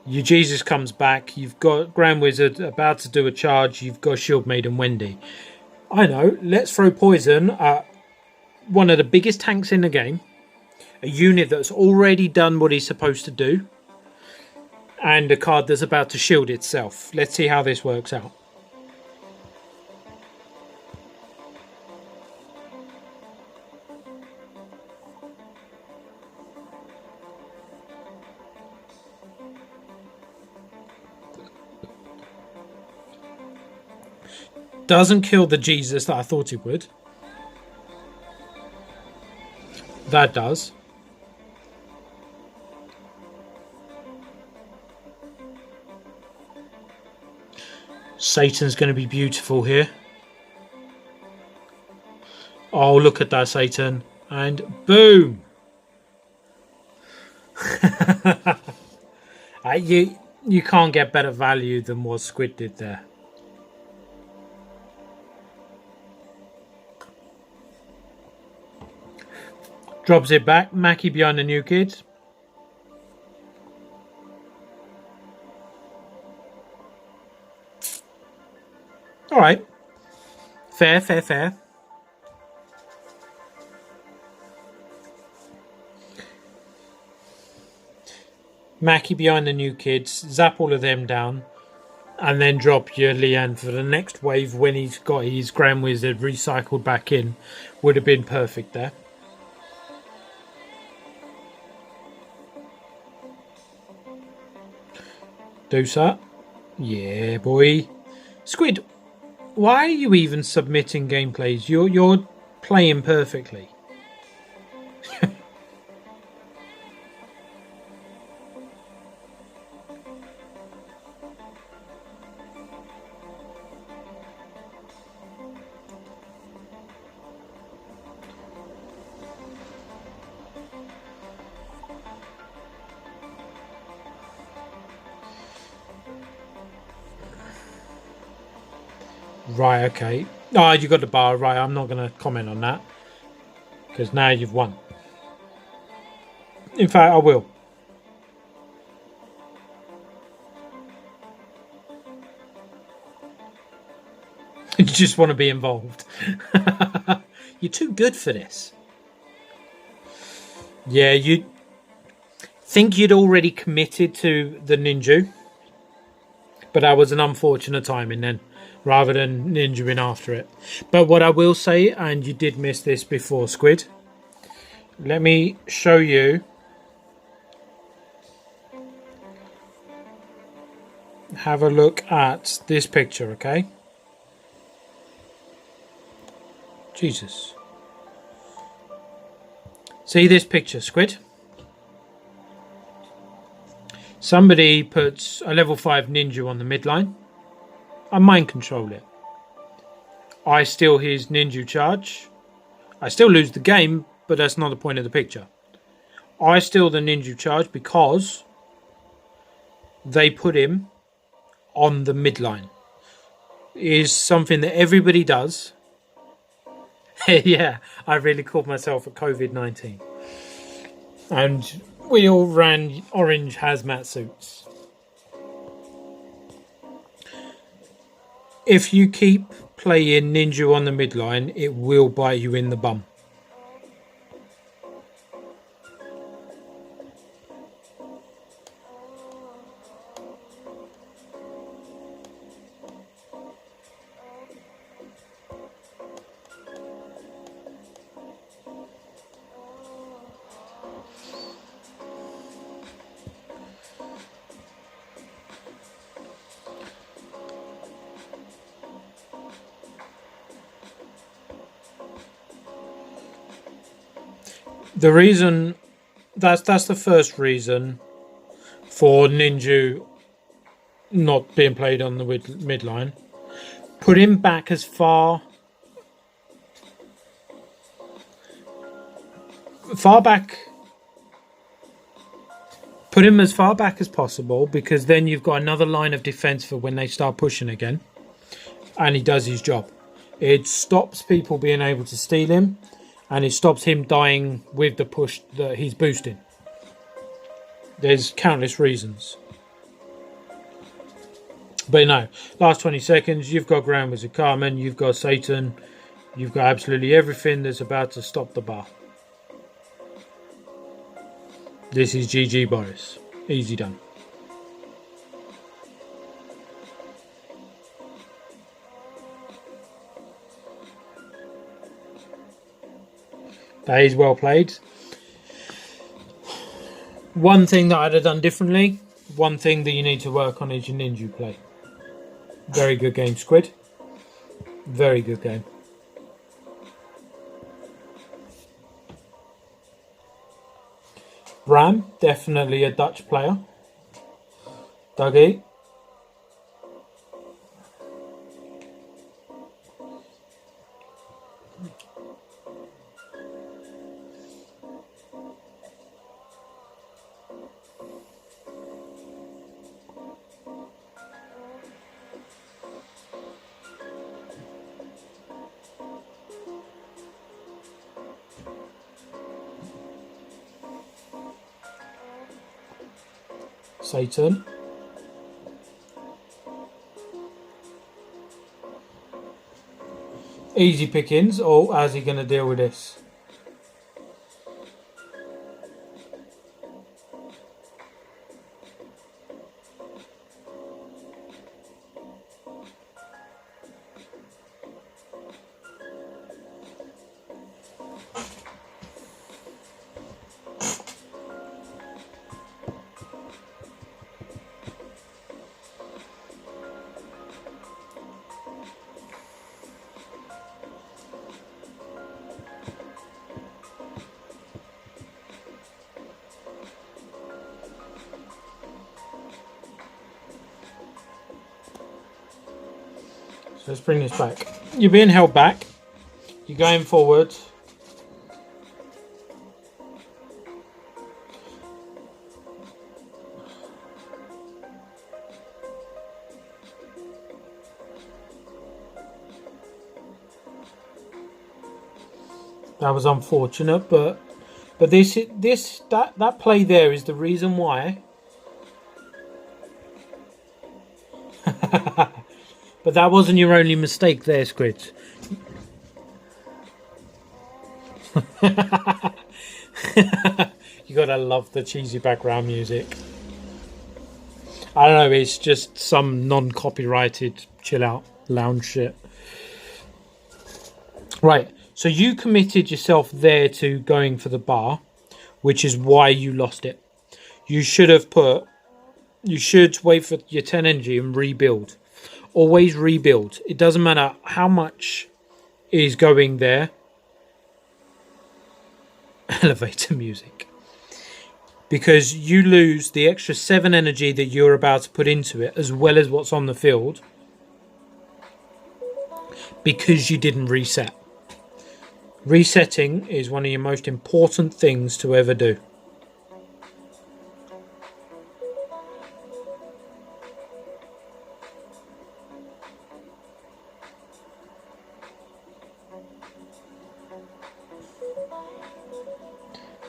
Your Jesus comes back. You've got Grand Wizard about to do a charge. You've got Shield Maiden Wendy. I know. Let's throw poison at one of the biggest tanks in the game. A unit that's already done what he's supposed to do. And a card that's about to shield itself. Let's see how this works out. Doesn't kill the Jesus that I thought it would. That does. Satan's going to be beautiful here. Oh, look at that, Satan. And boom. You can't get better value than what Squid did there. Drops it back. Mackie behind the new kid. Alright. Fair, fair, fair. Mackie behind the new kids. Zap all of them down. And then drop your Leanne for the next wave when he's got his Grand Wizard recycled back in. Would have been perfect there. Do that. Yeah, boy. Squid, why are you even submitting gameplays? You're playing perfectly. Right, okay. Oh, you got the bar. Right, I'm not going to comment on that. Because now you've won. In fact, I will. You just want to be involved. You're too good for this. Yeah, you think you'd already committed to the ninja. But that was an unfortunate timing then, rather than ninjaing after it. But what I will say, and you did miss this before, Squid. Let me show you. Have a look at this picture, okay? Jesus. See this picture, Squid? Somebody puts a level 5 ninja on the midline. I mind control it. I steal his ninja charge. I still lose the game, but that's not the point of the picture. I steal the ninja charge because they put him on the midline. It is something that everybody does. Yeah, I really called myself at COVID-19. And we all ran orange hazmat suits. If you keep playing ninja on the midline, it will bite you in the bum. The reason that's the first reason for ninja not being played on the midline. Put him back as far back. Put him as far back as possible, because then you've got another line of defense for when they start pushing again, and he does his job. It stops people being able to steal him, and it stops him dying with the push that he's boosting. There's countless reasons. But no, last 20 seconds, you've got Grand Wizard Carmen, you've got Satan, you've got absolutely everything that's about to stop the bar. This is GG Boris. Easy done. That is well played. One thing that I'd have done differently, one thing that you need to work on is your ninja play. Very good game, Squid. Very good game. Bram, definitely a Dutch player. Dougie. Satan. Easy pickings. Oh, how's he going to deal with this? So let's bring this back. You're being held back. You're going forward. That was unfortunate, but that play there is the reason why. But that wasn't your only mistake there, Squid. You gotta love the cheesy background music. I don't know, it's just some non-copyrighted chill out lounge shit. Right, so you committed yourself there to going for the bar, which is why you lost it. You should wait for your 10 energy and rebuild. Always rebuild. It doesn't matter how much is going there. Elevator music. Because you lose the extra 7 energy that you're about to put into it, as well as what's on the field, because you didn't reset. Resetting is one of your most important things to ever do.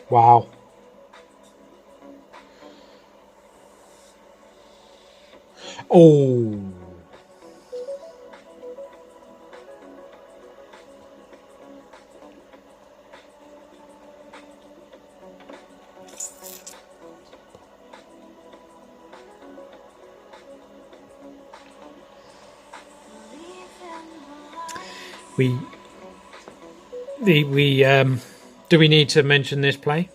Wow. Oh. Do we need to mention this play?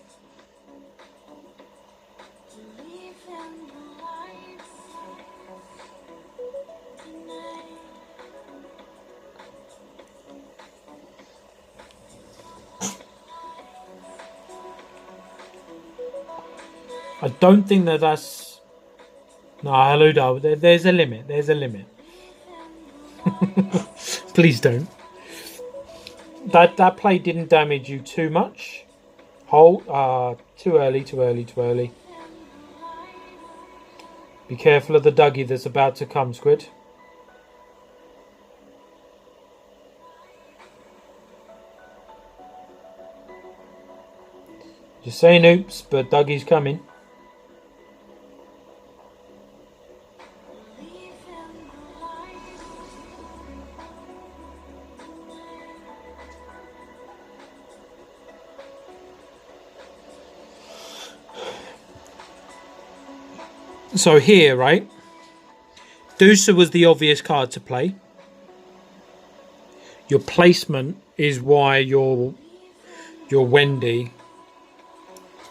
I don't think that's... No, hello, there's a limit. There's a limit. Please don't. That play didn't damage you too much. Hold. Too early. Be careful of the Dougie that's about to come, Squid. Just saying oops, but Dougie's coming. So here, right, Deucer was the obvious card to play. Your placement is why your Wendy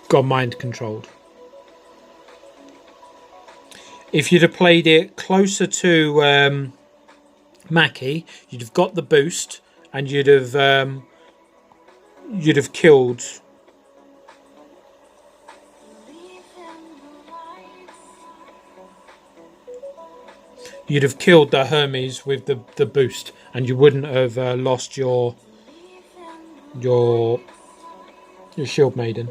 got mind controlled. If you'd have played it closer to Mackie, you'd have got the boost and you'd have killed. You'd have killed the Hermes with the boost, and you wouldn't have lost your Shield Maiden.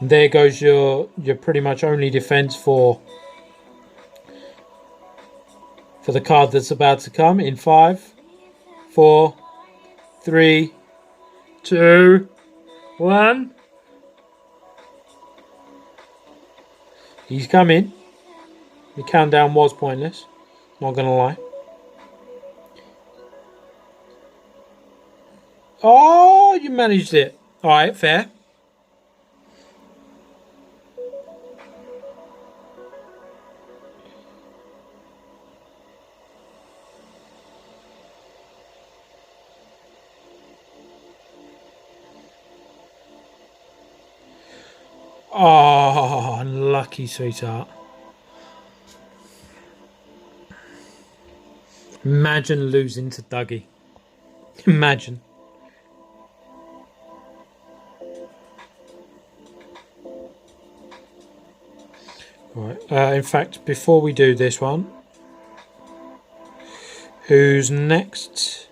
And there goes your pretty much only defense for the card that's about to come in 5, 4, 3, 2, 1. He's coming. The countdown was pointless. Not gonna lie. Oh, you managed it. Alright, fair. Oh, unlucky, sweetheart. Imagine losing to Dougie. Imagine. Right. In fact, before we do this one, who's next?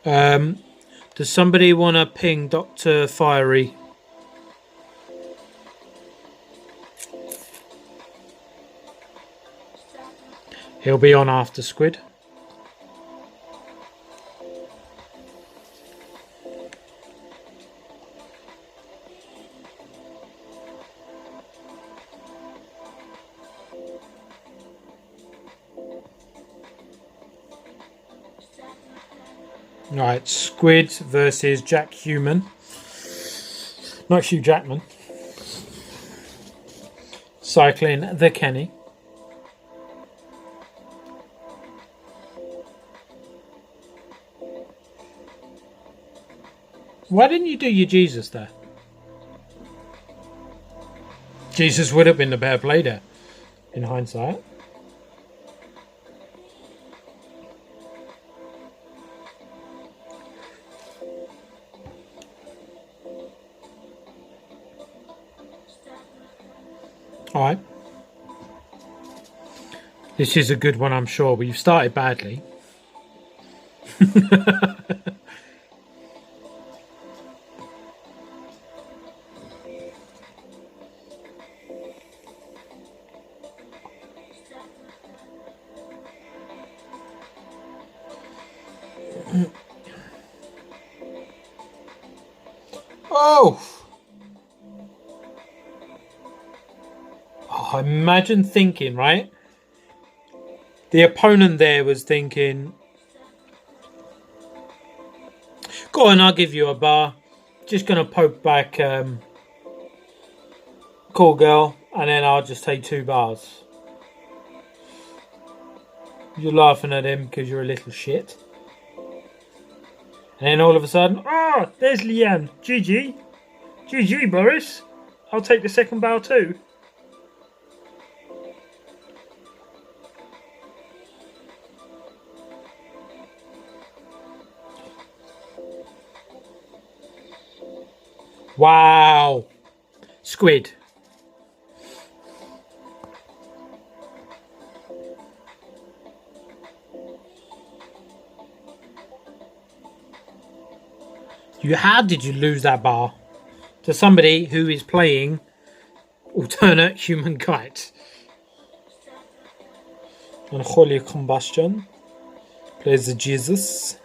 Does somebody want to ping Dr. Fiery? He'll be on after Squid. Right, Squid versus Jack Human. Not Hugh Jackman. Cycling the Kenny. Why didn't you do your Jesus there? Jesus would have been the better play there, in hindsight. Alright. This is a good one, I'm sure, but you've started badly. Oh! Oh, imagine thinking, right? The opponent there was thinking, go on, I'll give you a bar. Just going to poke back Call Girl, and then I'll just take 2 bars. You're laughing at him because you're a little shit. And then all of a sudden, there's Leanne. GG. GG, Boris. I'll take the second bar too. Wow. Squid. How did you lose that bar to somebody who is playing alternate human kite? And Holy Combustion plays the Jesus.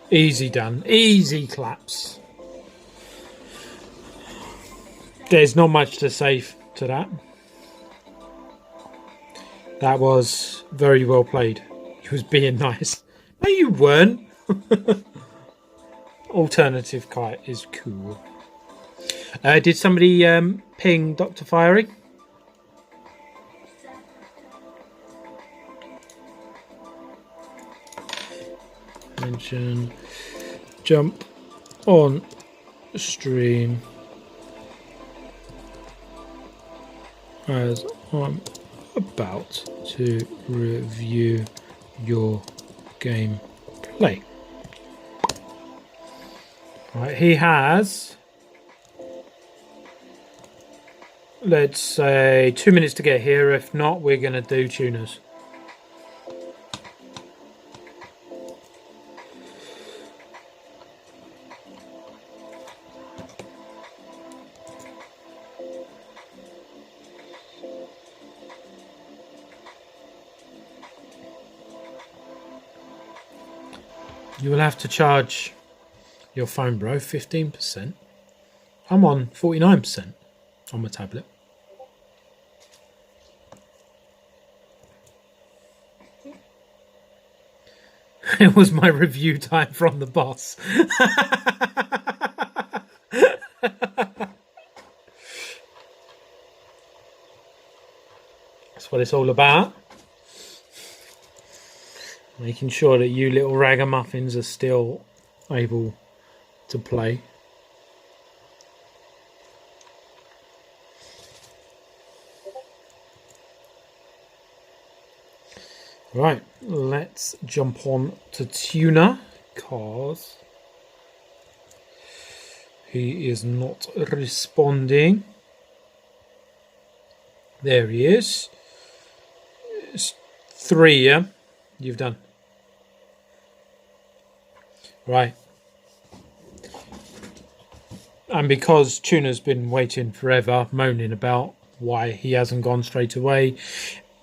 Easy done. Easy claps. There's not much to say to that. That was very well played. He was being nice. No, you weren't. Alternative kite is cool. Did somebody ping Dr. Fiery? Mention jump on stream as I'm about to review your gameplay. Right, he has, let's say, 2 minutes to get here. If not, we're going to do tuners. You will have to charge your phone, bro. 15%. I'm on 49% on my tablet. It was my review time from the boss. That's what it's all about. Making sure that you little ragamuffins are still able to play. Right, let's jump on to Tuna, because he is not responding. There he is. It's 3, yeah? You've done. Right. And because Tuna's been waiting forever, moaning about why he hasn't gone straight away,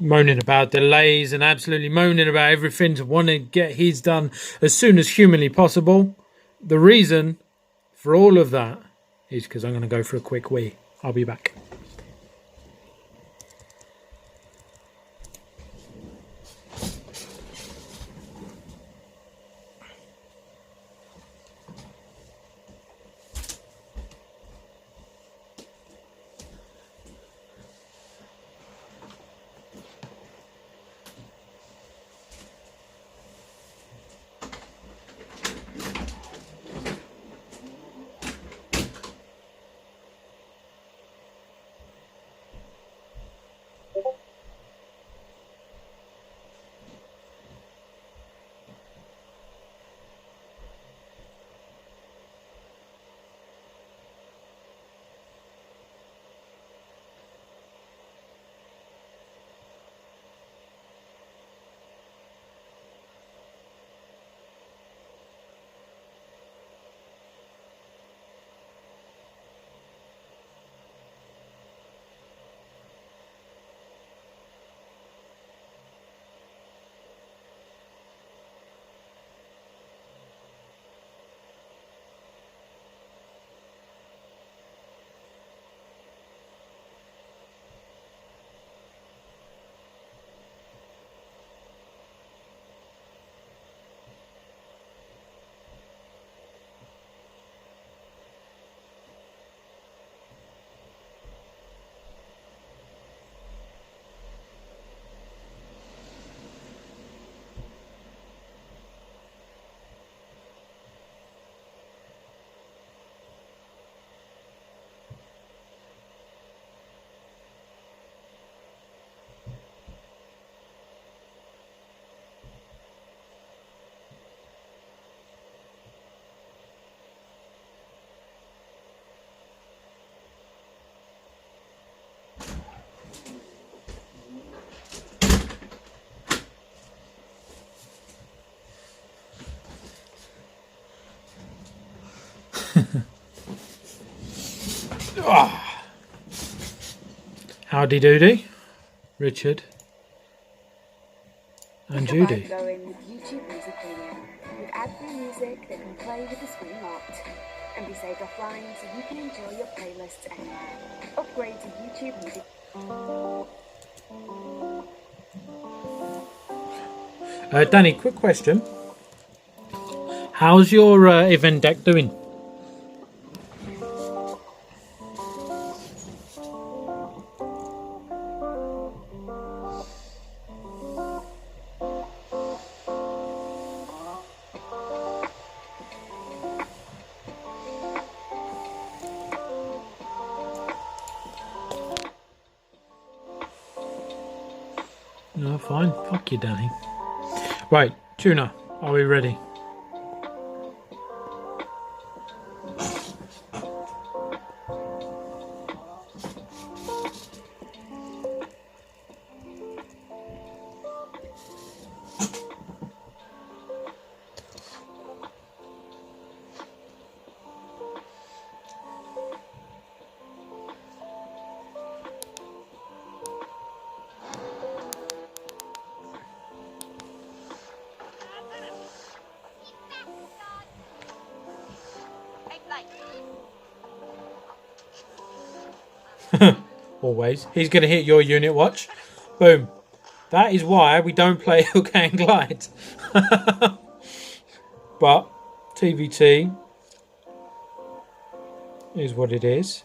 moaning about delays and absolutely moaning about everything to want to get his done as soon as humanly possible. The reason for all of that is because I'm going to go for a quick wee. I'll be back. Howdy doody, Richard and Judy. Going with YouTube Music Premium, with ad-free music that can play with the screen locked and be saved offline so you can enjoy your playlists anywhere. Upgrade to YouTube Music. Danny, quick question. How's your event deck doing? No, fine. Fuck you, Danny. Right, Tuna, are we ready? Always. He's going to hit your unit, watch. Boom. That is why we don't play Hook and Glide. But TVT is what it is.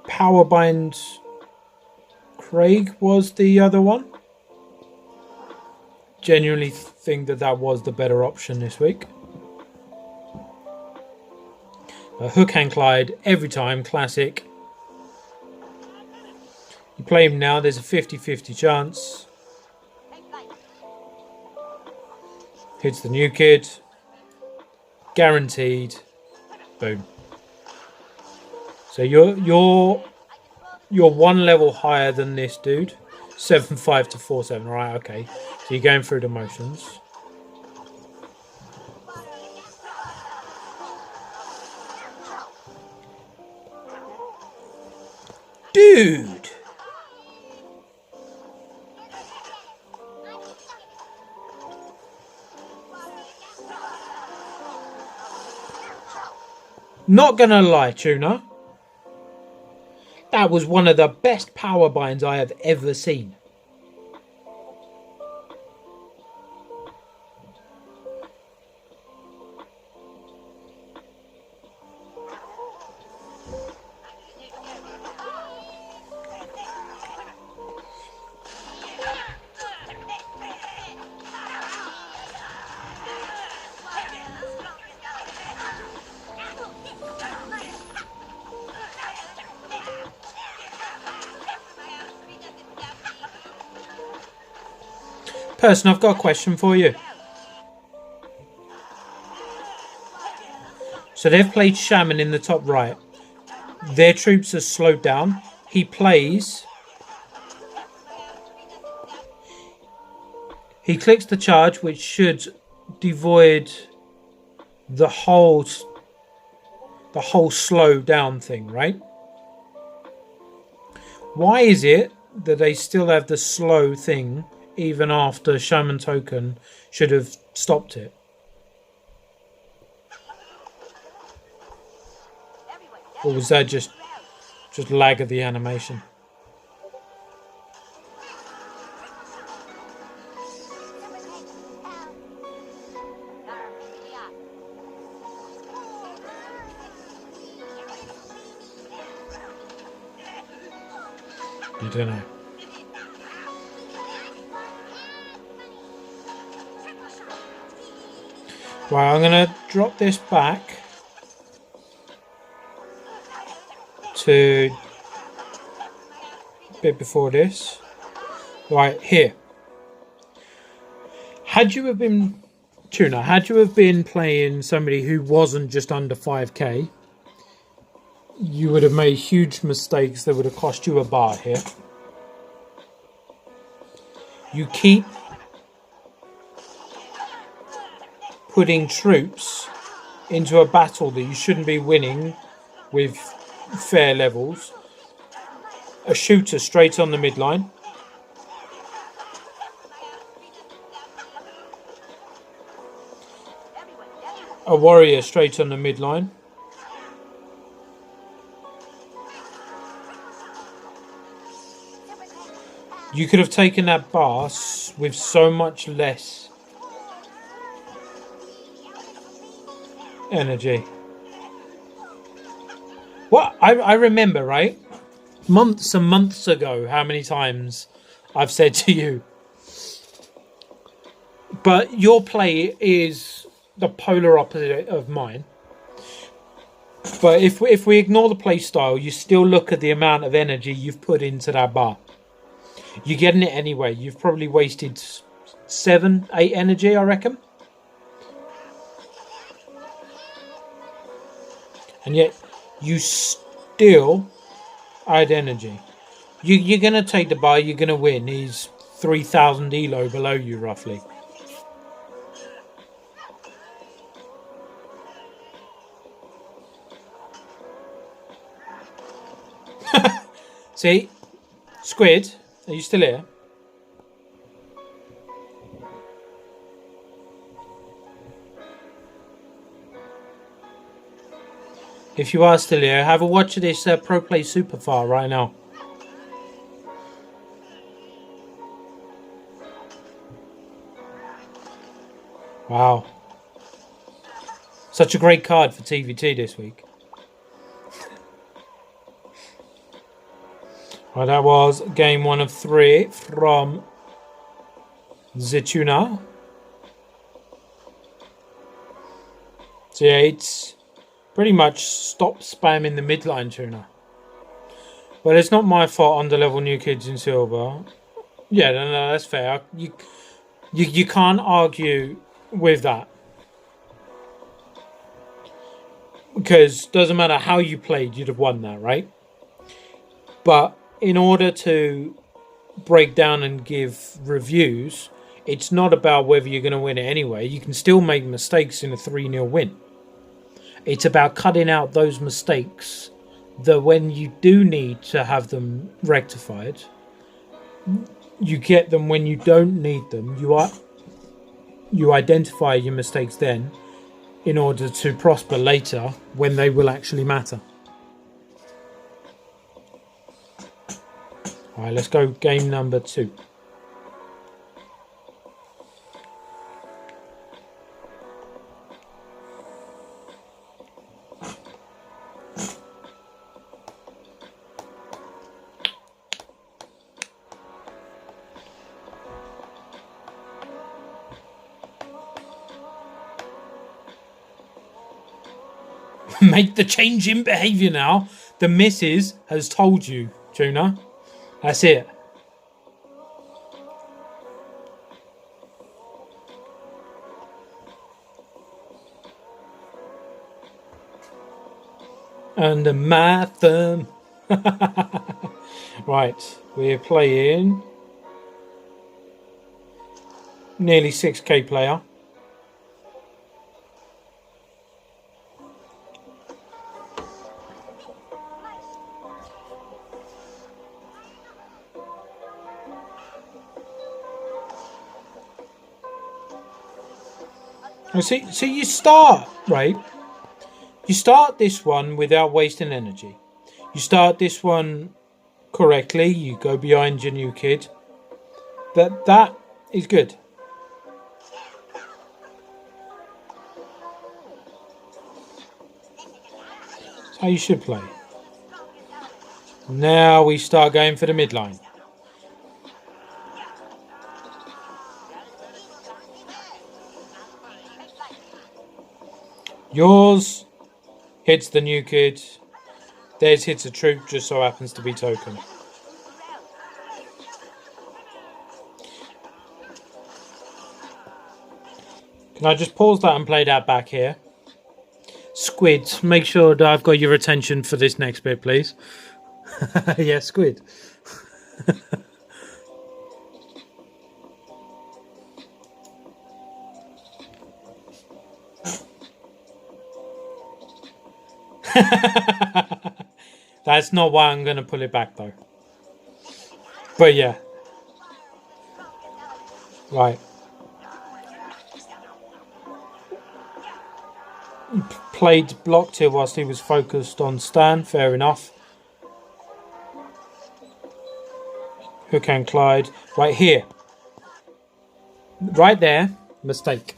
Powerbind Craig was the other one. Genuinely think that was the better option this week. Hook and Clyde every time, classic. You play him now, there's a 50-50 chance. Hits the new kid. Guaranteed. Boom. So you're one level higher than this dude. 7-5 to 4-7. Right, okay. So you're going through the motions. Dude! Not gonna lie, Tuna. That was one of the best power binds I have ever seen. Person, I've got a question for you. So they've played Shaman in the top right. Their troops are slowed down. He plays. He clicks the charge, which should devoid the whole slow down thing, right? Why is it that they still have the slow thing even after Shaman token should have stopped it? Or was that just lag of the animation? You don't know. Right, I'm going to drop this back to a bit before this. Right, here. Had you have been playing somebody who wasn't just under 5k, you would have made huge mistakes that would have cost you a bar here. You keep putting troops into a battle that you shouldn't be winning with fair levels. A shooter straight on the midline. A warrior straight on the midline. You could have taken that bar with so much less energy. What I remember, right? Months and months ago, how many times I've said to you, but your play is the polar opposite of mine. But if we ignore the play style, you still look at the amount of energy you've put into that bar. You're getting it anyway. You've probably wasted 7-8 energy, I reckon. And yet, you still add energy. You're going to take the bar, you're going to win. He's 3,000 elo below you, roughly. See? Squid, are you still here? If you are still here, have a watch of this Pro Play Superfar right now. Wow. Such a great card for TVT this week. Well, that was game 1 of 3 from Zituna. So yeah, it's pretty much stop spamming the midline, Tuna. Well, it's not my fault under-level new kids in silver. Yeah, no, that's fair. You can't argue with that. Because doesn't matter how you played, you'd have won that, right? But in order to break down and give reviews, it's not about whether you're going to win it anyway. You can still make mistakes in a 3-0 win. It's about cutting out those mistakes that when you do need to have them rectified, you get them when you don't need them. You identify your mistakes then in order to prosper later when they will actually matter. Alright, let's go game number 2. Make the change in behaviour now. The missus has told you, Tuna. That's it. Under my thumb. Right, we're playing nearly 6k player. See, you start, right? You start this one without wasting energy. You start this one correctly. You go behind your new kid. That is good. That's how you should play. Now we start going for the midline. Yours hits the new kid. Theirs hits a troop, just so happens to be token. Can I just pause that and play that back here? Squid, make sure that I've got your attention for this next bit, please. Yeah, Squid. That's not why I'm going to pull it back though. But yeah. Right. He played blocked here whilst he was focused on Stan. Fair enough. Hook and Clyde. Right here. Right there. Mistake.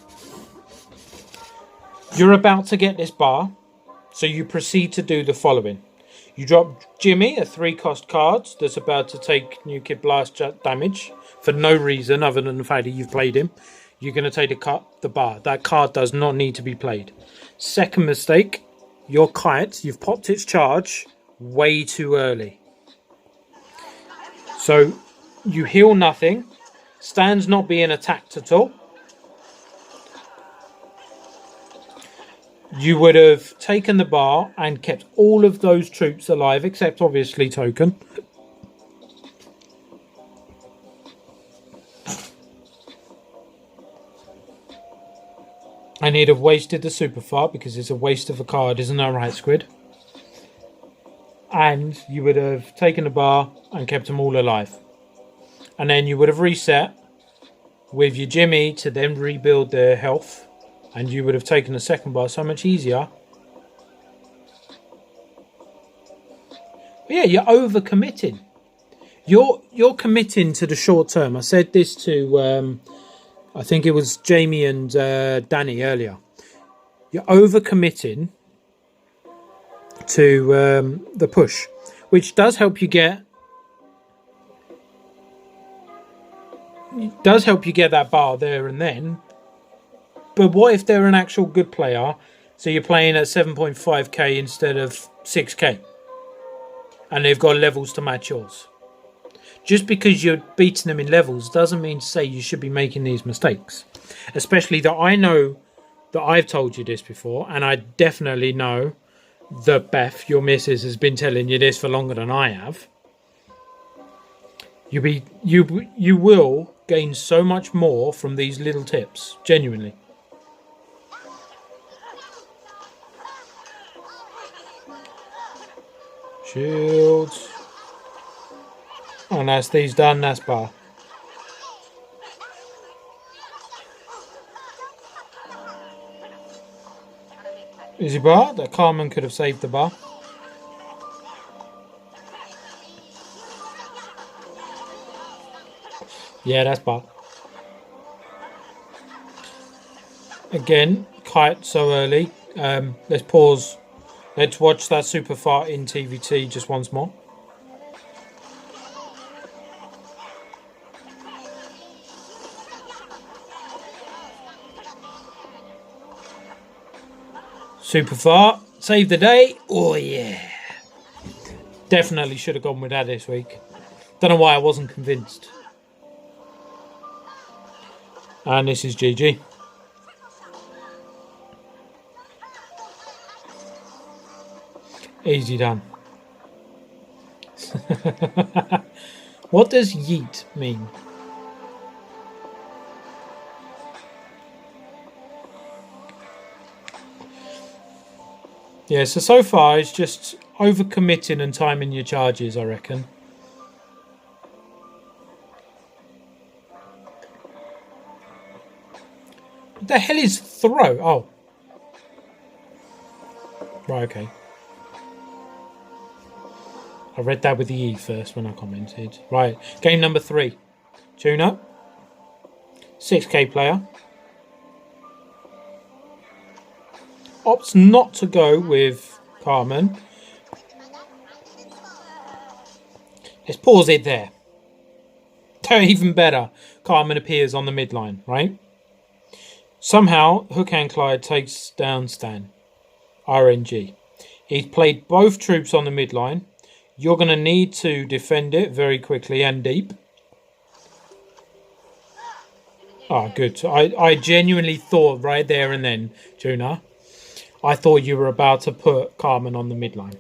You're about to get this bar. So you proceed to do the following. You drop Jimmy, a 3-cost card that's about to take new kid blast damage for no reason other than the fact that you've played him. You're going to take the bar. That card does not need to be played. Second mistake, your kite, you've popped its charge way too early. So you heal nothing. Stan's not being attacked at all. You would have taken the bar and kept all of those troops alive, except obviously token. And he'd have wasted the super fart because it's a waste of a card, isn't that right, Squid? And you would have taken the bar and kept them all alive. And then you would have reset with your Jimmy to then rebuild their health. And you would have taken the second bar so much easier. But yeah, you're over-committing. You're committing to the short term. I said this to, I think it was Jamie and Danny earlier. You're over-committing to the push, which does help you get... It does help you get that bar there and then. But what if they're an actual good player? So you're playing at 7.5k instead of 6k. and they've got levels to match yours. Just because you're beating them in levels doesn't mean to say you should be making these mistakes. Especially that I know that I've told you this before, and I definitely know that Beth, your missus, has been telling you this for longer than I have. You will gain so much more from these little tips, genuinely. Shields. And that's these done, that's bar. Easy bar, that Carmen could have saved the bar. Yeah, that's bar. Again, kite so early. Let's pause. Let's watch that super fart in TVT just once more. Super far, save the day. Oh yeah, definitely should have gone with that this week. Don't know why I wasn't convinced. And this is GG. Easy done. What does yeet mean? Yeah, so far it's just overcommitting and timing your charges, I reckon. What the hell is throw? Oh. Right, okay. I read that with the E first when I commented. Right, game number 3. Tuna. 6k player. Opts not to go with Carmen. Let's pause it there. Even better. Carmen appears on the midline, right? Somehow, Hook and Clyde takes down Stan. RNG. He's played both troops on the midline. You're going to need to defend it very quickly and deep. Ah, good. I genuinely thought right there and then, Tuna, I thought you were about to put Carmen on the midline.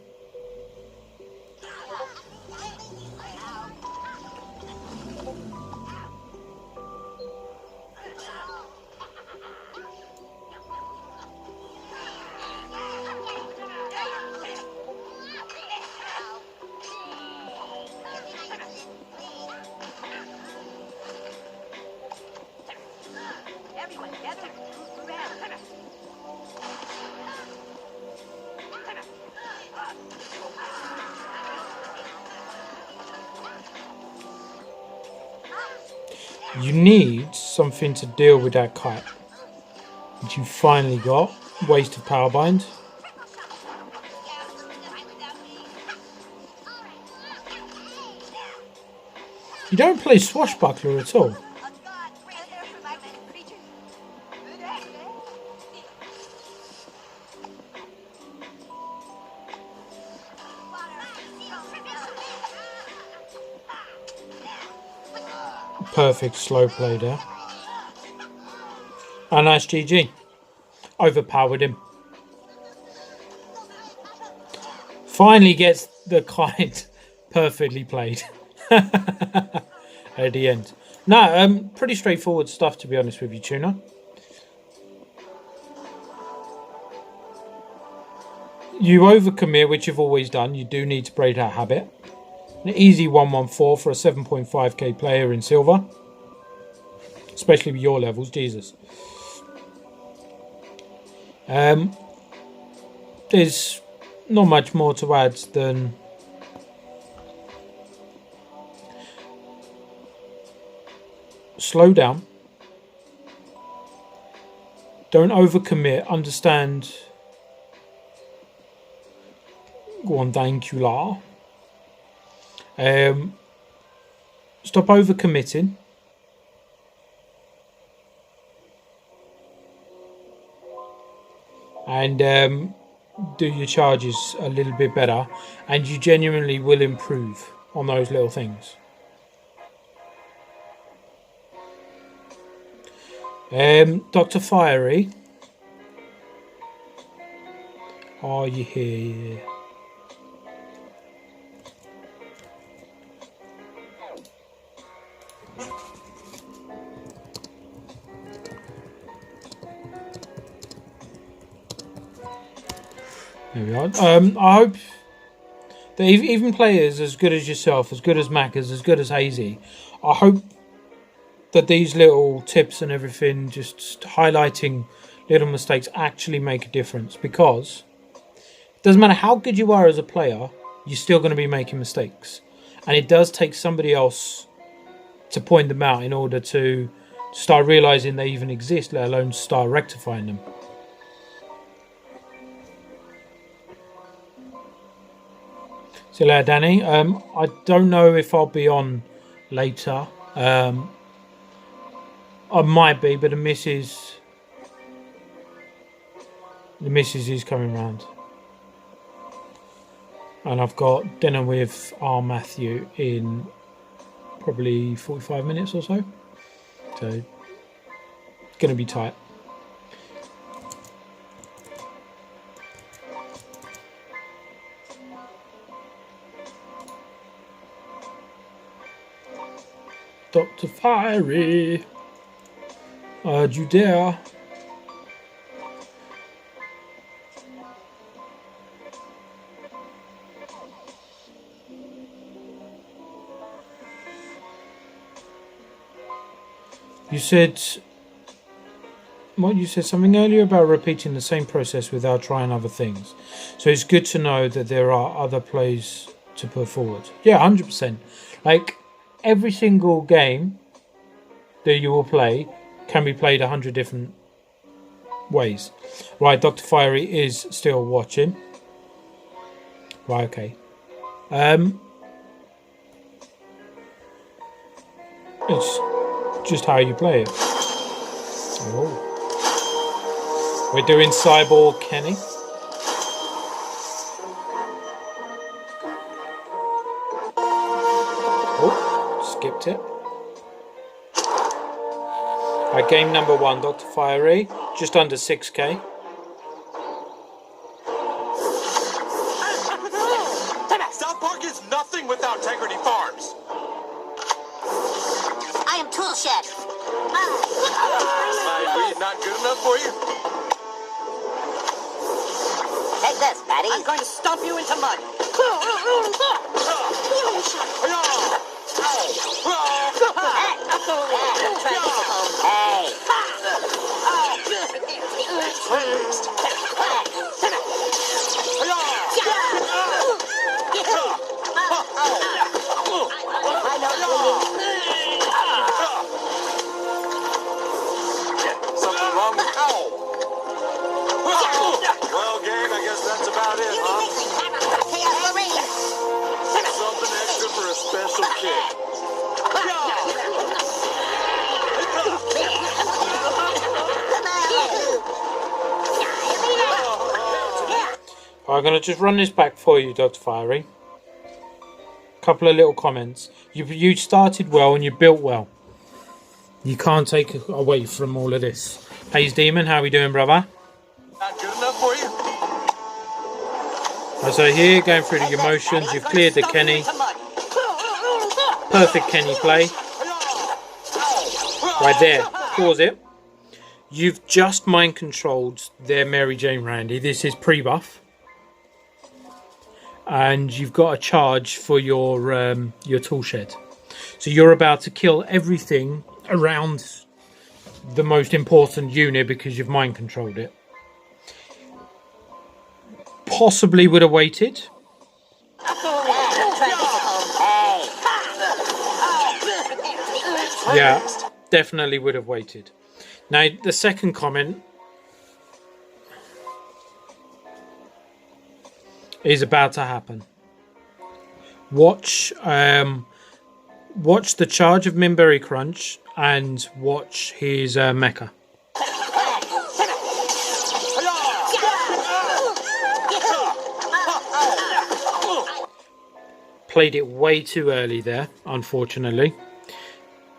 You need something to deal with that kite, which you finally got. Waste of power bind. You don't play swashbuckler at all. Perfect slow play there. And that's GG. Overpowered him. Finally gets the kite perfectly played. At the end. No, pretty straightforward stuff, to be honest with you, Tuna. You overcommit, which you've always done. You do need to break that habit. An easy 114 for a 7.5k player in silver. Especially with your levels, Jesus. There's not much more to add than slow down. Don't overcommit. Understand. Go on, Dankula. Stop overcommitting. And do your charges a little bit better, and you genuinely will improve on those little things. Dr. Fiery, are you here? There we are. I hope that even players as good as yourself, as good as Mackers, as good as Hazy, I hope that these little tips and everything, just highlighting little mistakes, actually make a difference. Because it doesn't matter how good you are as a player, you're still going to be making mistakes. And it does take somebody else to point them out in order to start realising they even exist, let alone start rectifying them. See you later, Danny. I don't know if I'll be on later. I might be, but the missus is coming round. And I've got dinner with our Matthew in probably 45 minutes or so. So, it's going to be tight. Dr. Fiery, are you there? You said something earlier about repeating the same process without trying other things. So it's good to know that there are other plays to put forward. Yeah, 100%. Like, every single game that you will play can be played 100 different ways. Right, Dr. Fiery is still watching. Right, okay. It's just how you play it. Oh. We're doing Cyborg Kenny. Oh, skipped it. Right, game number 1, Dr. Fiery, just under 6k. South Park is nothing without Integrity Farms. I am Tool Shed. My weed not good enough for you? Take this, Patty. I'm going to stomp you into mud. Something wrong with well, gang, I guess that's about it, huh? Something extra for a special kid. I'm going to just run this back for you, Dr. Fiery. Couple of little comments. You started well and you built well. You can't take away from all of this. Haze Demon, how are we doing, brother? Not good enough for you? So here, going through the emotions, you've cleared the Kenny. Perfect Kenny play. Right there. Pause it. You've just mind controlled their Mary Jane Randy. This is pre-buff. And you've got a charge for your tool shed. So you're about to kill everything around the most important unit because you've mind controlled it. Possibly would have waited. Yeah, definitely would have waited. Now, the second comment is about to happen. Watch the charge of Minberry Crunch and watch his mecha. played it way too early there, unfortunately.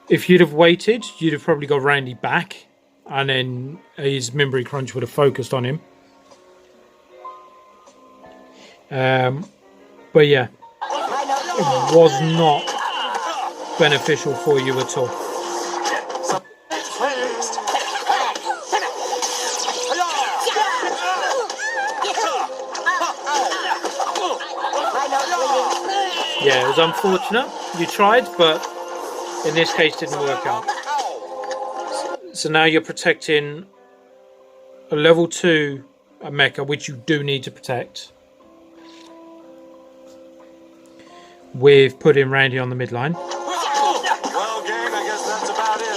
If you'd have waited, you'd have probably got Randy back, and then his memory crunch would have focused on him. But yeah, it was not beneficial for you at all. Yeah, it was unfortunate. You tried, but in this case didn't work out. So now you're protecting a level 2 mecha, which you do need to protect, with putting Randy on the midline. Well, gang, I guess that's about it,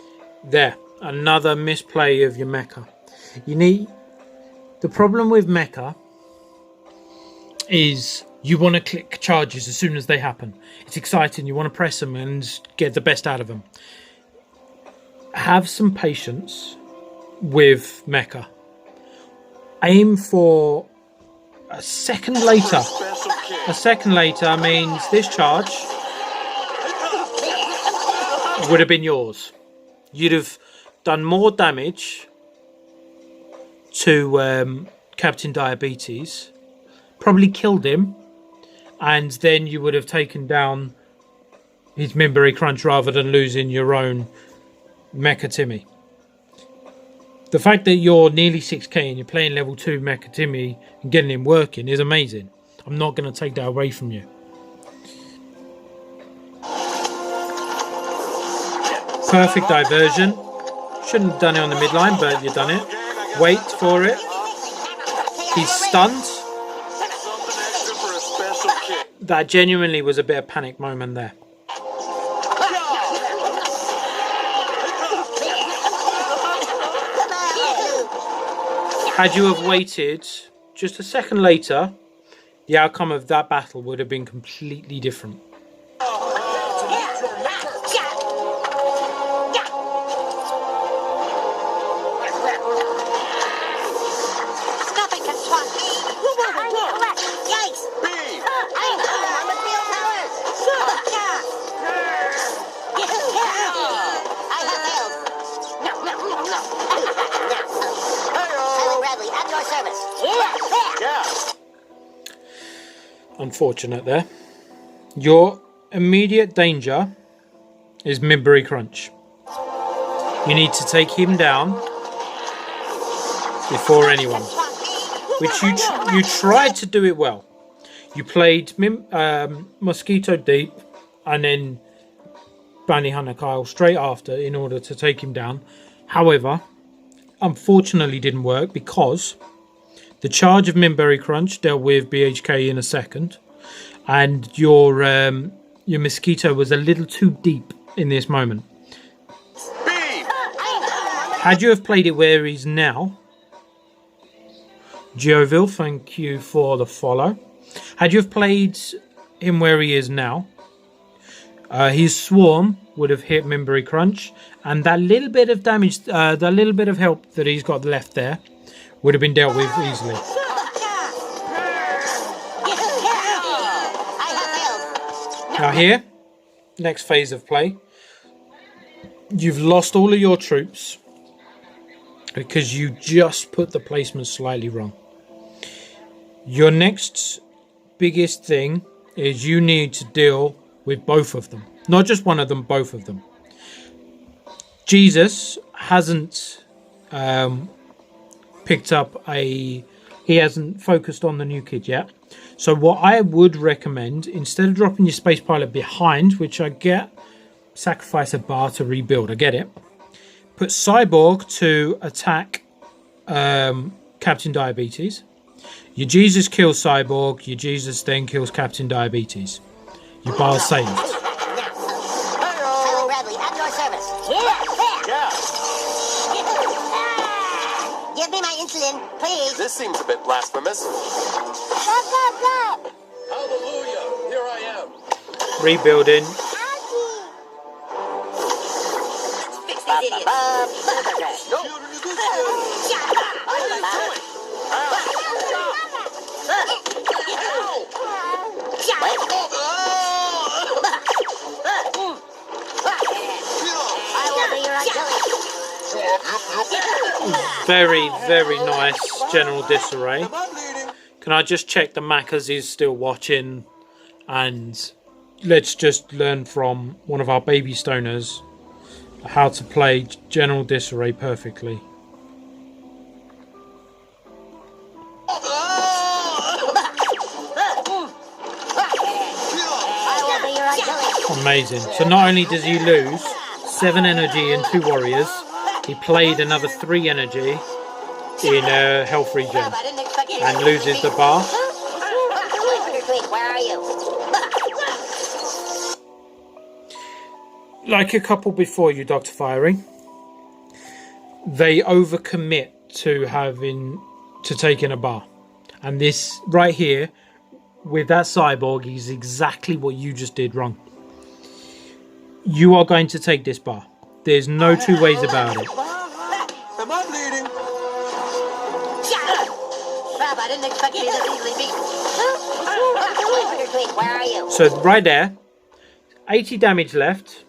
huh? There, another misplay of your mecha. You need... The problem with mecha is you want to click charges as soon as they happen. It's exciting, you want to press them and get the best out of them. Have some patience with mecha. Aim for a second later. A second later means this charge would have been yours. You'd have done more damage to Captain Diabetes, probably killed him, and then you would have taken down his memory crunch rather than losing your own Mecha Timmy. The fact that you're nearly 6k and you're playing level 2 Mecha Timmy and getting him working is amazing. I'm not going to take that away from you. Perfect diversion. Shouldn't have done it on the midline, but you've done it. Wait for it. He's stunned. That genuinely was a bit of panic moment there. Had you have waited just a second later, the outcome of that battle would have been completely different. Unfortunate there. Your immediate danger is Mimbury Crunch. You need to take him down before anyone, which you tried to do it well. You played Mosquito Deep and then Bounty Hunter Kyle straight after in order to take him down. However, unfortunately didn't work because the charge of Mimbury Crunch dealt with BHK in a second, and your Mosquito was a little too deep in this moment. Had you have played it where he's now, Gioville, thank you for the follow. Had you have played him where he is now, his Swarm would have hit Mimbury Crunch, and that little bit of damage, that little bit of help that he's got left there, would have been dealt with easily. Now here, next phase of play, you've lost all of your troops because you just put the placement slightly wrong. Your next biggest thing is you need to deal with both of them. Not just one of them, both of them. Jesus hasn't he hasn't focused on the new kid yet. So what I would recommend, instead of dropping your space pilot behind, which I get, sacrifice a bar to rebuild, I get it. Put Cyborg to attack Captain Diabetes. Your Jesus kills Cyborg, your Jesus then kills Captain Diabetes. Your bar's saved. Give me my insulin, please. This seems a bit blasphemous. Hallelujah, here I am. Rebuilding. Very, very nice general disarray. Am I bleeding? Can I just check the Macca's is still watching, and let's just learn from one of our baby stoners how to play general disarray perfectly. Amazing. So not only does he lose 7 energy and 2 warriors, he played another 3 energy in health regen and loses the bar. Where are you? Like a couple before you, Dr. Fiery, they overcommit to taking a bar. And this right here with that cyborg is exactly what you just did wrong. You are going to take this bar. There's no two ways about it. Am I bleeding? Crap, I didn't expect you to this easily beat. Where are you? So right there, 80 damage left.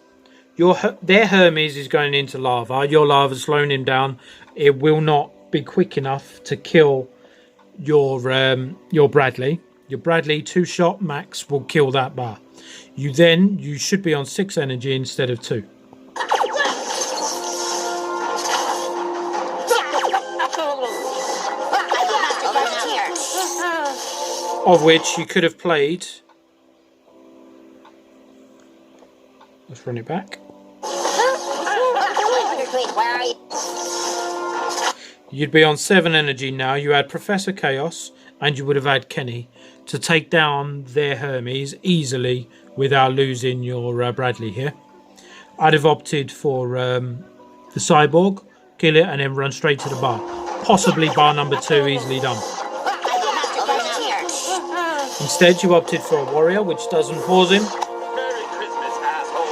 Their Hermes is going into lava. Your lava's slowing him down. It will not be quick enough to kill your Bradley. Your Bradley 2-shot max will kill that bar. You should be on 6 energy instead of 2. Of which you could have played. Let's run it back. Where are you? You'd be on 7 energy now. You had Professor Chaos and you would have had Kenny to take down their Hermes easily without losing your Bradley here. I'd have opted for the cyborg, kill it and then run straight to the bar. Possibly bar number 2, easily done. Instead you opted for a warrior, which doesn't pause him. Merry Christmas, asshole.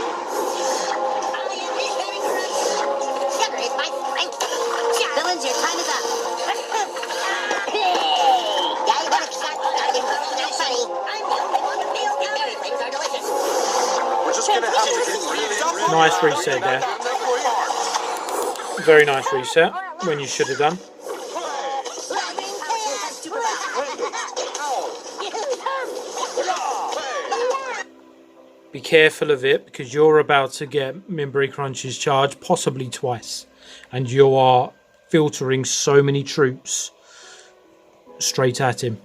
Villains, your time is up. Yeah, you better start. Not funny. Everything's are delicious. We're just gonna have to get really Nice reset there. Very nice reset when you should have done. Be careful of it because you're about to get Mimbury Crunch's charge possibly twice, and you are filtering so many troops straight at him.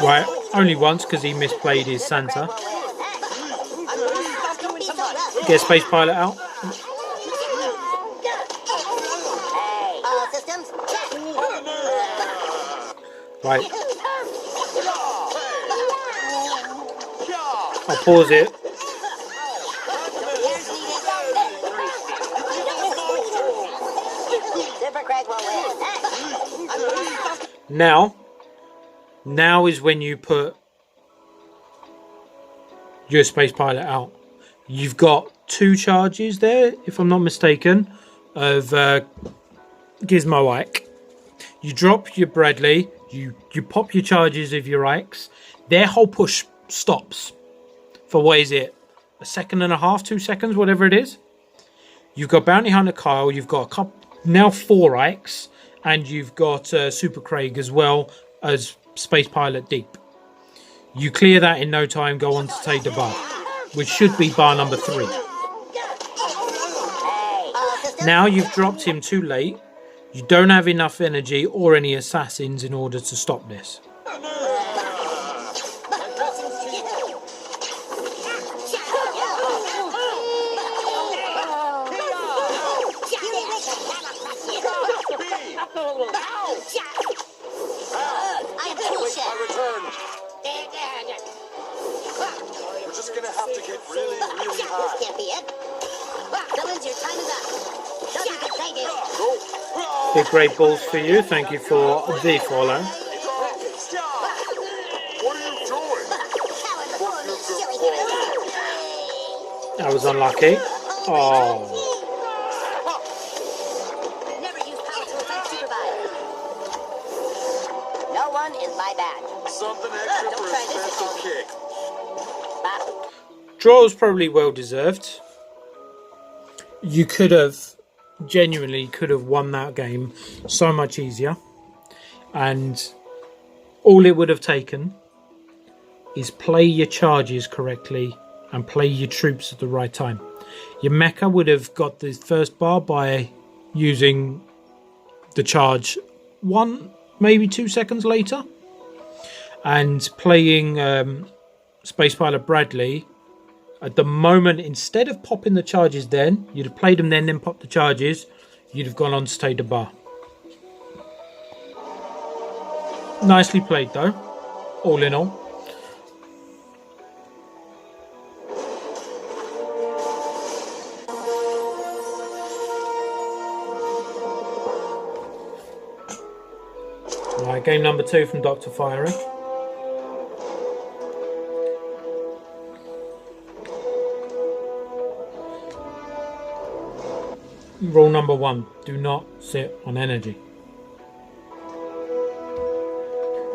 Right, only once because he misplayed his Santa. Get Space Pilot out. Systems. Right. I'll pause it. Now is when you put your Space Pilot out. You've got 2 charges there, if I'm not mistaken, of Gizmo Ike. You drop your Bradley, you pop your charges of your Ikes. Their whole push stops for what is it? A second and a half, 2 seconds, whatever it is. You've got Bounty Hunter Kyle, you've got now 4 Ikes, and you've got Super Craig as well as Space Pilot Deep. You clear that in no time, go on to take the bar, which should be bar number 3. Now you've dropped him too late. You don't have enough energy or any assassins in order to stop this. We're just gonna have to get really high. This can't be it. Villains, your time is up. Don't you can take it. Big great balls for you. Thank you for the follow. What are you doing? That was unlucky. Oh. Never use power to affect supervise. No one is my badge. Something extra Don't for a try this at special home. kick. Draw was probably well deserved. You could have genuinely won that game so much easier, and all it would have taken is play your charges correctly and play your troops at the right time. Your mecha would have got the first bar by using the charge 1, maybe 2 seconds later, and playing Space Pilot Bradley at the moment, instead of popping the charges then, you'd have played them then popped the charges, you'd have gone on to take the bar. Nicely played though, all in all. Right, game number 2 from Dr. Fiery. Rule number 1, do not sit on energy.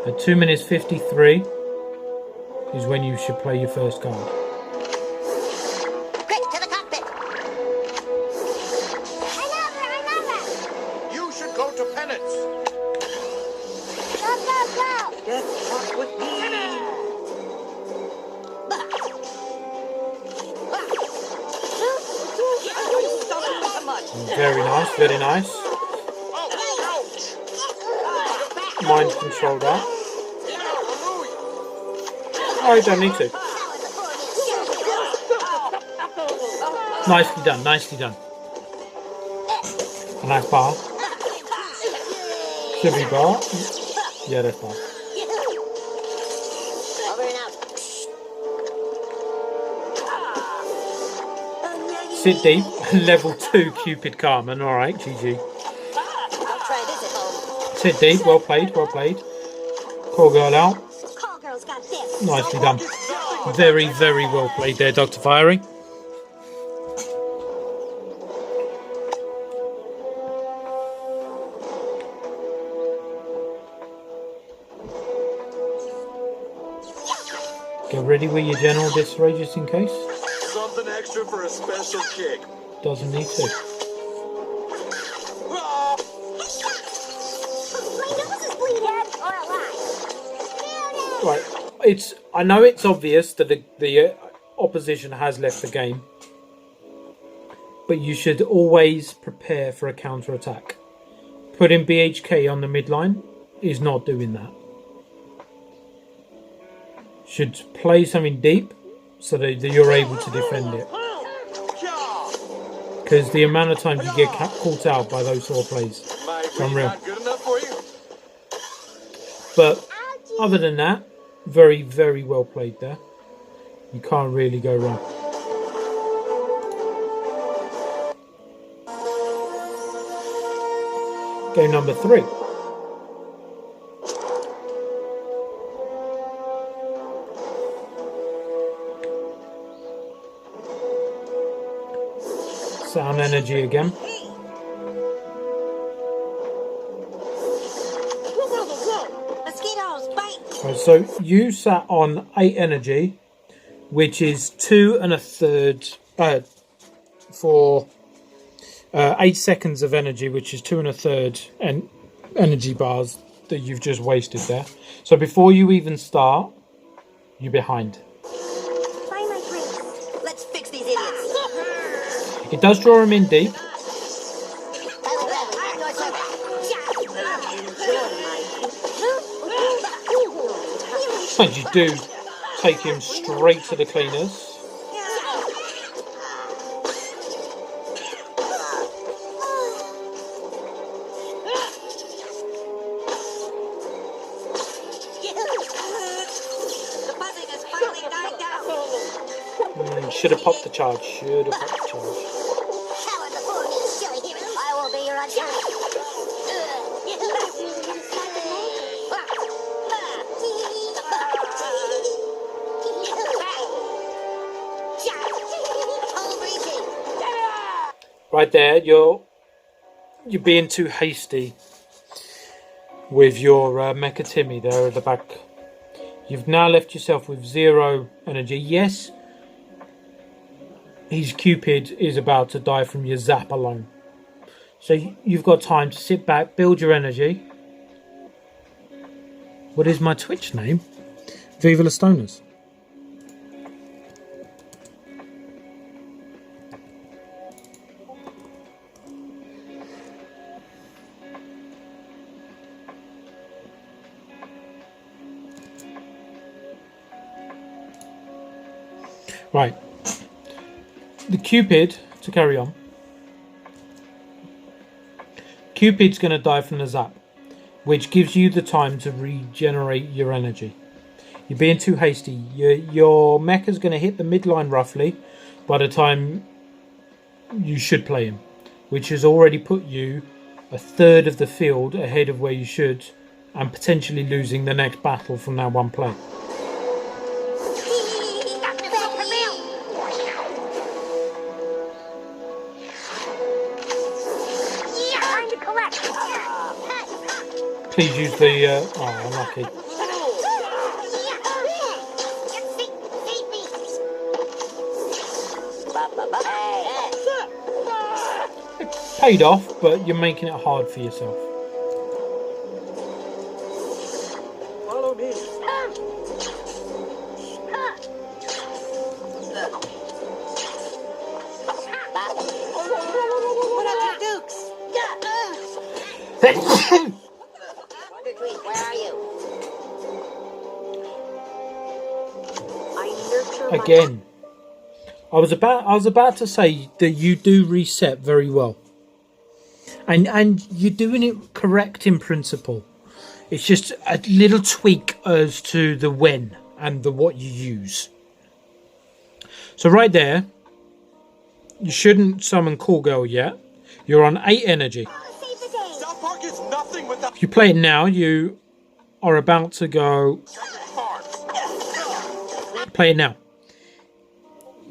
At 2 minutes 53 is when you should play your first card. Quick, to the cockpit. You should go to penance. Go. Just walk with me. Very nice, very nice. Mind control that. Oh, you don't need to. Nicely done, nicely done. A nice bar. Should be bar. Yeah, that's bar. Over and out. Sit deep. Level 2 Cupid Carmen. Alright, GG. I'll try this at home. Sit deep. Well played, well played. Call girl out. Call girl's got this. Nicely done. Very, very well played there, Dr. Fiery. Get ready with your general disarray just in case. Something extra for a special kick. Doesn't need to. Ah! My nose is bleeding. Or alive. Right. I know it's obvious that the opposition has left the game, but you should always prepare for a counter attack. Putting BHK on the midline is not doing that. Should play something deep so that you're able to defend it. Because the amount of times you get caught out by those sort of plays, it's unreal. Not good enough for you? But other than that, very, very well played there. You can't really go wrong. Game number 3. Sound energy again. Mosquitoes, bite. Right, so you sat on 8 energy, which is 2 1/3 for 8 seconds of energy, which is 2 1/3 and energy bars that you've just wasted there. So before you even start, you're behind. Find my place. Let's fix these idiots. It does draw him in deep. Tyler Bradley, North Circle. And you do take him straight to the cleaners. The buzzing has finally died down. Should have popped the charge. Should have popped the charge. Coward before me, silly hero. I will be your Right there, you're being too hasty with your Mecha Timmy there at the back. You've now left yourself with 0 energy. Yes, his Cupid is about to die from your zap alone. So you've got time to sit back, build your energy. What is my Twitch name? Viva La Stoners. Right. The Cupid, to carry on. Cupid's going to die from the zap, which gives you the time to regenerate your energy. You're being too hasty. Your mecha's going to hit the midline roughly by the time you should play him, which has already put you a third of the field ahead of where you should, and potentially losing the next battle from that one play. Please use the... oh, unlucky. It paid off, but you're making it hard for yourself. Follow me. What up, you dukes? Wonder Tweet, where are you? I nurture Again, I was about to say that you do reset very well, and you're doing it correct in principle. It's just a little tweak as to the when and the what you use. So right there, you shouldn't summon Call Girl yet. You're on 8 energy. South Park is nothing without If you play it now, you are about to go. Play it now.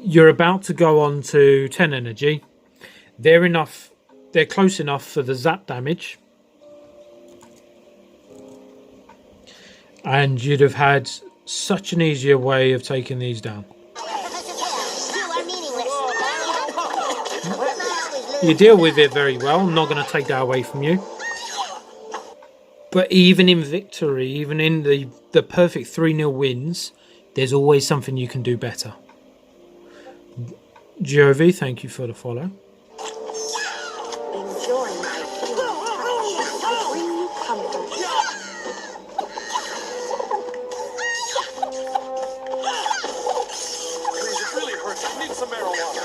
You're about to go on to 10 energy. They're close enough for the zap damage. And you'd have had such an easier way of taking these down. You deal with it very well. I'm not going to take that away from you. But even in victory, even in the perfect 3-0 wins, there's always something you can do better. Jovi, thank you for the follow. Enjoy my healing touch. I bring you comfort. Please, it really hurts. I need some marijuana.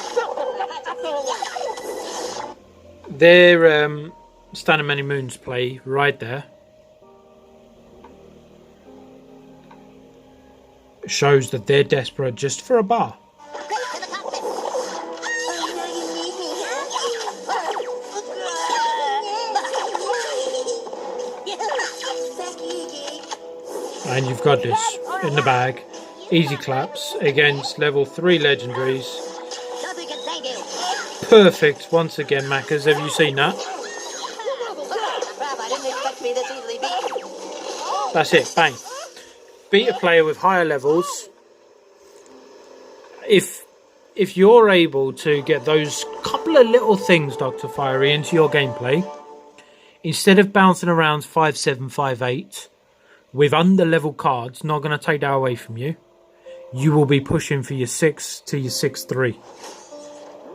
Their Stand of Many Moons play right there shows that they're desperate just for a bar. And you've got this in the bag. Easy claps against level 3 legendaries. Perfect once again, Macca's. Have you seen that? That's it, bang. Beat a player with higher levels. If you're able to get those couple of little things, Dr. Fiery, into your gameplay, instead of bouncing around 5-7, 5-8 with under-level cards, not going to take that away from you, you will be pushing for your 6 to your 6-3. You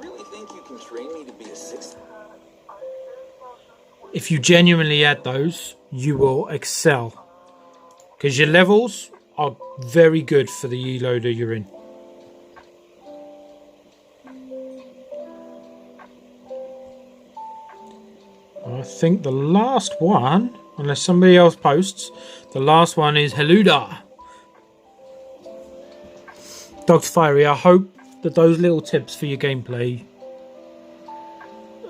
really think you can train me to be a 6? If you genuinely add those, you will excel. Because your levels are very good for the elo that you're in. I think the last one, unless somebody else posts, the last one is Heluda. Dr. Fiery, I hope that those little tips for your gameplay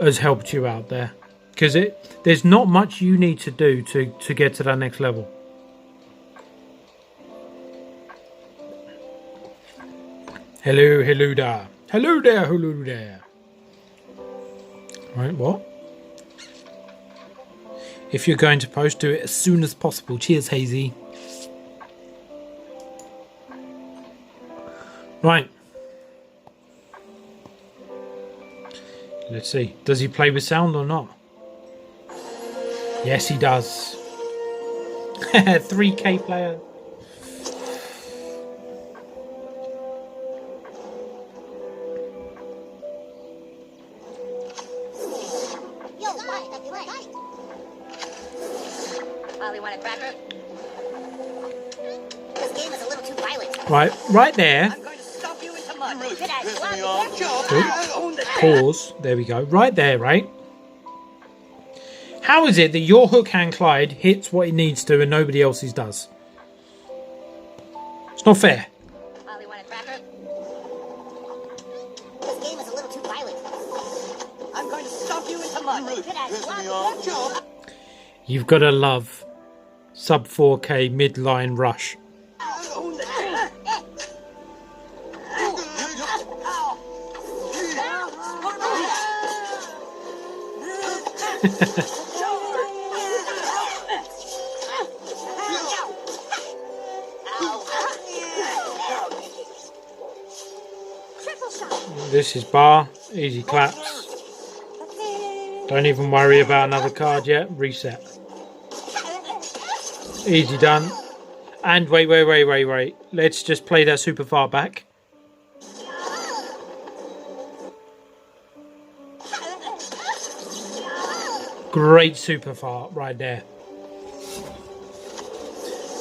has helped you out there. Because there's not much you need to do to get to that next level. Hello, Heluda. Hello there, hello there. Right, what? If you're going to post, do it as soon as possible. Cheers, Hazy. Right. Let's see. Does he play with sound or not? Yes, he does. 3K player. Yo, why? That's right. Ollie, want a cracker? This game is a little too violent. Right there. I'm going to stomp you into mud. Good Piss idea. me off. Pause. There we go. Right there, right? How is it that your hook hand Clyde hits what it needs to and nobody else's does? It's not fair. Ollie, want a cracker? This game is a little too violent. I'm going to stomp you into mud. Good Piss me idea. off. You've got to love sub 4K midline rush. This is bar, easy claps. Don't even worry about another card yet. Reset. Easy done. And wait. Let's just play that super far back. Great super far right there.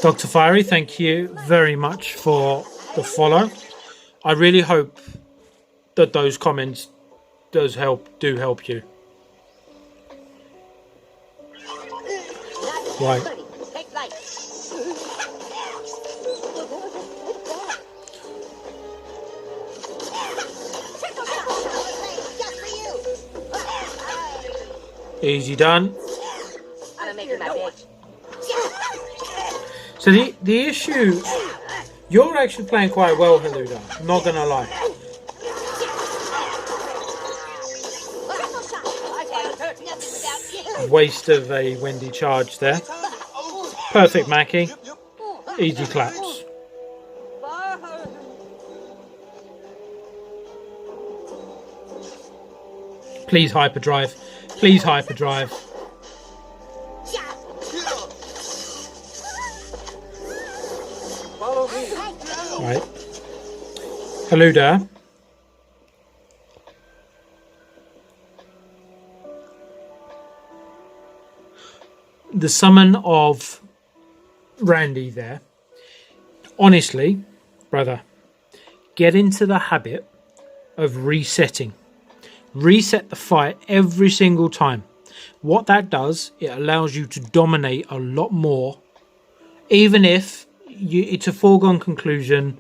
Dr. Fiery, thank you very much for the follow. I really hope that those comments do help you. Right. Take flight. Just for you. Easy done. I'm gonna make you my bitch. So the issue, you're actually playing quite well, Haluda. I'm not gonna lie. Waste of a Wendy charge there. Perfect, Mackie. Easy claps. Please hyperdrive. Please hyperdrive. Right. Haluda. The summon of Randy there. Honestly, brother, get into the habit of resetting. Reset the fight every single time. What that does, it allows you to dominate a lot more. Even if it's a foregone conclusion,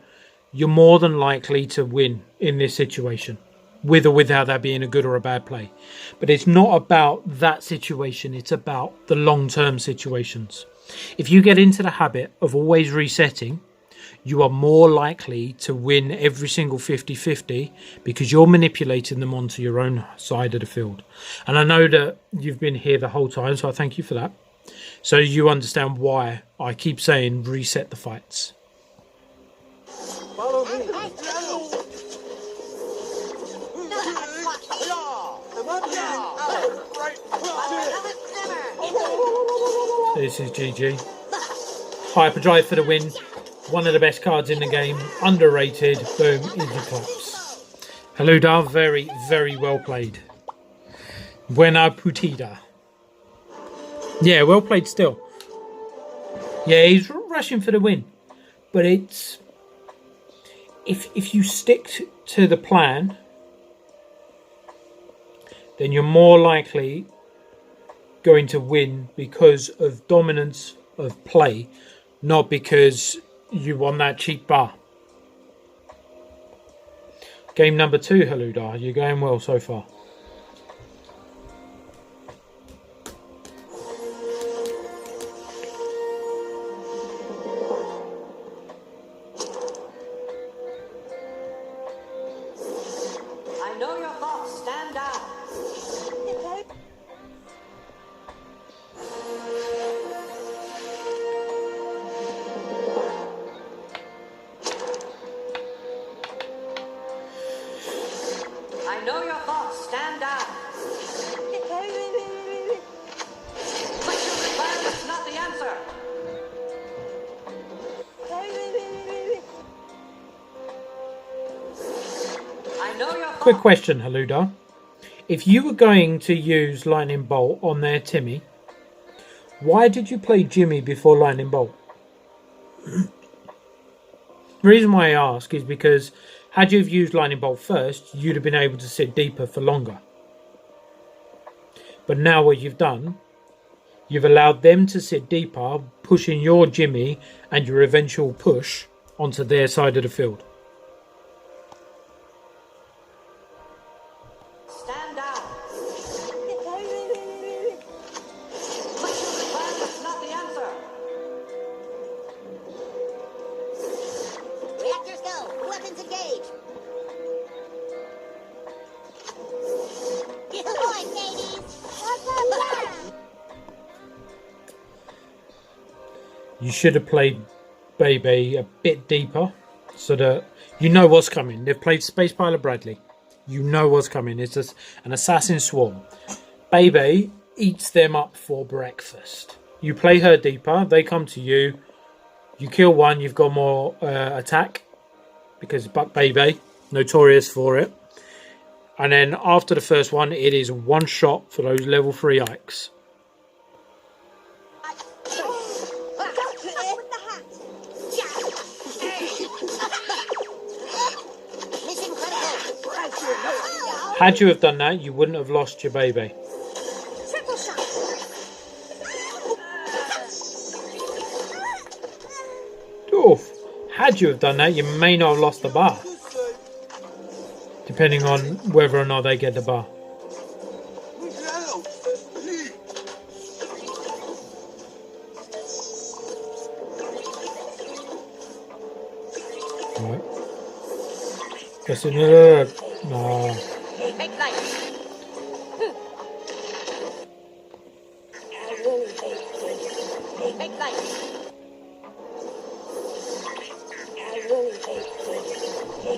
you're more than likely to win in this situation, with or without that being a good or a bad play. But it's not about that situation, it's about the long-term situations. If you get into the habit of always resetting, you are more likely to win every single 50-50 because you're manipulating them onto your own side of the field. And I know that you've been here the whole time, so I thank you for that. So you understand why I keep saying reset the fights. Follow me. This is GG. Hyperdrive for the win. One of the best cards in the game. Underrated. Boom. Easy claps. Haluda, very, very well played. Buena putida. Yeah, well played still. Yeah, he's rushing for the win. But it's... If you stick to the plan, then you're more likely going to win because of dominance of play, not because you won that cheap bar. Game number 2, Haluda. You're going well so far. I know your thoughts. Stand down. I know your thoughts. Quick question, Haluda. If you were going to use Lightning Bolt on their Timmy, why did you play Jimmy before Lightning Bolt? The reason why I ask is because had you have used Lightning Bolt first, you'd have been able to sit deeper for longer. But now what you've done, you've allowed them to sit deeper, pushing your Jimmy and your eventual push onto their side of the field. Stand down. Pushing the plan is not the answer. Reactors go. Weapons engage. Good boy, ladies. You should have played Baby a bit deeper so that you know what's coming. They've played Space Pilot Bradley. You know what's coming. It's just an assassin swarm. Baby eats them up for breakfast. You play her deeper. They come to you. You kill one. You've got more attack because Buck Baby, notorious for it. And then after the first one, it is one shot for those level 3 Ikes. Mission critical. Had you have done that, you wouldn't have lost your baby. Triple shot. Oof. Had you have done that, you may not have lost the bar. Depending on whether or not they get the bar. Right. Guess it, no. Make light. Make light.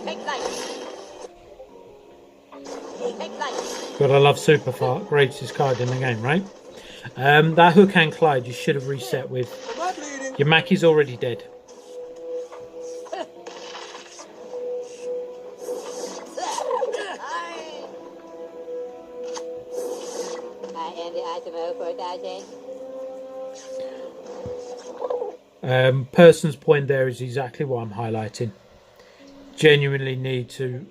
Make light. Make light. Gotta love Super Fart, greatest card in the game, right? That Hook Hand Clyde you should have reset with. Your Mackie's already dead. Person's point there is exactly what I'm highlighting. Genuinely need to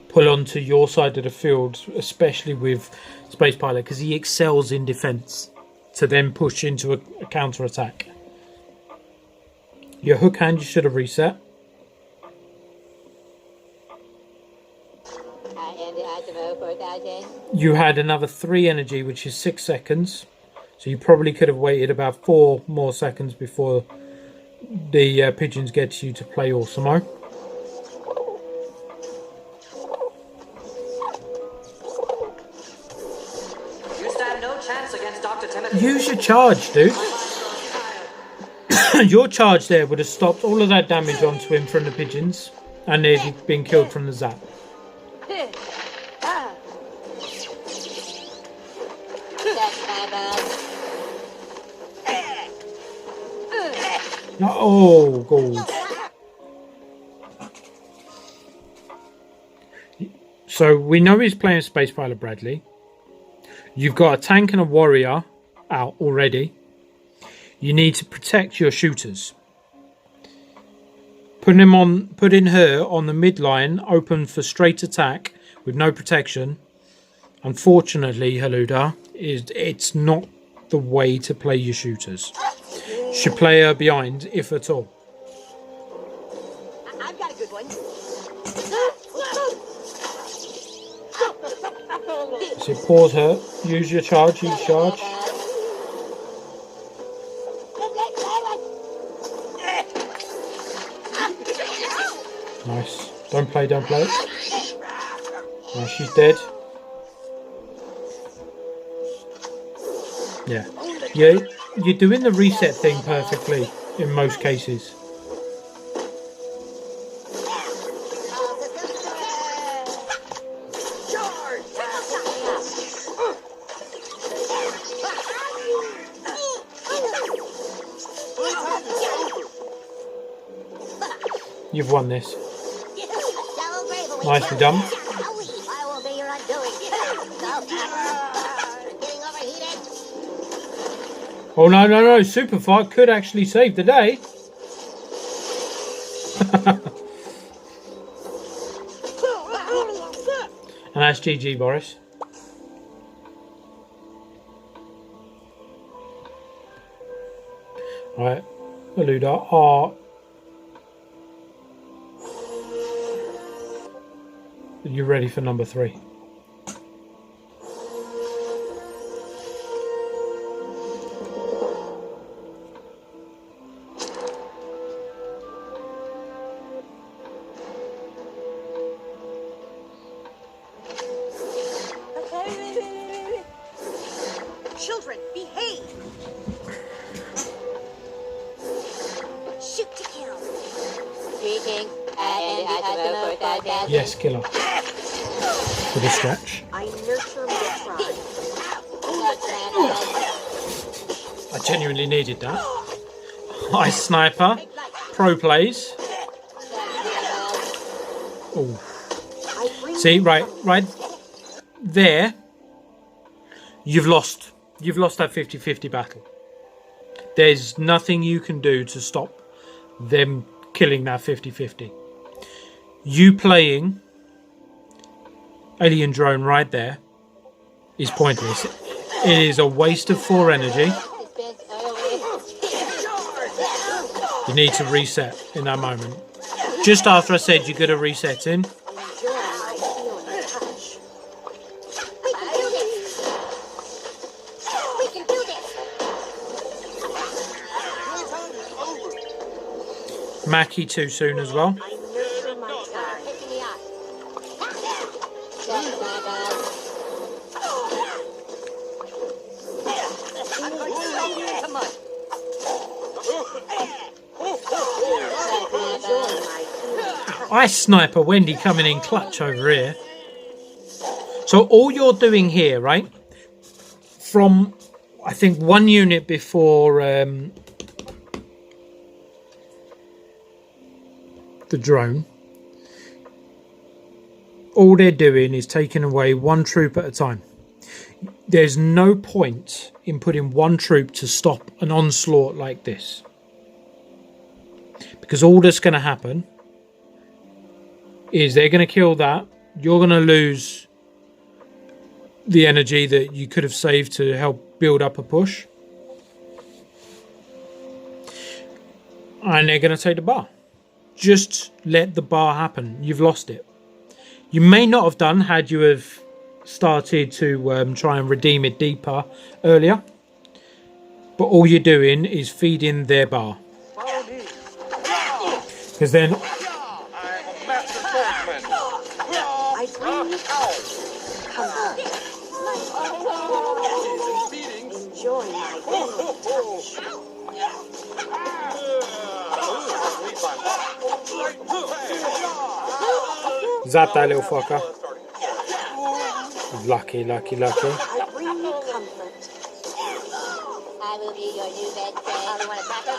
pull onto your side of the field, especially with Space Pilot, because he excels in defense to then push into a counter attack. Your hook hand you should have reset. You had another 3 energy, which is 6 seconds. So you probably could have waited about 4 more seconds before the pigeons get to you to play Awesomeo. You stand no chance against Dr. Timothy. Use your charge, dude. Your charge there would have stopped all of that damage onto him from the pigeons, and they'd been killed from the zap. Oh, gold. So we know he's playing Space Pilot Bradley. You've got a tank and a warrior out already. You need to protect your shooters. Putting her on the midline, open for straight attack with no protection. Unfortunately, Haluda, it's not the way to play your shooters. Should play her behind, if at all. I've got a good one. So pause her. Use your charge. Use charge. Nice. Don't play. Don't play. Nice. She's dead. Yeah. Yeah. You're doing the reset thing perfectly in most cases. You've won this. Nicely done. Oh no, no, no! Super fight could actually save the day. And that's GG, Boris. Right, Eluda, are you ready for number 3? Children, behave! Shoot to kill. Greeting. Yes, killer. For the stretch. I nurture my tribe. I genuinely needed that. Ice sniper. Pro plays. Oh. See, right there. You've lost that 50-50 battle. There's nothing you can do to stop them killing that 50-50. You playing alien drone right there is pointless. It is a waste of 4 energy. You need to reset in that moment. Just after I said you're good at resetting. Mackie too soon as well. Ice sniper Wendy coming in clutch over here. So all you're doing here, right? From I think 1 unit before the drone, all they're doing is taking away 1 troop at a time. There's no point in putting 1 troop to stop an onslaught like this, because all that's going to happen is they're going to kill that. You're going to lose the energy that you could have saved to help build up a push, and they're going to take the bar. Just let the bar happen. You've lost it. You may not have done had you have started to try and redeem it deeper earlier, but all you're doing is feeding their bar, because then Enjoy my touch. zap that little fucker. Lucky. I bring you comfort. I will be your new bed friend. Want to tackle?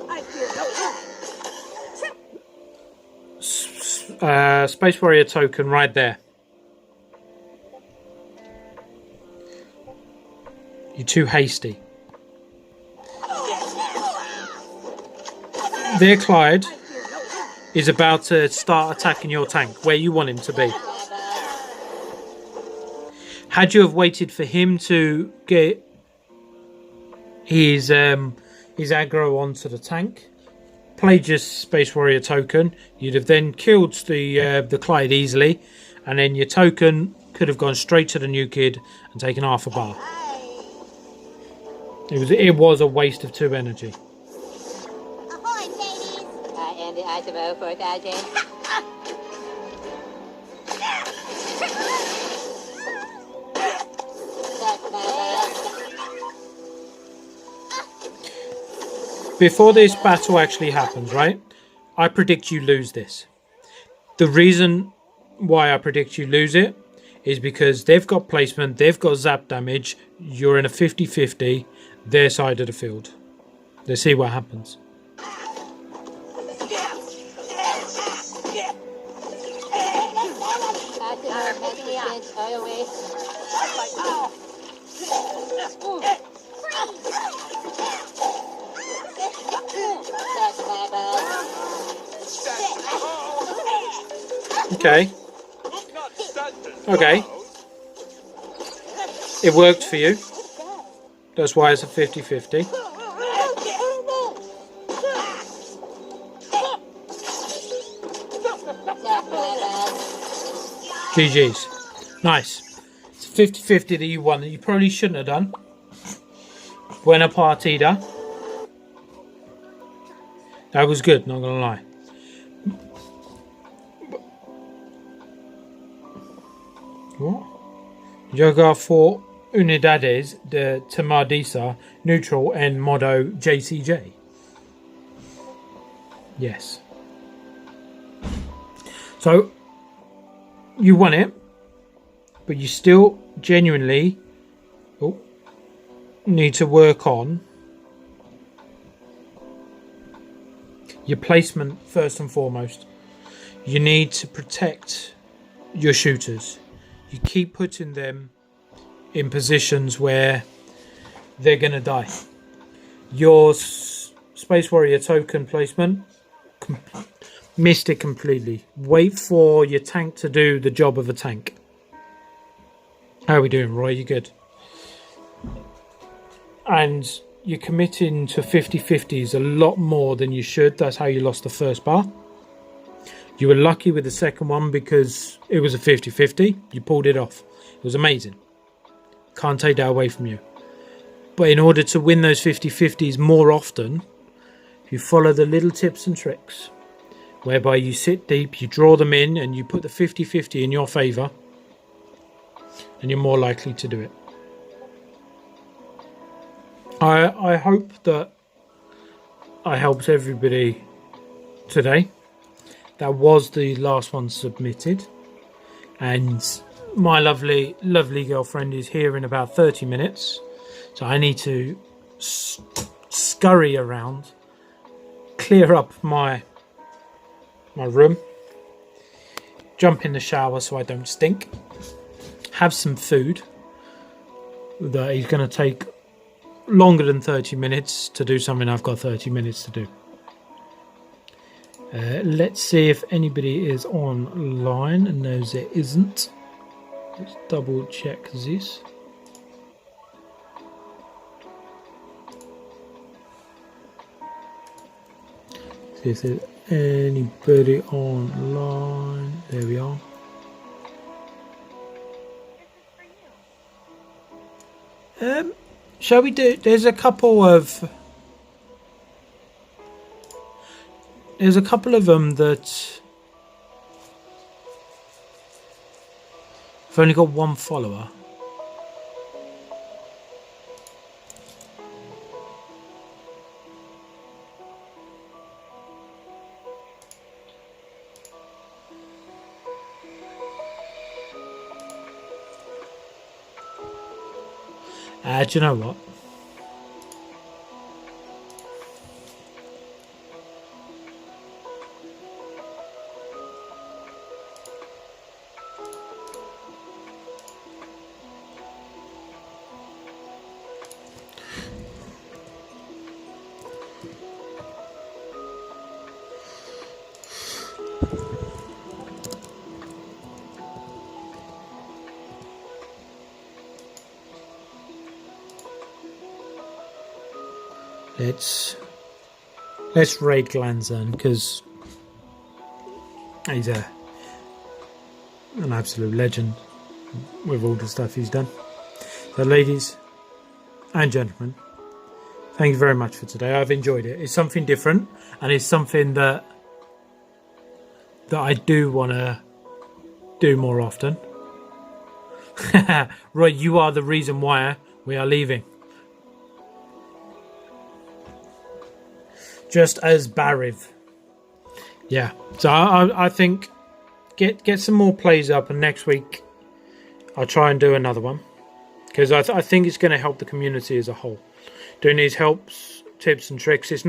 I fear no harm. Space Warrior token right there. You're too hasty. There, Clyde is about to start attacking your tank where you want him to be. Had you have waited for him to get his aggro onto the tank, played your Space Warrior token, you'd have then killed the Clyde easily, and then your token could have gone straight to the new kid and taken half a bar. It was a waste of 2 energy. Ahoy, ladies! I am the Isomo 4000. Before this battle actually happens, right? I predict you lose this. The reason why I predict you lose it is because they've got placement, they've got zap damage, you're in a 50-50, their side of the field. Let's see what happens. Oh, wait. That's my bad. Okay. Okay. It worked for you. That's why it's a 50-50. GG's. Nice. It's a 50-50 that you won that you probably shouldn't have done. Buena partida. That was good, not gonna lie. What? Jogar for Unidades de Temardisa, neutral and modo JCJ. Yes. So, you won it, but you still genuinely need to work on your placement first and foremost. You need to protect your shooters. You keep putting them in positions where they're going to die. Your Space Warrior token placement, missed it completely. Wait for your tank to do the job of a tank. How are we doing, Roy? You good? And you're committing to 50-50s a lot more than you should. That's how you lost the first bar. You were lucky with the second one because it was a 50-50. You pulled it off. It was amazing. Can't take that away from you. But in order to win those 50-50s more often, you follow the little tips and tricks whereby you sit deep, you draw them in, and you put the 50-50 in your favour, and you're more likely to do it. I hope that I helped everybody today. That was the last one submitted, and my lovely girlfriend is here in about 30 minutes, so I need to scurry around, clear up my room, jump in the shower so I don't stink, have some food that is going to take longer than 30 minutes to do something I've got 30 minutes to do. Let's see if anybody is online. No, there isn't. Let's double check this. See if there's anybody online. There we are. Shall we do? There's a couple of them that I've only got one follower. Do you know what? Let's raid Glanzan because he's an absolute legend with all the stuff he's done. So, ladies and gentlemen, thank you very much for today. I've enjoyed it. It's something different, and it's something that I do want to do more often. Right, you are the reason why we are leaving. Just as Bariv. Yeah. So I think get some more plays up, and next week I'll try and do another one. Because I think it's going to help the community as a whole. Doing these helps, tips and tricks. It's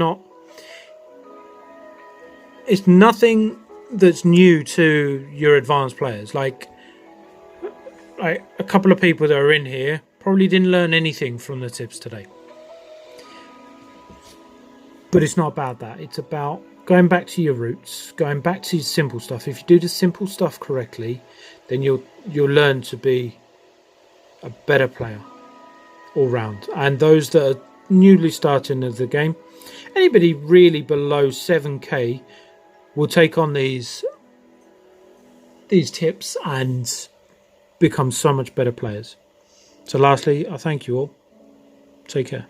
nothing that's new to your advanced players. Like like a couple of people that are in here probably didn't learn anything from the tips today. But it's not about that. It's about going back to your roots, going back to simple stuff. If you do the simple stuff correctly, then you'll learn to be a better player all round. And those that are newly starting the game, anybody really below 7k will take on these tips and become so much better players. So lastly, I thank you all. Take care.